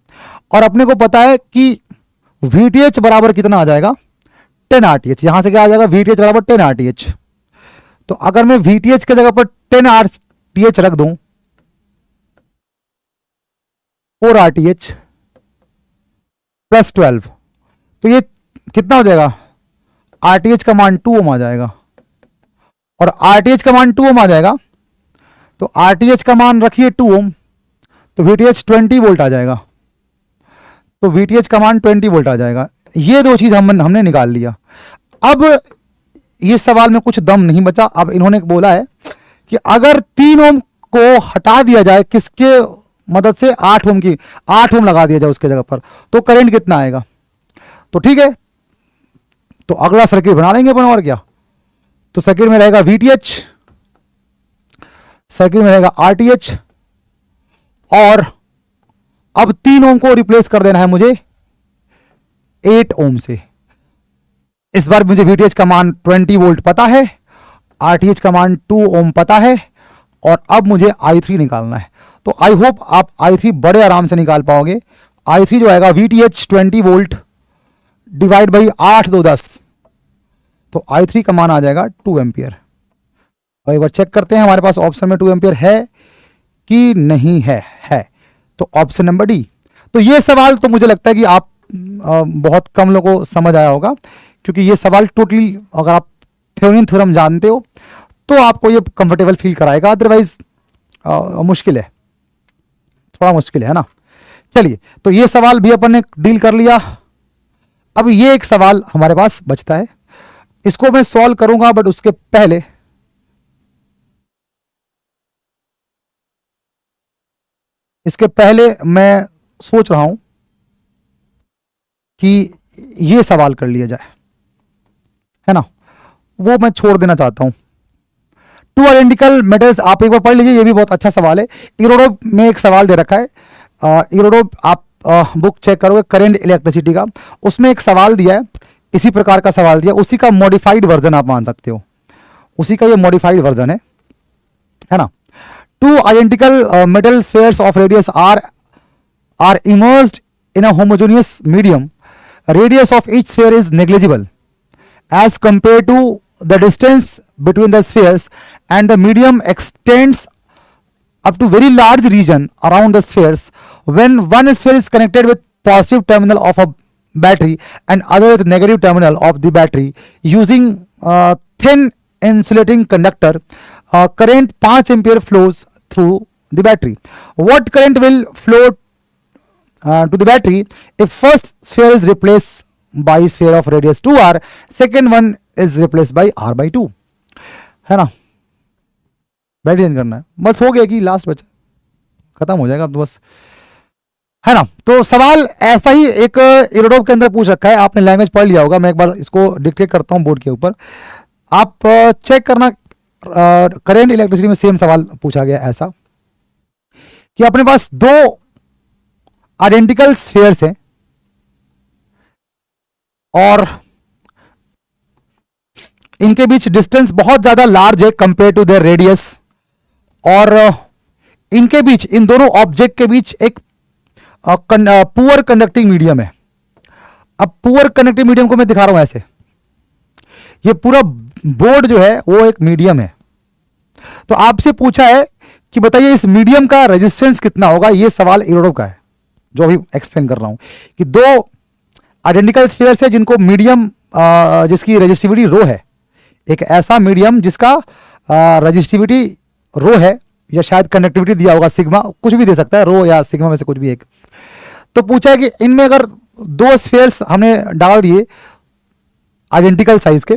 और अपने को पता है कि VTH बराबर कितना आ जाएगा 10 RTH, यहां से क्या आ जाएगा VTH बराबर 10 RTH। तो अगर मैं VTH की जगह पर 10 RTH रख दूं, 4 RTH प्लस 12, तो ये कितना हो जाएगा, RTH का मान 2 ओम आ जाएगा, और RTH का मान 2 ओम आ जाएगा, तो RTH का मान रखिए 2 ओम, तो VTH 20 वोल्ट आ जाएगा, तो VTH का मान 20 वोल्ट आ जाएगा। ये दो चीज हमने निकाल लिया। अब ये सवाल में कुछ दम नहीं बचा। अब इन्होंने बोला है कि अगर 3 ओम को हटा दिया जाए, किसके मदद से, 8 ओम की, 8 ओम लगा दिया जाए उसके जगह पर, तो करंट कितना आएगा। तो ठीक है, तो अगला सर्किट बना लेंगे अपन, और क्या। तो सर्किट में रहेगा VTH, सर्किट में रहेगा RTH, और अब 3 ओम को रिप्लेस कर देना है मुझे 8 ओम से। इस बार मुझे VTH का मान 20 वोल्ट पता है, RTH का मान 2 ओम पता है, और अब मुझे I3 निकालना है। तो आई होप आप I3 बड़े आराम से निकाल पाओगे। I3 जो आएगा VTH 20 वोल्ट डिवाइड बाई 8 2 10, तो I3 का मान आ जाएगा 2 एम्पियर। और एक बार चेक करते हैं हमारे पास ऑप्शन में 2 एम्पियर है कि नहीं है। तो ऑप्शन नंबर डी। तो ये सवाल तो मुझे लगता है कि आप बहुत कम लोगों को समझ आया होगा, क्योंकि ये सवाल टोटली, अगर आप थेवेनिन थ्योरम जानते हो तो आपको ये कंफर्टेबल फील कराएगा, अदरवाइज मुश्किल है, थोड़ा मुश्किल है ना। चलिए, तो ये सवाल भी अपन ने डील कर लिया। अब ये एक सवाल हमारे पास बचता है, इसको मैं सॉल्व करूंगा, बट उसके पहले मैं सोच रहा हूं कि ये सवाल कर लिया जाए, है ना, वो मैं छोड़ देना चाहता हूं। 2 आइडेंटिकल मेटल्स, आप एक बार पढ़ लीजिए, ये भी बहुत अच्छा सवाल है। इरोडोव में एक सवाल दे रखा है, इरोडोव आप बुक चेक करोगे करंट इलेक्ट्रिसिटी का, उसमें एक सवाल दिया है, इसी प्रकार का सवाल दिया, उसी का मॉडिफाइड वर्जन आप मान सकते हो, उसी का ये मॉडिफाइड वर्जन है ना। 2 identical metal spheres of radius are immersed in a homogeneous medium. Radius of each sphere is negligible as compared to the distance between the spheres, and the medium extends up to very large region around the spheres. When one sphere is connected with positive terminal of a battery and other with negative terminal of the battery using thin insulating conductor, current 5 ampere flows through the battery. What current will flow to the battery if first sphere is replaced by sphere of radius 2r, second one is replaced by r by 2, है ना। Battery change करना है, बस हो गया कि last बचा, खत्म हो जाएगा अब तो बस, है ना। तो सवाल ऐसा ही एक इरोडोव के अंदर पूछ रखा है, आपने लैंग्वेज पढ़ लिया होगा, मैं एक बार इसको डिक्टेट करता हूं बोर्ड के ऊपर, आप चेक करना। करंट इलेक्ट्रिसिटी में सेम सवाल पूछा गया ऐसा कि अपने पास 2 आइडेंटिकल स्फीयर्स हैं और इनके बीच डिस्टेंस बहुत ज्यादा लार्ज है कंपेयर टू देयर रेडियस, और इनके बीच, इन दोनों ऑब्जेक्ट के बीच एक पुअर कंडक्टिंग मीडियम है। अब पुअर कंडक्टिंग मीडियम को मैं दिखा रहा हूं ऐसे, ये पूरा बोर्ड जो है वो एक मीडियम है। तो आपसे पूछा है कि बताइए इस मीडियम का रेजिस्टेंस कितना होगा। ये सवाल इरोडोव का है जो अभी एक्सप्लेन कर रहा हूं, कि 2 आइडेंटिकल स्फीयर्स है जिनको मीडियम, जिसकी रेजिस्टिविटी रो है, एक ऐसा मीडियम जिसका रेजिस्टिविटी रो है, या शायद कंडक्टिविटी दिया होगा सिग्मा, कुछ भी दे सकता है, रो या सिग्मा में से कुछ भी एक। तो पूछा है कि इनमें अगर 2 स्फीयर्स हमने डाल दिए आइडेंटिकल साइज के,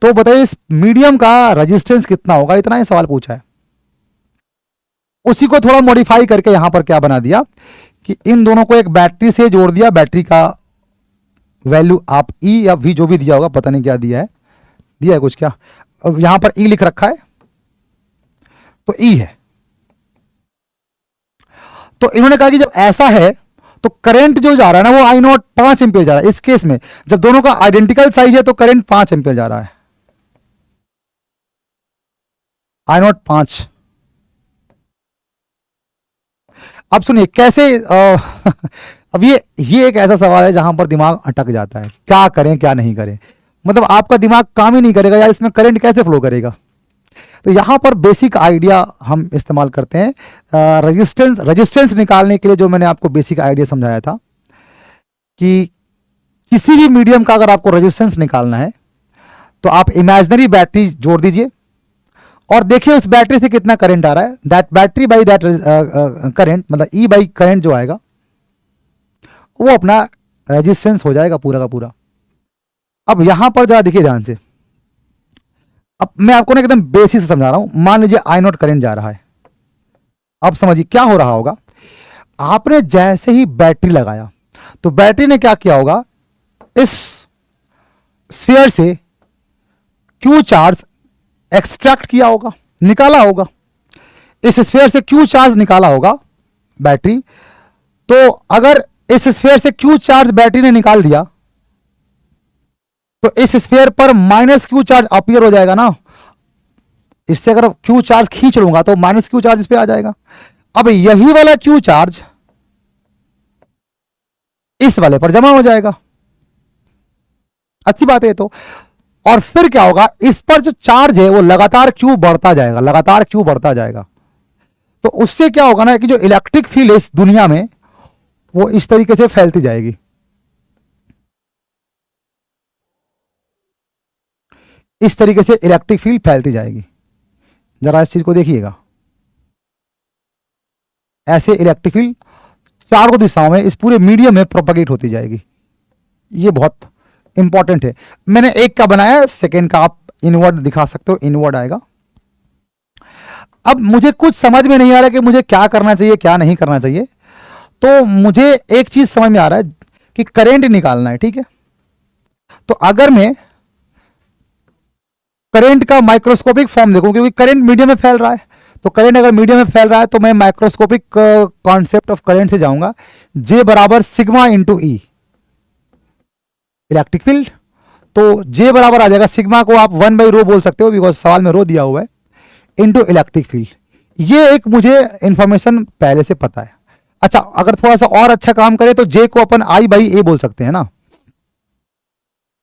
तो बताइए इस मीडियम का रेजिस्टेंस कितना होगा, इतना ही सवाल पूछा है। उसी को थोड़ा मॉडिफाई करके यहां पर क्या बना दिया कि इन दोनों को एक बैटरी से जोड़ दिया, बैटरी का वैल्यू आप E या V जो भी दिया होगा, पता नहीं क्या दिया है कुछ, क्या यहां पर E लिख रखा है, तो E है। तो इन्होंने कहा कि जब ऐसा है तो करंट जो जा रहा है ना वो I0 5 एम्पियर जा रहा है। इस केस में जब दोनों का आइडेंटिकल साइज है तो करंट 5 एम्पियर जा रहा है, I0 5। अब सुनिए कैसे अब ये एक ऐसा सवाल है जहां पर दिमाग अटक जाता है, क्या करें क्या नहीं करें, मतलब आपका दिमाग काम ही नहीं करेगा यार, इसमें करंट कैसे फ्लो करेगा। तो यहां पर बेसिक आइडिया हम इस्तेमाल करते हैं, रेजिस्टेंस निकालने के लिए जो मैंने आपको बेसिक आइडिया समझाया था कि किसी भी मीडियम का अगर आपको रेजिस्टेंस निकालना है तो आप इमेजिनरी बैटरी जोड़ दीजिए और देखिए उस बैटरी से कितना करंट आ रहा है, that battery by that current, मतलब ई बाई करंट जो आएगा वो अपना रेजिस्टेंस हो जाएगा पूरा का पूरा। अब यहां पर जरा देखिए ध्यान से, अब मैं आपको ना एकदम बेसिक से समझा रहा हूं। मान लीजिए आई नॉट करंट जा रहा है, अब समझिए क्या हो रहा होगा। आपने जैसे ही बैटरी लगाया तो बैटरी ने क्या किया होगा, इस स्फीयर से क्यू चार्ज एक्सट्रैक्ट किया होगा, निकाला होगा। इस स्फीयर से क्यू चार्ज निकाला होगा बैटरी। तो अगर इस स्फीयर से क्यू चार्ज बैटरी ने निकाल दिया तो इस स्फीयर पर माइनस क्यू चार्ज अपीयर हो जाएगा ना। इससे अगर क्यू चार्ज खींच लूंगा तो माइनस क्यू चार्ज इस पे आ जाएगा। अब यही वाला क्यू चार्ज इस वाले पर जमा हो जाएगा। अच्छी बात है तो। और फिर क्या होगा, इस पर जो चार्ज है वो लगातार क्यू बढ़ता जाएगा, लगातार क्यू बढ़ता जाएगा। तो उससे क्या होगा ना कि जो इलेक्ट्रिक फील्ड है इस दुनिया में वो इस तरीके से फैलती जाएगी। इस तरीके से इलेक्ट्रिक फील्ड फैलती जाएगी। जरा इस चीज को देखिएगा, ऐसे इलेक्ट्रिक फील्ड चारों दिशाओं में इस पूरे मीडियम में प्रोपगेट होती जाएगी। ये बहुत इंपॉर्टेंट है। मैंने एक का बनाया, सेकेंड का आप इनवर्ड दिखा सकते हो, इनवर्ड आएगा। अब मुझे कुछ समझ में नहीं आ रहा कि मुझे क्या करना चाहिए क्या नहीं करना चाहिए। तो मुझे एक चीज समझ में आ रहा है कि करंट निकालना है, ठीक है। तो अगर मैं करंट का माइक्रोस्कोपिक फॉर्म देखूं, क्योंकि करंट मीडियम में फैल रहा है, तो करंट अगर मीडियम में फैल रहा है तो मैं माइक्रोस्कोपिक कॉन्सेप्ट ऑफ करंट से जाऊंगा। J बराबर सिग्मा इंटू ई इलेक्ट्रिक फील्ड। तो J बराबर आ जाएगा, सिग्मा को आप 1/ρ बोल सकते हो बिकॉज सवाल में रो दिया हुआ है, इंटू इलेक्ट्रिक फील्ड। ये एक मुझे इंफॉर्मेशन पहले से पता है। अच्छा, अगर थोड़ा सा और अच्छा काम करें तो J को अपन I/A बोल सकते हैं ना,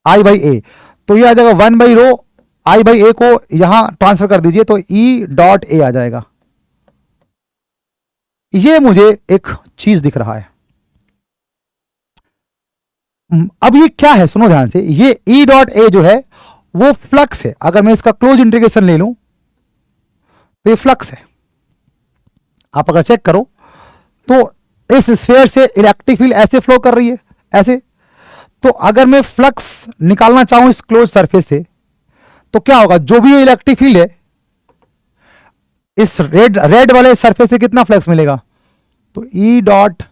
I/A। तो ये आ जाएगा 1/ρ, I/A को यहां ट्रांसफर कर दीजिए तो E.A आ जाएगा। ये मुझे एक चीज दिख रहा है। अब ये क्या है, सुनो ध्यान से। ये E.A जो है वो फ्लक्स है। अगर मैं इसका क्लोज इंटीग्रेशन ले लूं तो ये फ्लक्स है। आप अगर चेक करो तो इस स्फीयर से इलेक्ट्रिक फील्ड ऐसे फ्लो कर रही है, ऐसे। तो अगर मैं फ्लक्स निकालना चाहूं इस क्लोज सरफेस से तो क्या होगा, जो भी इलेक्ट्रिक फील्ड है इस रेड वाले सरफेस से कितना फ्लक्स मिलेगा, तो ई डॉट,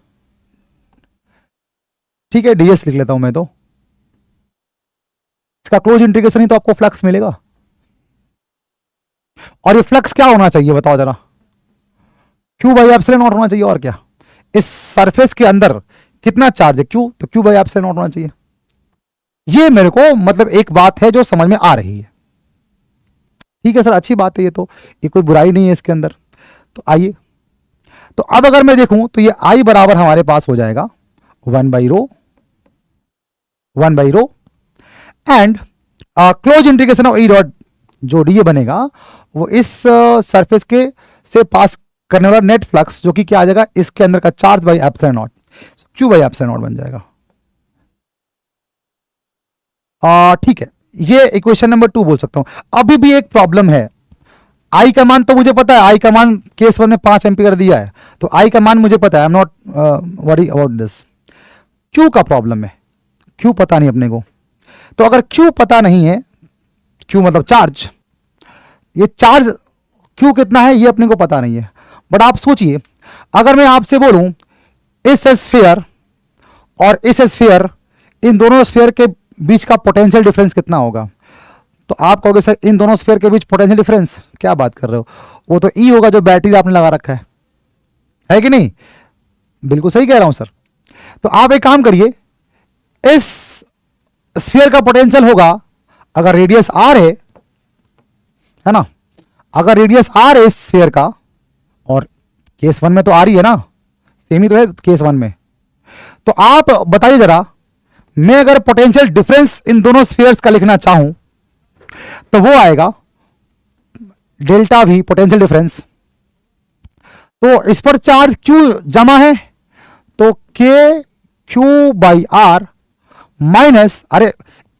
ठीक है, डीएस लिख लेता हूं मैं। तो इसका क्लोज इंटीग्रेशन ही तो आपको फ्लक्स मिलेगा। और ये फ्लक्स क्या होना चाहिए बताओ जरा, Q/ε0 होना चाहिए। और क्या, इस सरफेस के अंदर कितना चार्ज है Q, तो Q/ε0 होना चाहिए। ये मेरे को मतलब एक बात है जो समझ में आ रही है। ठीक है सर, अच्छी बात है ये तो, ये कोई बुराई नहीं है इसके अंदर। तो आइए, तो अब अगर मैं देखूं तो ये I बराबर हमारे पास हो जाएगा 1/ρ and close integration of E dot, जो डी बनेगा वो इस सरफेस के से पास करने वाला नेट फ्लक्स, जो कि क्या आ जाएगा, इसके अंदर का charge by epsilon not, Q/ε0 बन जाएगा। ठीक है, ये इक्वेशन नंबर 2 बोल सकता हूं। अभी भी एक प्रॉब्लम है। आई का मान तो मुझे पता है, आई का मान केस 1 में 5 एम्पीयर दिया है, तो आई का मान मुझे पता है। I am not worry about this. Q का प्रॉब्लम है, क्यू पता नहीं अपने को। तो अगर क्यू पता नहीं है, क्यू मतलब चार्ज, ये चार्ज क्यू कितना है ये अपने को पता नहीं है। बट आप सोचिए, अगर मैं आपसे बोलूं इस स्फीयर और इस स्फीयर, इन दोनों स्फीयर के बीच का पोटेंशियल डिफरेंस कितना होगा, तो आप कहोगे सर इन दोनों स्फीयर के बीच पोटेंशियल डिफरेंस, क्या बात कर रहे हो, वो तो ई होगा जो बैटरी आपने लगा रखा है कि नहीं। बिल्कुल सही कह रहा हूं सर। तो आप एक काम करिए, इस स्फीयर का पोटेंशियल होगा, अगर रेडियस आर है ना, अगर रेडियस आर है इस स्फीयर का, और केस 1 में तो आर ही है ना, सेम ही तो है केस 1 में। तो आप बताइए जरा, मैं अगर पोटेंशियल डिफरेंस इन दोनों स्फीयर्स का लिखना चाहूं तो वो आएगा डेल्टा V पोटेंशियल डिफरेंस। तो इस पर चार्ज Q जमा है, तो KQ/R माइनस, अरे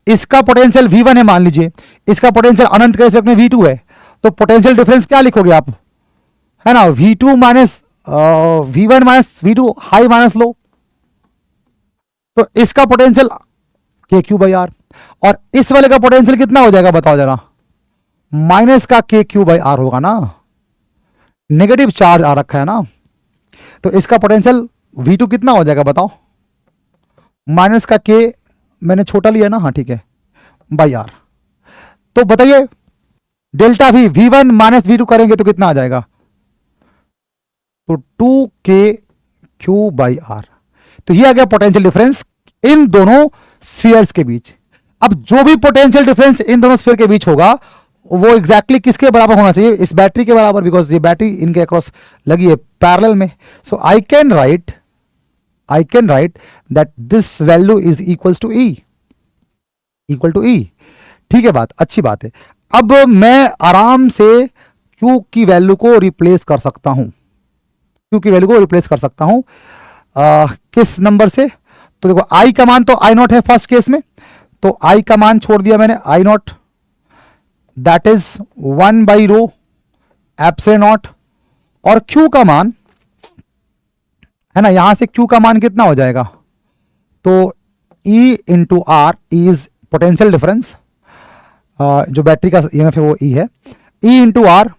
इसका पोटेंशियल V1 है मान लीजिए, इसका पोटेंशियल अनंत के रिस्पेक्ट में V2 है, तो पोटेंशियल डिफरेंस क्या लिखोगे आप, है ना, V2 minus V1 minus V2 high minus low. तो इसका पोटेंशियल KQ/R, और इस वाले का पोटेंशियल कितना हो जाएगा बताओ जरा, माइनस का के क्यू बाई आर होगा ना, नेगेटिव चार्ज आ रखा है ना, तो इसका पोटेंशियल V2 कितना हो जाएगा बताओ? माइनस का के मैंने छोटा लिया ना, हाँ ठीक है, बाई आर। तो बताइए delta V V1 minus V2 करेंगे तो कितना आ जाएगा? तो 2k क्यू बाई आर। तो ये आ गया पोटेंशियल डिफरेंस इन दोनों स्फीयर्स के बीच। अब जो भी पोटेंशियल डिफरेंस इन दोनों स्फीयर के बीच होगा वो एग्जैक्टली किसके बराबर होना चाहिए? इस बैटरी के बराबर, बिकॉज ये बैटरी इनके अक्रॉस लगी है पैरेलल में। So I can write that this value is equals to E, equal to E. ठीक है, बात अच्छी बात है। अब मैं आराम से Q की वैल्यू को रिप्लेस कर सकता हूं, Q की वैल्यू को रिप्लेस कर सकता हूं किस नंबर से? तो देखो I का मान तो I0 है फर्स्ट केस में, तो I का मान छोड़ दिया मैंने I0, that is 1 by rho epsilon not, और Q का मान है ना, यहां से Q का मान कितना हो जाएगा? तो E into R is potential difference, जो बैटरी का EMF है वो E है, E into R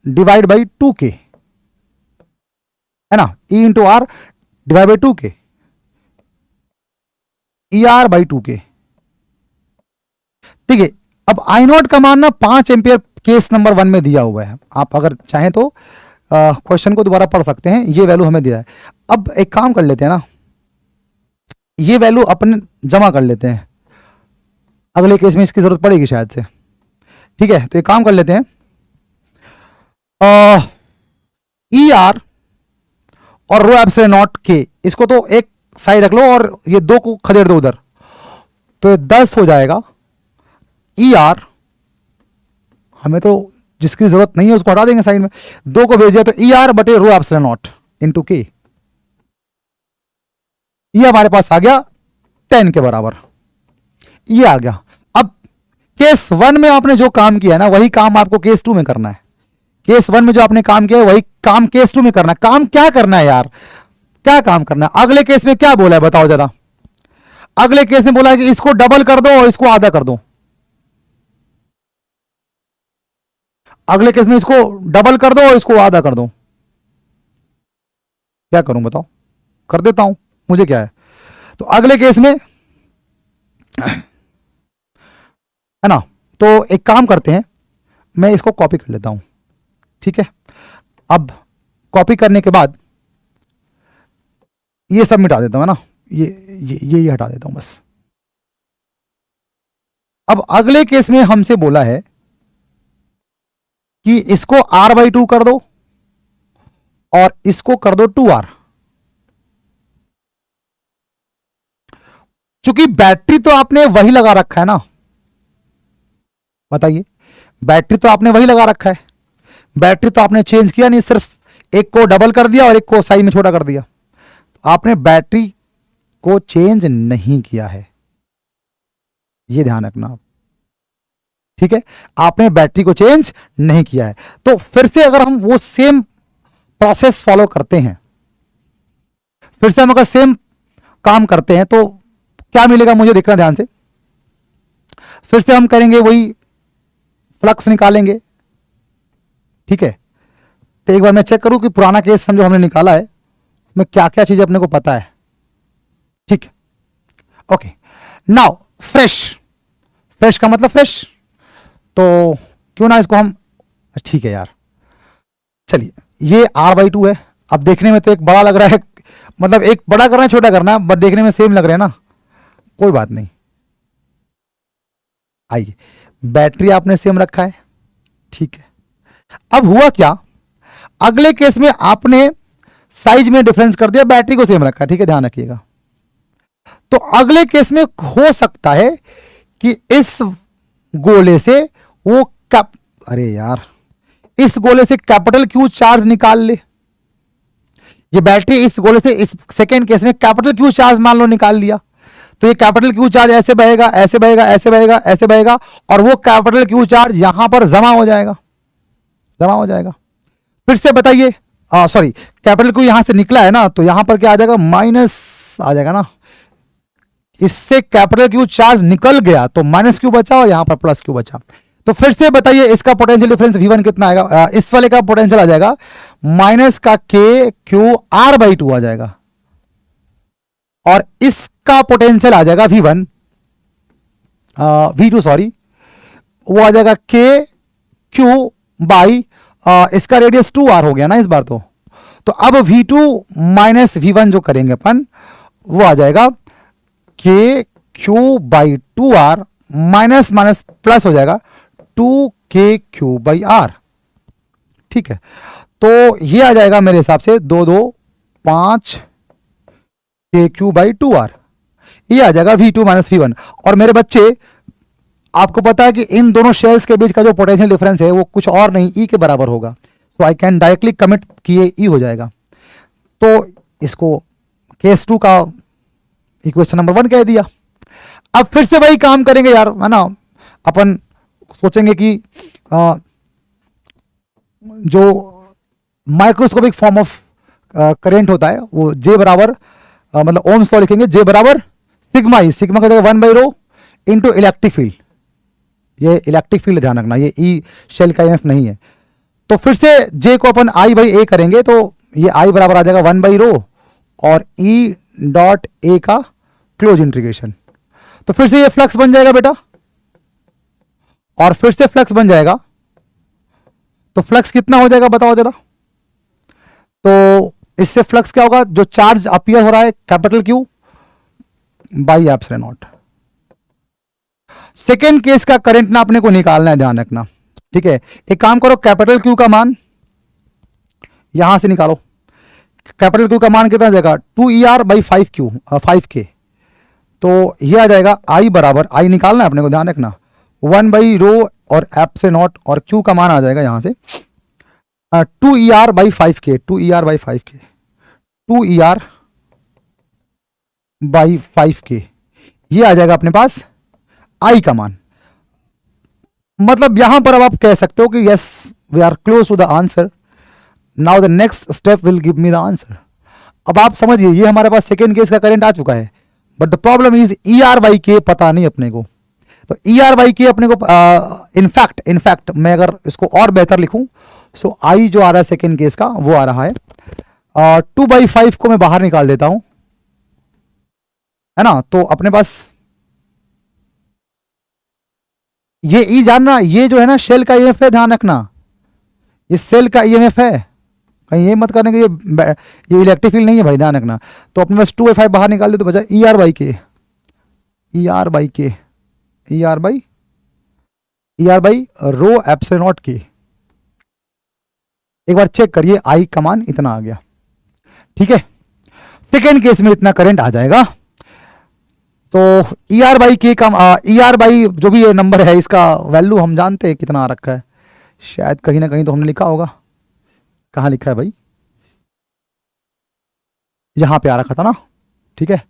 divide by 2k, है ना, E into R divide by 2k, ER by 2k। ठीक है, अब I0 का मान ना 5 एम्पियर केस नंबर 1 में दिया हुआ है। आप अगर चाहें तो क्वेश्चन को दोबारा पढ़ सकते हैं, ये वैल्यू हमें दिया है। अब एक काम कर लेते हैं ना, ये वैल्यू अपने जमा कर लेते हैं, अगले केस में इसकी जरूरत पड़ेगी शायद से। ठीक है, तो एक काम कर लेते हैं, ER और रो एप्सिलॉन नॉट के, इसको तो एक साइड रख लो और ये 2 को खदेड़ दो उधर, तो ये 10 हो जाएगा। ER हमें तो जिसकी जरूरत नहीं है उसको हटा देंगे साइड में, 2 को भेज दिया, तो ER बटे रो एप्सिलॉन नॉट इंटू के, ये हमारे पास आ गया 10 के बराबर, ये आ गया। अब केस 1 में आपने जो काम किया है ना, वही काम आपको केस 2 में करना है। केस 1 में जो आपने काम किया है वही काम केस 2 में करना है। काम क्या करना है यार, क्या काम करना है? अगले केस में क्या बोला है बताओ जरा? अगले केस में बोला है कि इसको डबल कर दो और इसको आधा कर दो। अगले केस में इसको डबल कर दो और इसको आधा कर दो। क्या करूं बताओ? कर देता हूं, मुझे क्या है। तो अगले केस में है ना, तो एक काम करते हैं, मैं इसको कॉपी कर लेता हूं। ठीक है, अब कॉपी करने के बाद ये सब मिटा देता हूं, है ना, ये हटा देता हूं बस। अब अगले केस में हमसे बोला है कि इसको R/2 कर दो और इसको कर दो 2R। चूंकि बैटरी तो आपने वही लगा रखा है ना, बताइए, बैटरी तो आपने वही लगा रखा है, बैटरी तो आपने चेंज किया नहीं, सिर्फ एक को डबल कर दिया और एक को साइज में छोटा कर दिया। तो आपने बैटरी को चेंज नहीं किया है, ये ध्यान रखना आप। ठीक है, आपने बैटरी को चेंज नहीं किया है। तो फिर से अगर हम वो सेम प्रोसेस फॉलो करते हैं, फिर से हम अगर सेम काम करते हैं तो क्या मिलेगा मुझे देखना ध्यान से। फिर से हम करेंगे वही, फ्लक्स निकालेंगे। ठीक है, तो एक बार मैं चेक करूं कि पुराना केस जो हमने निकाला है उसमें क्या क्या चीजें अपने को पता है। ठीक है, ओके, नाउ फ्रेश का मतलब फ्रेश, तो क्यों ना इसको हम, ठीक है यार, चलिए, ये R/2 है। अब देखने में तो एक बड़ा लग रहा है, मतलब एक बड़ा करना है छोटा करना है, बट देखने में सेम लग रहा है ना, कोई बात नहीं। आइए, बैटरी आपने सेम रखा है, ठीक है। अब हुआ क्या, अगले केस में आपने साइज में डिफरेंस कर दिया, बैटरी को सेम रखा है, ठीक है, ध्यान रखिएगा। तो अगले केस में हो सकता है कि इस गोले से वो अरे यार, इस गोले से कैपिटल Q चार्ज निकाल ले। ये बैटरी इस गोले से, इस सेकेंड केस में कैपिटल Q चार्ज मान लो निकाल लिया, तो ये कैपिटल Q चार्ज ऐसे बहेगा, ऐसे बहेगा, ऐसे बहेगा, ऐसे बहेगा, और वो कैपिटल Q चार्ज यहां पर जमा हो जाएगा, जमा हो जाएगा। फिर से बताइए, सॉरी, कैपिटल Q यहां से निकला है ना, तो यहां पर क्या आ जाएगा, माइनस आ जाएगा ना। इससे कैपिटल Q चार्ज निकल गया तो माइनस Q बचा और यहां पर प्लस Q बचा। तो फिर से बताइए इसका पोटेंशियल डिफरेंस V1 कितना आएगा? इस वाले का पोटेंशियल आ जाएगा माइनस का K Q R बाई 2 आ जाएगा, और इसका पोटेंशियल आ जाएगा V1 V2 सॉरी, वो आ जाएगा K Q बाई इसका रेडियस 2R हो गया ना इस बार। तो अब V2 माइनस V1 जो करेंगे अपन, वो आ जाएगा K Q by 2R minus minus plus हो जाएगा 2KQ बाई R। ठीक है, तो ये आ जाएगा मेरे हिसाब से 5 KQ बाई 2R, ये आ जाएगा V2 माइनस V1। और मेरे बच्चे आपको पता है कि इन दोनों शेल्स के बीच का जो पोटेंशियल डिफरेंस है वो कुछ और नहीं E के बराबर होगा, सो आई कैन डायरेक्टली कमिट कि ये E हो जाएगा। तो इसको केस 2 का इक्वेशन नंबर 1 कह दिया। अब फिर से वही काम करेंगे यार, है ना। अपन सोचेंगे कि जो माइक्रोस्कोपिक फॉर्म ऑफ करंट होता है वो J बराबर मतलब ओम्स लॉ लिखेंगे, J बराबर सिग्मा ई, सिग्मा का जगह 1 by rho into electric field. ये इलेक्ट्रिक फील्ड ध्यान रखना, ये ई शेल का EMF नहीं है। तो फिर से J को अपन I बाई A करेंगे, तो ये I बराबर आ जाएगा 1 बाई रो और E डॉट A का क्लोज इंटीग्रेशन। तो फिर से ये फ्लक्स बन जाएगा बेटा, और फिर से फ्लक्स बन जाएगा। तो फ्लक्स कितना हो जाएगा बताओ जरा। तो इससे फ्लक्स क्या होगा, जो चार्ज अपीयर हो रहा है capital Q by epsilon not. Second case का करंट ना अपने को निकालना है, ध्यान रखना। ठीक है, एक काम करो, कैपिटल Q का मान यहां से निकालो। कैपिटल Q का मान कितना जाएगा 2ER बाई 5K। तो यह आ जाएगा I बराबर, I निकालना है अपने को, ध्यान रखना, 1 बाई रो और एप्सिलॉन नॉट, और Q का मान आ जाएगा यहां से 2ER by 5K, 2ER by 5K, 2ER by 5K। ये आ जाएगा अपने पास I का मान। मतलब यहां पर अब आप कह सकते हो कि yes we are close to the answer, now the next step will give me the answer. अब आप समझिए, ये हमारे पास सेकेंड केस का करंट आ चुका है, but the problem is ER by K पता नहीं अपने को। तो ER बाई K अपने को इनफैक्ट मैं अगर इसको और बेहतर लिखूं, सो I जो आ रहा है सेकेंड केस का वो आ रहा है 2 बाई 5 को मैं बाहर निकाल देता हूं, है ना। तो अपने पास ये E जानना, ये जो है ना शेल का EMF है, ध्यान रखना, ये सेल का EMF है, कहीं ये मत करने कि ये इलेक्ट्रिक फील्ड नहीं है भाई, ध्यान रखना। तो अपने पास 2 बाई 5 बाहर निकाल दे तो बचा ER by K, ER by K, ER by rho epsilon not K। एक बार चेक करिए, I का मान इतना आ गया। ठीक है, सेकेंड केस में इतना करंट आ जाएगा। तो ER बाई K का ER बाई जो भी ये नंबर है, इसका वैल्यू हम जानते हैं कितना आ रखा है, शायद कहीं ना कहीं तो हमने लिखा होगा। कहाँ लिखा है भाई, यहां पे आ रखा था ना। ठीक है,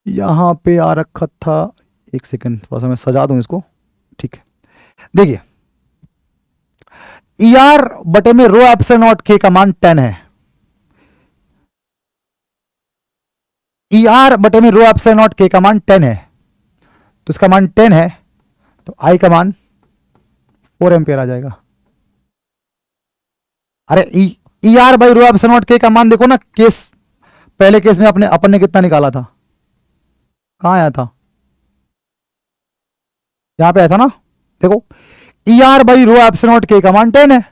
यहां पे आ रखा था, एक सेकंड थोड़ा सा मैं सजा दूं इसको। ठीक है, देखिए ER बटे में रो एप्सिलॉन नॉट K का मान 10 है। ER बटे में रो एप्सिलॉन नॉट K का मान 10 है, तो इसका मान 10 है, तो I का मान 4 एम्पियर आ जाएगा। अरे ER by rho epsilon not K का मान देखो ना, केस पहले केस में अपन ने कितना निकाला था, कहां आया था, यहां पे आया था ना। देखो ER by rho epsilon not K का मान 10 है,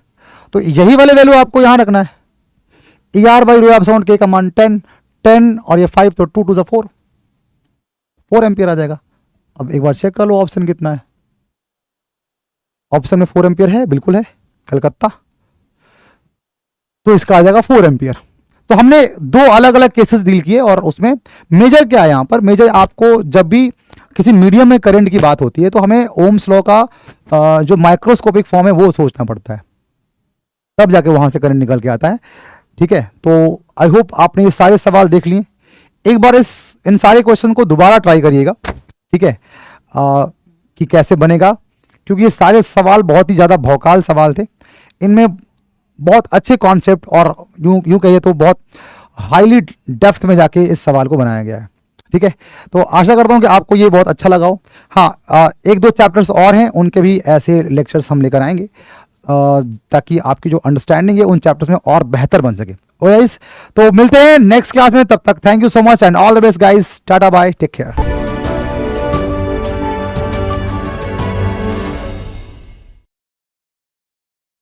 तो यही वाले वैल्यू आपको यहां रखना है। ER by rho epsilon not K का मान 10 और ये 5, तो 2 टू 4 एम्पियर आ जाएगा। अब एक बार चेक कर लो ऑप्शन कितना है, ऑप्शन में 4 एम्पियर है, बिल्कुल है, कलकत्ता। तो इसका आ जाएगा 4 एम्पियर। तो हमने दो अलग अलग केसेस डील किए, और उसमें मेजर क्या है, यहां पर मेजर आपको जब भी किसी मीडियम में करंट की बात होती है तो हमें ओम्स लॉ का जो माइक्रोस्कोपिक फॉर्म है वो सोचना पड़ता है, तब जाके वहां से करंट निकल के आता है। ठीक है, तो आई होप आपने ये सारे सवाल देख लिए। एक बार इन सारे क्वेश्चन को दोबारा ट्राई करिएगा, ठीक है, कि कैसे बनेगा, क्योंकि ये सारे सवाल बहुत ही ज़्यादा भौकाल सवाल थे। इनमें बहुत अच्छे कॉन्सेप्ट और यूं कहिए तो बहुत हाईली डेप्थ में जाके इस सवाल को बनाया गया है। ठीक है, तो आशा करता हूँ कि आपको ये बहुत अच्छा लगा हो। हाँ, एक दो चैप्टर्स और हैं, उनके भी ऐसे लेक्चर्स हम लेकर आएंगे ताकि आपकी जो अंडरस्टैंडिंग है उन चैप्टर्स में और बेहतर बन सके। गाइस, तो मिलते हैं नेक्स्ट क्लास में, तब तक thank you so much and all the best guys, tata bye, take care.